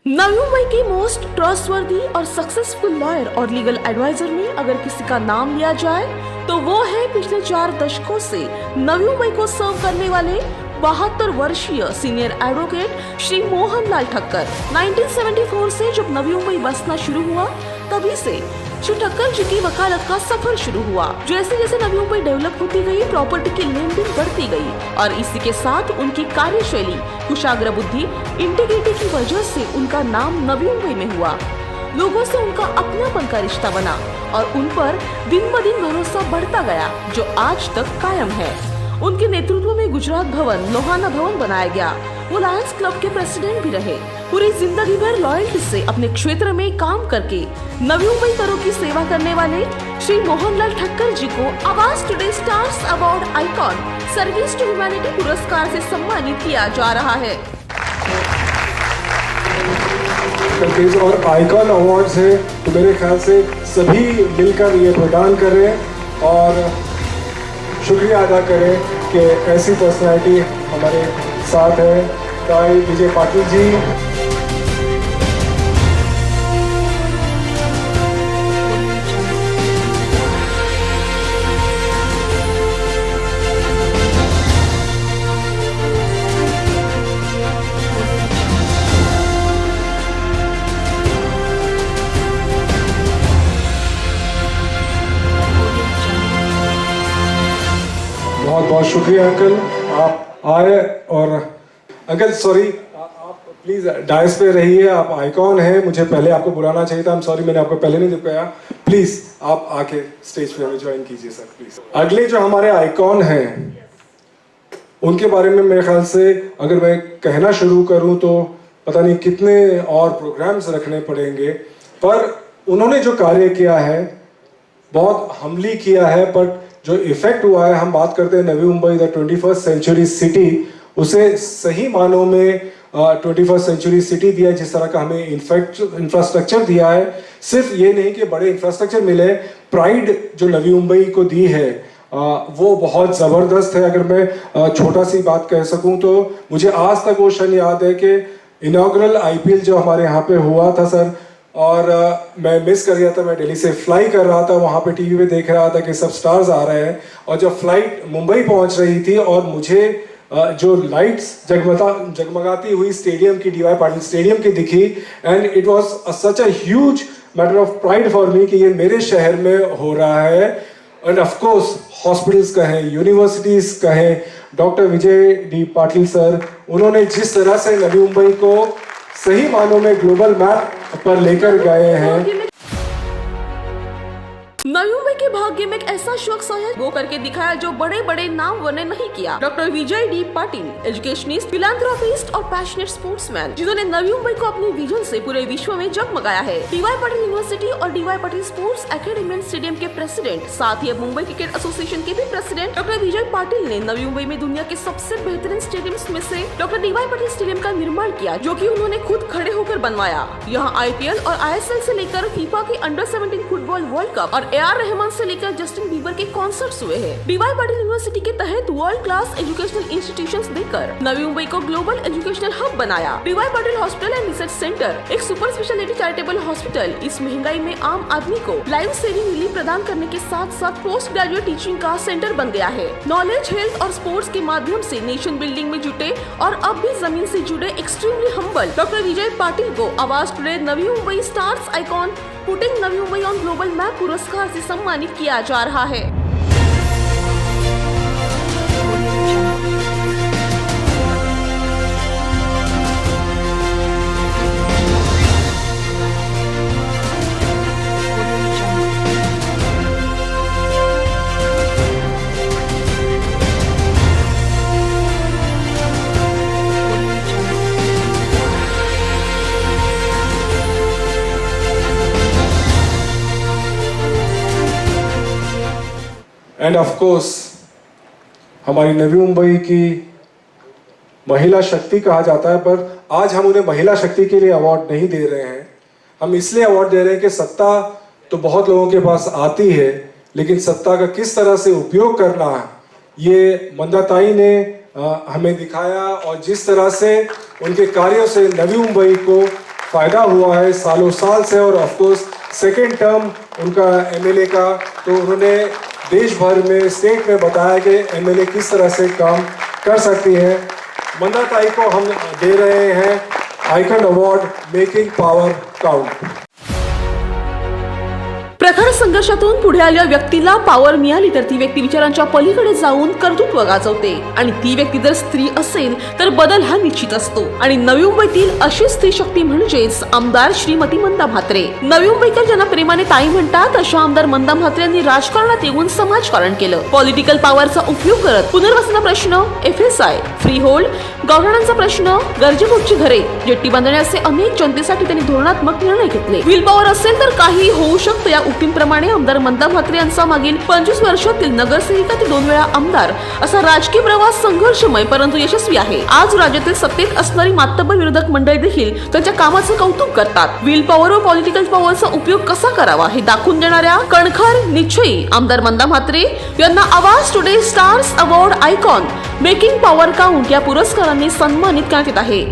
F: Navi Mumbai के मोस्ट ट्रस्टवर्दी और सक्सेसफुल लॉयर और लीगल एडवाइजर में अगर किसी का नाम लिया जाए तो वो है पिछले 4 दशकों से नवी मुंबई को सर्व करने वाले 72 वर्षीय सीनियर एडवोकेट श्री मोहनलाल ठक्कर। 1974 से जब नवी मुंबई बसना शुरू हुआ, तभी से श्री ठक्कर जी की वकालत का सफर शुरू हुआ। जैसे जैसे नवी मुंबई डेवलप होती गई, प्रॉपर्टी की लेन देन बढ़ती गई और इसी के साथ उनकी कार्यशैली, कुशाग्र बुद्धि, इंटीग्रिटी की वजह से उनका नाम नवी मुंबई में हुआ। लोगों से उनका अपनापन का रिश्ता बना और उन पर दिन ब दिन भरोसा बढ़ता गया, जो आज तक कायम है। उनके नेतृत्व में गुजरात भवन, लोहाना भवन बनाया गया। वो लायंस क्लब के प्रेसिडेंट भी रहे। पूरी जिंदगी भर लॉयल्टी से अपने क्षेत्र में काम करके नवी मुंबई करों की सेवा करने वाले श्री मोहनलाल ठक्कर जी को Awaaz today stars award icon service to humanity पुरस्कार से सम्मानित किया जा रहा है।
C: और आइकॉन अवार्ड्स है तो मेरे ख्याल से सभी मिलकर ये प्रदान करें और शुक्रिया अदा करें कि ऐसी पर्सनालिटी हमारे साथ है। ताई विजय पाटिल जी, बहुत बहुत शुक्रिया अंकल, आप आए। और अंकल सॉरी, आप प्लीज डायस पे रहिए, आप आइकॉन हैं, मुझे पहले आपको बुलाना चाहिए था। I'm sorry, मैंने आपको पहले नहीं दिखाया। प्लीज आप आके स्टेज पे हमें ज्वाइन कीजिए सर प्लीज। अगले जो हमारे आइकॉन हैं उनके बारे में मेरे ख्याल से अगर मैं कहना शुरू करूं तो पता नहीं कितने और प्रोग्राम्स रखने पड़ेंगे, पर उन्होंने जो कार्य किया है बहुत हम्बली किया है, बट जो इफेक्ट हुआ है, हम बात करते हैं Navi Mumbai the 21st century city, उसे सही मानों में 21st सेंचुरी सिटी दिया, जिस तरह का हमें इंफ्रास्ट्रक्चर दिया है। सिर्फ ये नहीं कि बड़े इंफ्रास्ट्रक्चर मिले, प्राइड जो नवी मुंबई को दी है वो बहुत ज़बरदस्त है। अगर मैं छोटा सी बात कह सकूं तो मुझे आज तक वो क्षण याद है कि इनॉग्रल IPL जो हमारे यहाँ पे हुआ था सर, और मैं मिस कर गया था। मैं दिल्ली से फ्लाई कर रहा था, वहाँ पे टीवी पे देख रहा था कि सब स्टार्स आ रहे हैं, और जब फ्लाइट मुंबई पहुँच रही थी और मुझे जो लाइट्स जगमगाती हुई स्टेडियम की, DY पाटिल स्टेडियम की दिखी, and it was such a huge matter of pride for me कि ये मेरे शहर में हो रहा है। एंड ऑफ कोर्स हॉस्पिटल्स कहें, यूनिवर्सिटीज कहें, डॉक्टर विजय डी पाटिल सर, उन्होंने जिस तरह से नवी मुंबई को सही मानों में ग्लोबल मैप पर लेकर गए हैं।
F: नवी मुंबई के भाग्य में एक ऐसा शख्स आया वो करके दिखाया जो बड़े बड़े नाम ने नहीं किया। डॉक्टर विजय डी पाटिल, एजुकेशनिस्ट, फिलैंथ्रोपिस्ट और पैशनेट स्पोर्ट्समैन, जिन्होंने नवी मुंबई को अपने विजन से पूरे विश्व में जगमगाया है। DY पाटिल यूनिवर्सिटी और DY Patil sports academy stadium के प्रेसिडेंट, साथ ही अब मुंबई क्रिकेट एसोसिएशन के भी प्रेसिडेंट डॉक्टर विजय पाटिल ने नवी मुंबई में दुनिया के सबसे बेहतरीन स्टेडियम्स में से डॉक्टर DY पाटिल स्टेडियम का निर्माण किया, जो कि उन्होंने खुद खड़े होकर बनवाया। यहाँ IPL और ISL से लेकर फीफा के अंडर-17 फुटबॉल वर्ल्ड कप और AR रहमान से लेकर जस्टिन बीबर के कॉन्सर्ट्स हुए हैं। DY पाटिल यूनिवर्सिटी के तहत वर्ल्ड क्लास एजुकेशनल इंस्टीट्यूशंस देकर नवी मुंबई को ग्लोबल एजुकेशनल हब बनाया। DY Patil hospital and research centre, एक सुपर स्पेशलिटी चैरिटेबल हॉस्पिटल, इस महंगाई में आम आदमी को लाइफ सेविंग रिलीफ प्रदान करने के साथ साथ पोस्ट ग्रेजुएट टीचिंग का सेंटर बन गया है। नॉलेज, हेल्थ और स्पोर्ट्स के माध्यम से नेशन बिल्डिंग में जुटे और अब भी जमीन से जुड़े extremely humble doctor Vijay Patil को Awaaz today Navi Mumbai stars icon putting Navi Mumbai on global map पुरस्कार से सम्मानित किया जा रहा है।
C: एंड ऑफ कोर्स हमारी नवी मुंबई की महिला शक्ति कहा जाता है, पर आज हम उन्हें महिला शक्ति के लिए अवार्ड नहीं दे रहे हैं। हम इसलिए अवार्ड दे रहे हैं कि सत्ता तो बहुत लोगों के पास आती है, लेकिन सत्ता का किस तरह से उपयोग करना है ये मंदाताई ने हमें दिखाया, और जिस तरह से उनके कार्यों से नवी मुंबई को फायदा हुआ है सालों साल से, और ऑफ कोर्स सेकेंड टर्म उनका एमएलए का, तो उन्होंने देश भर में स्टेट में बताया कि एमएलए किस तरह से काम कर सकती है। मंदाताई को हम दे रहे हैं icon award making power count.
F: प्रखर संघर्षातून पुढे आलेल्या व्यक्तीला पावर मिळाली तर ती व्यक्ती विचारांच्या पलीकडे जाऊन कर्तृत्व गाजवते, आणि ती व्यक्ती जर स्त्री असेल तर बदल हा निश्चित असतो। आणि नवी मुंबईतील अशी स्त्री शक्ती म्हणजेच आमदार श्रीमती मंदा म्हात्रे। नवी मुंबईकर ज्यांना प्रेमाने ताई म्हणतात अशा आमदार मंदा म्हात्रे यांनी राजकारणात येऊन समाजकारण केलं। पॉलिटिकल पॉवरचा उपयोग करत पुनर्वसन प्रश्न, एफएसआय, फ्री होल्ड, गावरानांचा प्रश्न, गरजेपोटची घरे, जेट्टी बांधणे असे अनेक जनतेसाठी त्यांनी धोरणात्मक निर्णय घेतले। व्हील पॉवर असेल तर काही होऊ शकतं या उक्तींप्रमाणे आमदार मंदा म्हात्रे यांचा मागील 25 वर्षातील नगरसेविका ते 2 वेळा आमदार असा राजकीय प्रवास संघर्षमय परंतु यशस्वी आहे। आज राज्यातील सत्तेत असणारी मातब्बर विरोधक मंडळी देखील त्यांच्या कामाचं कौतुक करतात। व्हील पॉवर व पॉलिटिकल पॉवरचा उपयोग कसा करावा हे दाखवून देणाऱ्या कणखर निश्चयी आमदार मंदा म्हात्रे यांना Awaaz today stars award icon making power count या पुरस्काराने सन्मानित करण्यात येत आहे।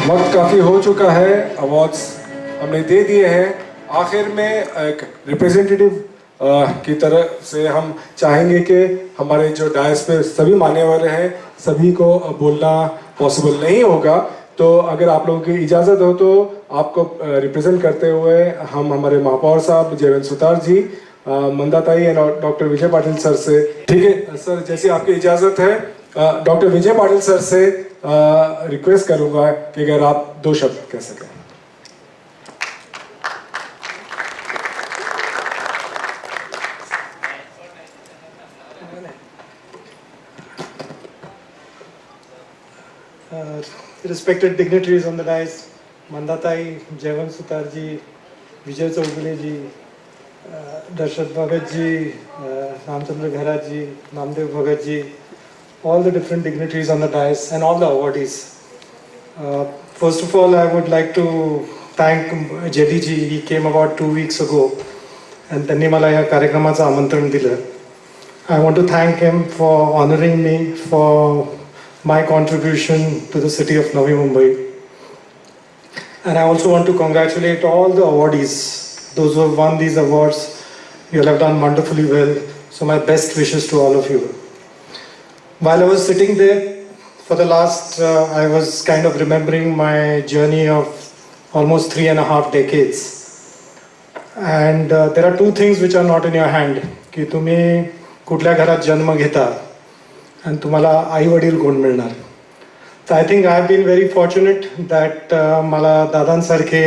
C: वक्त काफ़ी हो चुका है, अवार्ड्स हमने दे दिए हैं। आखिर में एक रिप्रेजेंटेटिव की तरफ से हम चाहेंगे कि हमारे जो डायस पे सभी मान्यवर हैं सभी को बोलना पॉसिबल नहीं होगा, तो अगर आप लोगों की इजाज़त हो तो आपको रिप्रेजेंट करते हुए हम हमारे महापौर साहब Jaywant Sutar ji, Mandatai and doctor Vijay Patil sir से, ठीक है सर, जैसी आपकी इजाज़त है डॉक्टर विजय पाटिल सर से रिक्वेस्ट करूंगा कि अगर आप 2 शब्द कह सकें।
G: Respected dignitaries on the dais, Mandatai, Jayavant Sutar ji, Vijay Chaudhary ji, Darshat Bhagat ji, Ramchandra Gharat ji, Namdev Bhagat ji, all the different dignitaries on the dais and all the awardees. First of all, I would like to thank Jedi ji. He came about 2 weeks ago and त्यांनी मला या कार्यक्रमाचं आमंत्रण दिलं. I want to thank him for honoring me for my contribution to the city of Navi Mumbai. And I also want to congratulate all the awardees, those who have won these awards. You all have done wonderfully well. So my best wishes to all of you. While I was sitting there for the last, I was kind of remembering my journey of almost 3.5 decades. And there are 2 things which are not in your hand. की तुम्ही कुठल्या घरात जन्म घेता आणि तुम्हाला आई वडील कोण मिळणार. तर I think I have been very fortunate that मला दादांसारखे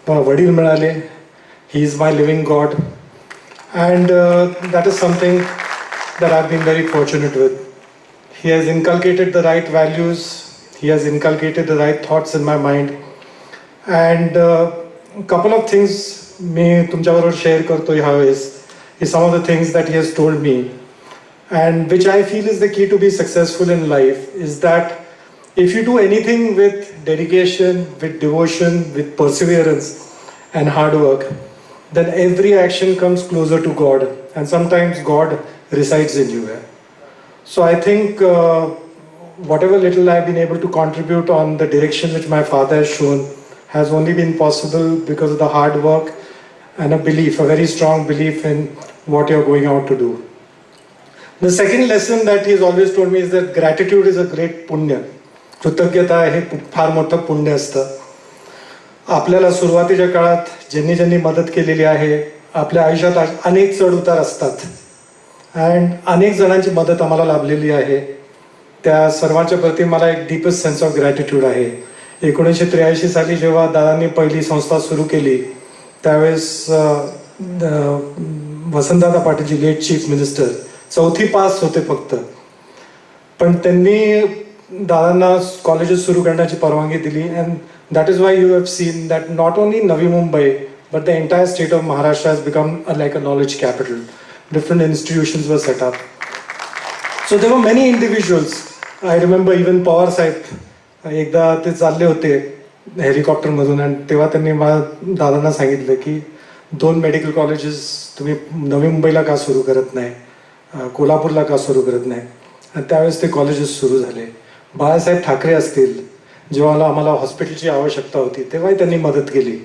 G: वडील मिळाले. He is my living god and that is something that I have been very fortunate with. He has inculcated the right values. He has inculcated the right thoughts in my mind. And a couple of things मी तुमच्याबरोबर share करतो ह्यावेळेस is some of the things that he has told me, and which I feel is the key to be successful in life, is that if you do anything with dedication, with devotion, with perseverance and hard work, then every action comes closer to God, and sometimes God resides in you. So I think whatever little I've been able to contribute on the direction which my father has shown has only been possible because of the hard work and a belief, a very strong belief in what you're going out to do. The second lesson that he's always told me is that gratitude is a great punya. कृतज्ञता हे फार मोठं पुण्य असतं. आपल्याला सुरुवातीच्या काळात ज्यांनी ज्यांनी मदत केलेली आहे, आपल्या आयुष्यात अनेक चढ उतार असतात अँड अनेक जणांची मदत आम्हाला लाभलेली आहे. त्या सर्वांच्या प्रती मला एक डीपेस्ट सेन्स ऑफ ग्रॅटिट्यूड आहे. 1983 साली जेव्हा दादांनी पहिली संस्था सुरू केली त्यावेळेस Vasantdada Patilji late chief minister 4थी पास होते फक्त, पण त्यांनी दादांना कॉलेजेस सुरू करण्याची परवानगी दिली. And that is why you have seen that not only Navi Mumbai but the entire state of Maharashtra has become like a knowledge capital. Different institutions were set up. So there were many individuals. I remember even Pawar साहेब एकदा ते चालले होते हेलिकॉप्टरमधून आणि तेव्हा त्यांनी मला दादांना सांगितलं की 2 मेडिकल कॉलेजेस तुम्ही नवी मुंबईला का सुरू करत नाही, कोल्हापूरला का सुरू करत नाही. आणि त्यावेळेस ते कॉलेजेस सुरू झाले. बाळासाहेब ठाकरे असतील, जेव्हा आम्हाला हॉस्पिटलची आवश्यकता होती तेव्हाही त्यांनी मदत केली.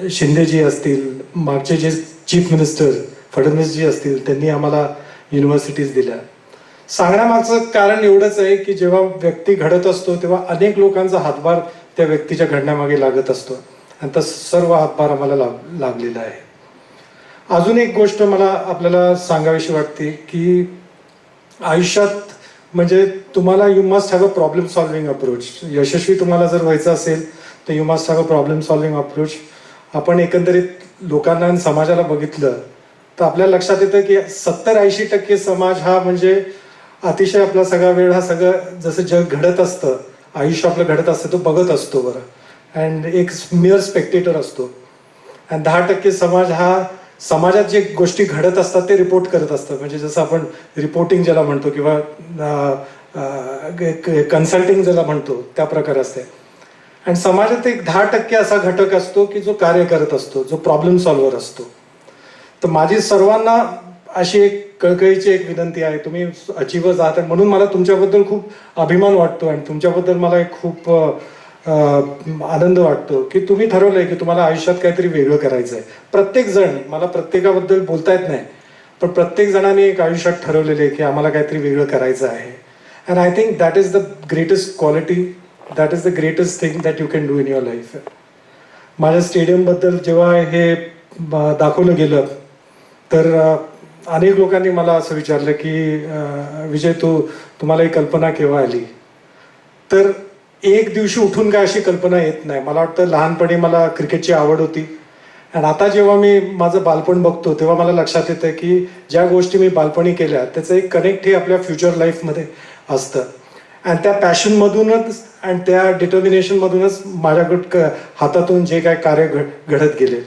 G: शिंदेजी असतील, मागचे जे चीफ मिनिस्टर फडणवीसजी असतील, त्यांनी आम्हाला युनिव्हर्सिटीज दिल्या. सांगण्यामागचं कारण एवढंच आहे की जेव्हा व्यक्ती घडत असतो तेव्हा अनेक लोकांचा हातभार त्या व्यक्तीच्या घडण्यामागे लागत असतो आणि तो सर्व हातभार आम्हाला लाभलेला आहे. अजून एक गोष्ट मला आपल्याला सांगावीशी वाटते की आयुष्यात म्हणजे तुम्हाला you must have a problem solving approach. यशस्वी तुम्हाला जर व्हायचं असेल तर you must have a problem solving approach. आपण एकंदरीत लोकांना आणि समाजाला बघितलं तर आपल्याला लक्षात येतं की 70-80% समाज हा म्हणजे अतिशय आपला सगळा वेळ हा सगळं जसं जग घडत असतं, आयुष्य आपलं घडत असतं तो बघत असतो बरं, अँड एक मिअर स्पेक्टेटर असतो. आणि 10% समाज हा समाजात जे गोष्टी घडत असतात ते रिपोर्ट करत असतात. म्हणजे जसं आपण रिपोर्टिंग ज्याला म्हणतो किंवा कन्सल्टिंग ज्याला म्हणतो त्या प्रकार असते. आणि समाजात एक 10% असा घटक असतो की जो कार्य करत असतो, जो प्रॉब्लेम सॉल्व्हर असतो. तर माझी सर्वांना अशी एक कळकळीची एक विनंती आहे, तुम्ही अचिव्हर्स आहात म्हणून मला तुमच्याबद्दल खूप अभिमान वाटतो आणि तुमच्याबद्दल मला एक खूप आनंद वाटतो की तुम्ही ठरवलंय की तुम्हाला आयुष्यात काहीतरी वेगळं करायचं आहे. प्रत्येक जण, मला प्रत्येकाबद्दल बोलता येत नाही, पण प्रत्येक जणांनी एक आयुष्यात ठरवलेलं आहे की आम्हाला काहीतरी वेगळं करायचं आहे. And I think that is the greatest quality, that is the greatest thing that you can do in your life. माझ्या स्टेडियमबद्दल जेव्हा हे दाखवलं गेलं तर अनेक लोकांनी मला असं विचारलं की विजय तुम्हाला ही कल्पना केव्हा आली. तर एक दिवशी उठून काय अशी कल्पना येत नाही. मला वाटतं लहानपणी मला क्रिकेटची आवड होती आणि आता जेव्हा मी माझं बालपण बघतो तेव्हा मला लक्षात येतं की ज्या गोष्टी मी बालपणी केल्या त्याचं एक कनेक्ट हे आपल्या फ्युचर लाईफमध्ये असतं. आणि त्या पॅशनमधूनच आणि त्या डिटर्मिनेशनमधूनच माझ्या हातातून जे काय कार्य घडत गेले.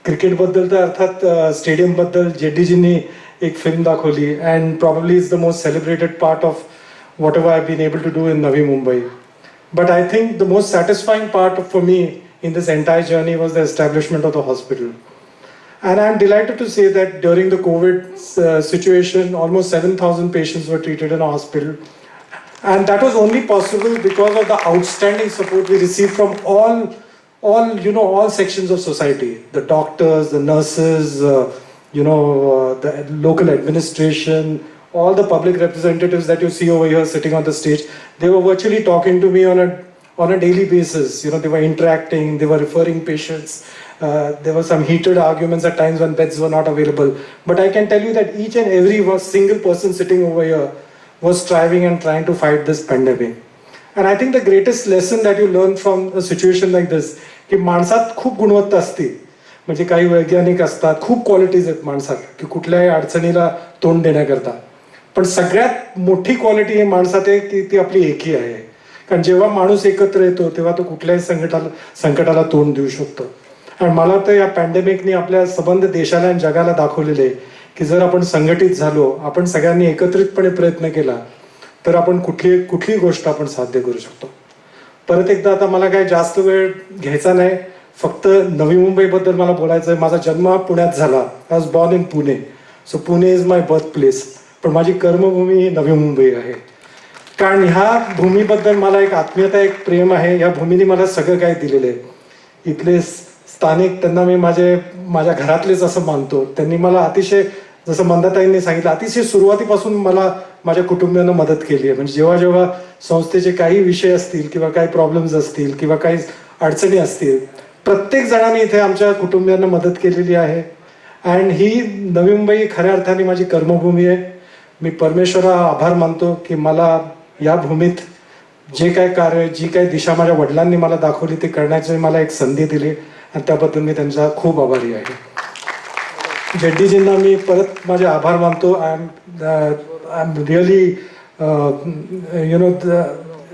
G: क्रिकेटबद्दल तर अर्थात स्टेडियमबद्दल जेडीजींनी एक फिल्म दाखवली and probably is the most celebrated part of whatever I been able to do in Navi Mumbai. But I think the most satisfying part for me in this entire journey was the establishment of the hospital. And I'm delighted to say that during the COVID situation, almost 7,000 patients were treated in a hospital. And that was only possible because of the outstanding support we received from all sections of society. The doctors, the nurses, the local administration, all the public representatives that you see over here sitting on the stage, they were virtually talking to me on a daily basis. They were interacting, they were referring patients. There were some heated arguments at times when beds were not available. But I can tell you that each and every single person sitting over here was striving and trying to fight this pandemic. And I think the greatest lesson that you learn from a situation like this, की माणसात खूप गुणवत्ता असते. म्हणजे काही वैज्ञानिक असतात, खूप क्वालिटीज आहेत माणसात की कुठल्याही अडचणीला तोंड देण्याकरता. पण सगळ्यात मोठी क्वालिटी ही माणसात आहे की ती आपली एकी आहे. कारण जेव्हा माणूस एकत्र येतो तेव्हा तो कुठल्याही संकटाला तोंड देऊ शकतो. आणि मला तर या पॅन्डेमिकने आपल्या संबंध देशाला आणि जगाला दाखवलेले आहे की जर आपण संघटित झालो, आपण सगळ्यांनी एकत्रितपणे प्रयत्न केला तर आपण कुठलीही गोष्ट आपण साध्य करू शकतो. परत एकदा आता मला काही जास्त वेळ घ्यायचा नाही. फक्त नवी मुंबईबद्दल मला बोलायचं आहे. माझा जन्म पुण्यात झाला. I was born in Pune. So Pune is my birth place. पण माझी कर्मभूमी ही नवी मुंबई आहे. कारण ह्या भूमीबद्दल मला एक आत्मीयता, एक प्रेम आहे. या भूमीने मला सगळं काही दिलेलं आहे. इथले स्थानिक, त्यांना मी माझ्या घरातलेच असं मानतो. त्यांनी मला अतिशय, जसं मंदाताईंनी सांगितलं, अतिशय सुरुवातीपासून मला माझ्या कुटुंबियांना मदत केली आहे. म्हणजे जेव्हा जेव्हा संस्थेचे काही विषय असतील किंवा काही प्रॉब्लेम्स असतील किंवा काही अडचणी असतील, प्रत्येक जणांनी इथे आमच्या कुटुंबियांना मदत केलेली आहे. अँड ही नवी मुंबई खऱ्या अर्थाने माझी कर्मभूमी आहे. मी परमेश्वराला आभार मानतो की मला या भूमीत जे काय कार्य, जी काही दिशा माझ्या वडिलांनी मला दाखवली ती करण्याची मला एक संधी दिली आणि त्याबद्दल मी त्यांचा खूप आभारी आहे. जेड्डीजींना मी परत माझे आभार मानतो. I am really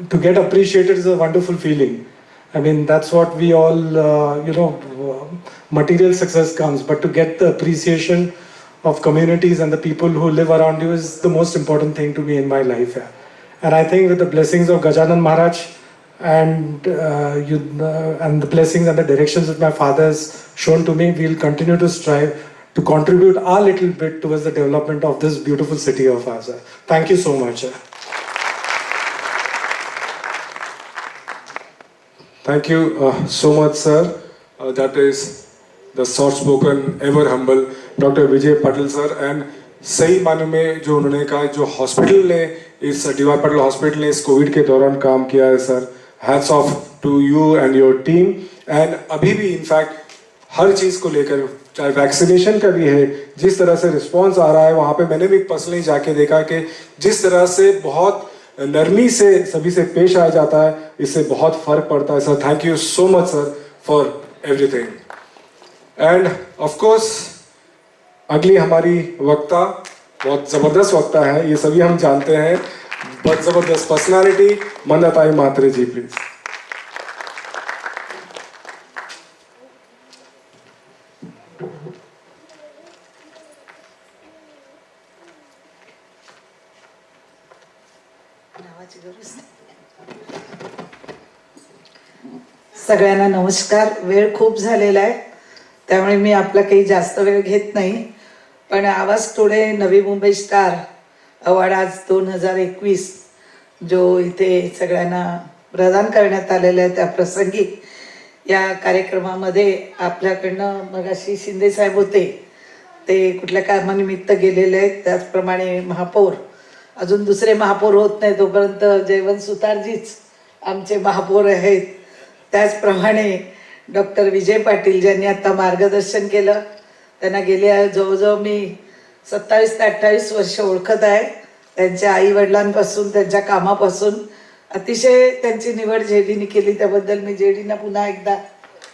G: to get appreciated is a wonderful feeling. I mean, that's what we all, material success comes, but to get the appreciation of communities and the people who live around you is the most important thing to me in my life. And I think with the blessings of Gajanan Maharaj and and the blessings and the directions that my father has shown to me, we'll continue to strive to contribute our little bit towards the development of this beautiful city of ours. Thank you so much.
C: Thank you so much, sir. That is the soft-spoken, ever humble Dr. Vijay Patil sir. And सही मानों में जो उन्होंने कहा, जो hospital ने, इस D.Y.. Patil hospital ने इस कोविड के दौरान काम किया है sir, hats off to you and your team. And अभी भी इनफैक्ट हर चीज़ को लेकर, चाहे वैक्सीनेशन का भी है, जिस तरह से रिस्पॉन्स आ रहा है, वहाँ पे मैंने भी पर्सनली जाके देखा कि जिस तरह से बहुत नरमी से सभी से पेश आया जाता है, इससे बहुत फर्क पड़ता है sir. Thank you so much sir for everything. End of course अगली हमारी वक्ता बहुत जबरदस्त वक्ता है, ये सभी हम जानते हैं. बहुत जबरदस्त पर्सनालिटी, मंदाताई म्हात्रे जी प्लीज.
H: सगळ्यांना नमस्कार. वेळ खूप झालेला आहे, त्यामुळे मी आपला काही जास्त वेळ घेत नाही. पण आवाज today Navi Mumbai star award आज 2021 जो इथे सगळ्यांना प्रदान करण्यात आलेला आहे, त्या प्रसंगी या कार्यक्रमामध्ये आपल्याकडनं मगाशी शिंदे साहेब होते, ते कुठल्या कामानिमित्त गेलेले आहेत. त्याचप्रमाणे महापौर, अजून दुसरे महापौर होत नाही तोपर्यंत जयवंत सुतारजीच आमचे महापौर आहेत. त्याचप्रमाणे डॉक्टर विजय पाटील ज्यांनी आता मार्गदर्शन केलं, त्यांना गेल्या जवळजवळ मी 27 ते 28 वर्ष ओळखत आहे. त्यांच्या आईवडिलांपासून, त्यांच्या कामापासून अतिशय त्यांची निवड जेडीने केली, त्याबद्दल मी जेडीना पुन्हा एकदा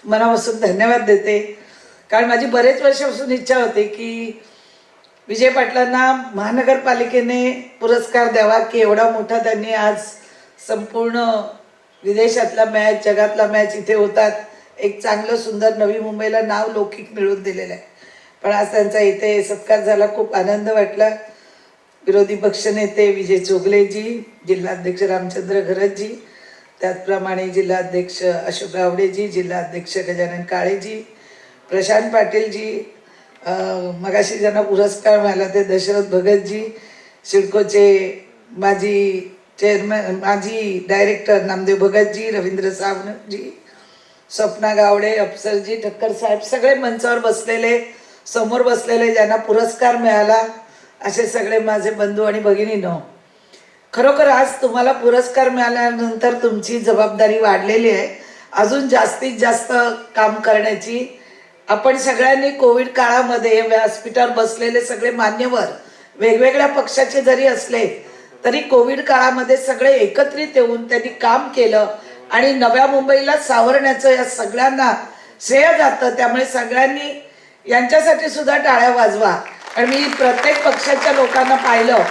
H: मनापासून धन्यवाद देते. कारण माझी बरेच वर्षापासून इच्छा होती की विजय पाटलांना महानगरपालिकेने पुरस्कार द्यावा, की एवढा मोठा त्यांनी आज संपूर्ण विदेशातला मॅच, जगातला मॅच इथे होतात, एक चांगलं सुंदर नवी मुंबईला नाव लौकिक मिळवून दिलेलं आहे. पण आज त्यांचा इथे सत्कार झाला, खूप आनंद वाटला. विरोधी पक्षनेते विजय चोगलेजी, जिल्हाध्यक्ष रामचंद्र घरतजी, त्याचप्रमाणे जिल्हाध्यक्ष अशोक गावडेजी, जिल्हाध्यक्ष गजानन काळेजी, प्रशांत पाटीलजी, मगाशी ज्यांना पुरस्कार मिळाला ते दशरथ भगतजी, सिडकोचे माजी चेअरमॅन, माजी डायरेक्टर नामदेव भगतजी, रवींद्र सावंतजी, स्वप्ना गावडे, अफसरजी, ठक्कर साहेब, सगळे मंचावर बसलेले, समोर बसलेले, ज्यांना पुरस्कार मिळाला, असे सगळे माझे बंधू आणि भगिनींनो, खरोखर आज तुम्हाला पुरस्कार मिळाल्यानंतर तुमची जबाबदारी वाढलेली आहे, अजून जास्तीत जास्त काम करण्याची. आपण सगळ्यांनी कोविड काळामध्ये व्यासपीठावर बसलेले सगळे मान्यवर वेगवेगळ्या पक्षाचे जरी असले तरी कोविड काळामध्ये सगळे एकत्रित येऊन त्यांनी काम केलं आणि नव्या मुंबईला सावरण्याचं या सगळ्यांना श्रेय जातं. त्यामुळे सगळ्यांनी यांच्यासाठी सुद्धा टाळ्या वाजवा. आणि मी प्रत्येक पक्षाच्या लोकांना पाहिलं,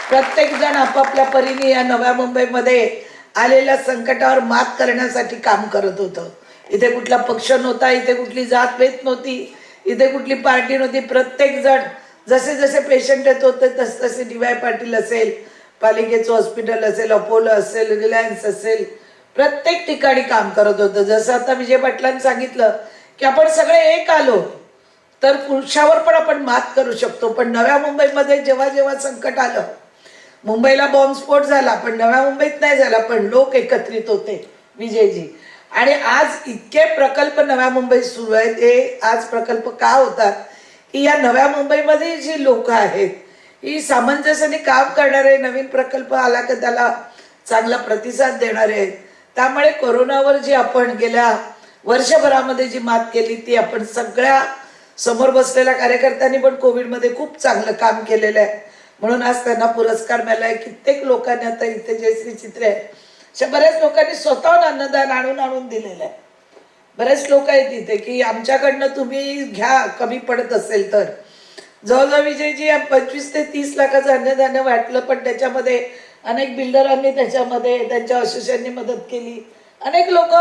H: प्रत्येक जण आपापल्या परीने या नव्या मुंबईमध्ये आलेल्या संकटावर मात करण्यासाठी काम करत होतं. इथे कुठला पक्ष नव्हता, इथे कुठली जात भेद नव्हती, इथे कुठली पार्टी नव्हती. प्रत्येक जण जसे जसे पेशंट येत होते तसे तसे डी.वाय. पाटील असेल, पालिकेचं हॉस्पिटल असेल, अपोलो असेल, रिलायन्स असेल, प्रत्येक ठिकाणी काम करत होतं. जसं आता विजय पाटलांनी सांगितलं की आपण सगळे एक आलो तर पुरुषावर पण आपण मात करू शकतो. पण नव्या मुंबईमध्ये जेव्हा जेव्हा संकट आलं, मुंबईला बॉम्बस्फोट झाला पण नव्या मुंबईत नाही झाला, पण लोक एकत्रित होते विजयजी. आणि आज इतके प्रकल्प नव्या मुंबईत सुरू आहेत. हे आज प्रकल्प का होतात की या नव्या मुंबईमध्ये जी लोक आहेत ही सामंजस्याने काम करणारे, नवीन प्रकल्प आला की त्याला चांगला प्रतिसाद देणारे आहेत. त्यामुळे कोरोनावर जी आपण गेल्या वर्षभरामध्ये जी मात केली ती आपण सगळ्या समोर बसलेल्या कार्यकर्त्यांनी पण कोविडमध्ये खूप चांगलं काम केलेलं आहे. म्हणून आज त्यांना पुरस्कार मिळालाय. कित्येक लोकांनी आता इथे जयश्री चित्रे आहे अशा बऱ्याच लोकांनी स्वतःहून अन्नदान आणून दिलेलं आहे. बरेच लोक आहेत इथे की आमच्याकडनं तुम्ही घ्या, कमी पडत असेल तर. जवळजवळ विजयजी 25 ते 30 लाखाचं अन्नधान्य वाटलं, पण त्याच्यामध्ये अनेक बिल्डरांनी त्याच्यामध्ये त्यांच्या असोसिएशननी मदत केली. अनेक लोक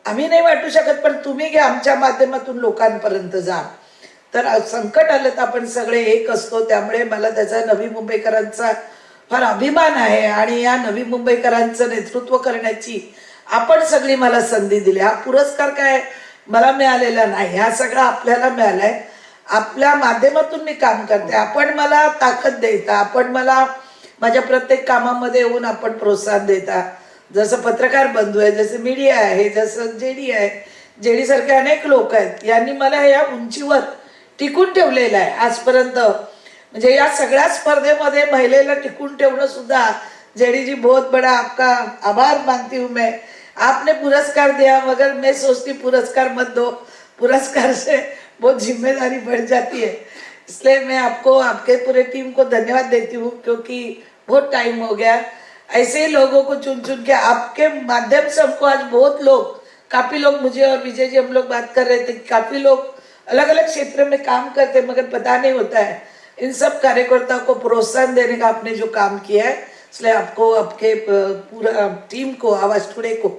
H: आम्ही नाही वाटू शकत पण तुम्ही घ्या, आमच्या माध्यमातून लोकांपर्यंत जा. तर संकट आलं तर आपण सगळे एक असतो. त्यामुळे मला त्याचा नवी मुंबईकरांचा फार अभिमान आहे. आणि या नवी मुंबईकरांचं नेतृत्व करण्याची आपण सगळी मला संधी दिली. हा पुरस्कार काय मला मिळालेला नाही, हा सगळा आपल्याला मिळालाय. आपल्या माध्यमातून मी काम करते. आपण मला ताकद देता, आपण मला माझ्या प्रत्येक कामामध्ये येऊन आपण प्रोत्साहन देता. जसं पत्रकार बंधू आहे, जसं मीडिया आहे, जसं जेडी आहे, जेडी सारखे अनेक लोक आहेत, यांनी मला या उंचीवर टिकून ठेवलेलं आहे आजपर्यंत. म्हणजे या सगळ्या स्पर्धेमध्ये महिलेला टिकून ठेवणं सुद्धा जेडी जी बहुत बड़ा आपका आभार मानती हूँ मैं. आपने पुरस्कार दिया मगर मैं सोचती पुरस्कार मत दो, पुरस्कार से बहुत जिम्मेदारी बढ़ जाती है. इसलिए मैं आपको, आपके पूरे टीम को धन्यवाद देती हूँ क्योंकि बहुत टाइम हो गया. ऐसे ही लोगों को चुन चुन के आपके माध्यम से हमको आज बहुत लोग, काफी लोग, मुझे और विजय जी हम लोग बात कर रहे थे, काफी लोग अलग अलग क्षेत्र में काम करते मगर पता नहीं होता है. इन सब कार्यकर्ताओं को प्रोत्साहन देने का आपने जो काम किया है, इसलिए आपको, आपके पूरा टीम को, आवाज टुडे को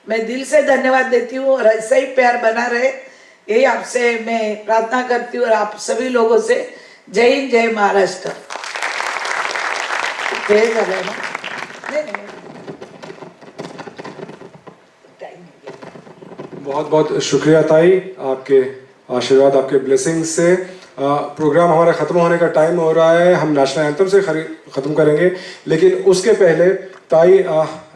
H: मैं दिल से धन्यवाद देती हूँ. और ऐसा ही प्यार बना रहे यही आपसे मैं प्रार्थना करती हूँ. और आप सभी लोगों से जय हिंद, जय महाराष्ट्र. जय झालं ना? नहीं.
C: बहुत बहुत शुक्रिया ताई, आपके आशीर्वाद, आपके ब्लेसिंग से प्रोग्राम हमारा ख़त्म होने का टाइम हो रहा है. हम नेशनल एंथम से ख़त्म करेंगे, लेकिन उसके पहले ताई,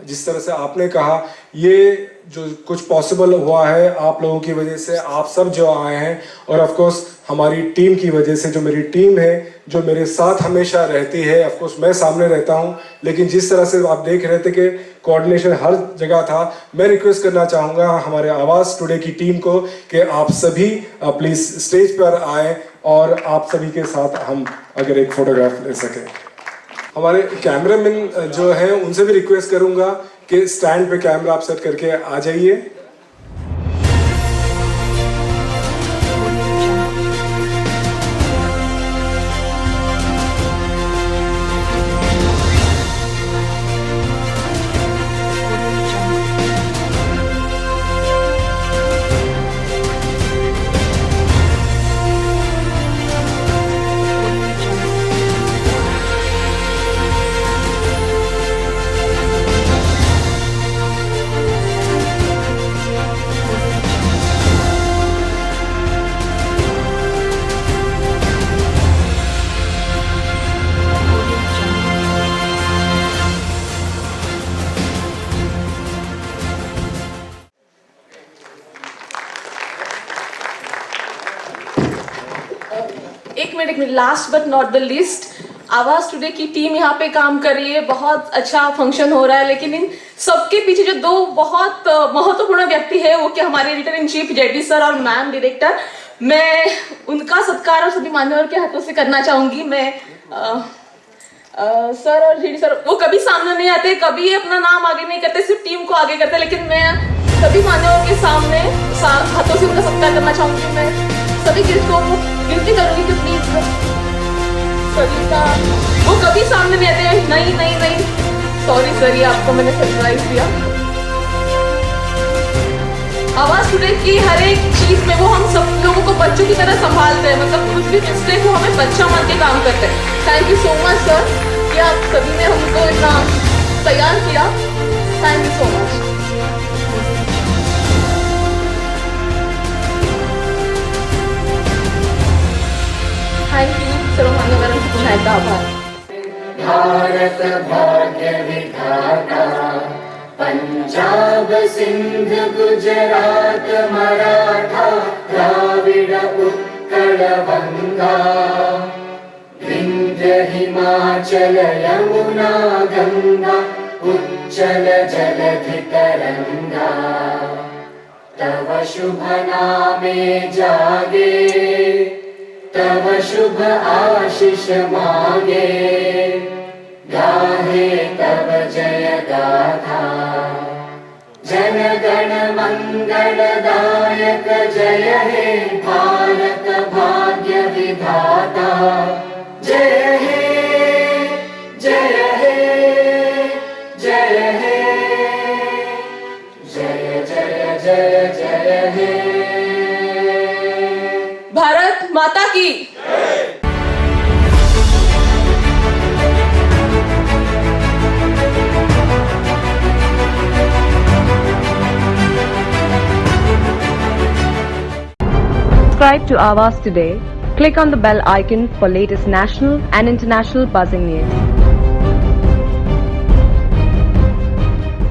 C: जिस तरह से आपने कहा, ये जो कुछ पॉसिबल हुआ है आप लोगों की वजह से, आप सब जो आए हैं, और ऑफ कोर्स हमारी टीम की वजह से, जो मेरी टीम है जो मेरे साथ हमेशा रहती है. ऑफ कोर्स मैं सामने रहता हूं, लेकिन जिस तरह से आप देख रहे थे कि कोऑर्डिनेशन हर जगह था, मैं रिक्वेस्ट करना चाहूँगा हमारे आवाज़ टुडे की टीम को कि आप सभी प्लीज़ स्टेज पर आए और आप सभी के साथ हम अगर एक फोटोग्राफ ले सकें. हमारे कैमरामैन जो हैं उनसे भी रिक्वेस्ट करूँगा कि स्टैंड पे कैमरा आप सेट करके आ जाइए.
B: एक minute, last but not the list, आवाज टुडे की टीम यहाँ पे काम कर रही है. बहुत अच्छा फंक्शन हो रहा है, लेकिन इन सबके पीछे जो दो बहुत महत्वपूर्ण व्यक्ति है वो कि हमारे editor in chief JD sir और मैम डायरेक्टर. मैं उनका सत्कार और सभी मान्यवर के हाथों से करना चाहूंगी. मैं सर और जेडी सर वो कभी सामने नहीं आते, कभी अपना नाम आगे नहीं करते, सिर्फ टीम को आगे करते, लेकिन मैं सभी मान्यवर के सामने हाथों से उनका सत्कार करना चाहूंगी. मैं सभी गेस्टों को विनती करूंगी कि प्लीज सभी का, वो कभी सामने नहीं आते. नहीं, सॉरी सर, ये आपको मैंने सरप्राइज दिया. आवाज टुडे की हर एक चीज में वो हम सब लोगों को बच्चों की तरह संभालते हैं. मतलब कुछ भी मिस्टेक हो हमें बच्चा मान के काम करते हैं. Thank you so much sir कि आप सभी ने हमको इतना तैयार किया. Thank you so much. खूप आभार.
I: भारत भाग्य विधाता पंजाब सिंध गुजरात मराठा द्राविड उत्कल गंगा विंध्य हिमाचल यमुना गंगा उच्चल जलधि तरंगा तव शुभ नामे जागे तव शुभ आशीष मागे गाहे तव जय गाथा जन गण मंगलदायक जय हे भारत भाग्य विधाता जय हे जय हे जय हे जय जय जय जय हे
B: भारत माता की.
A: Subscribe to Awaaz today. Click on the bell icon for latest national and international buzzing news.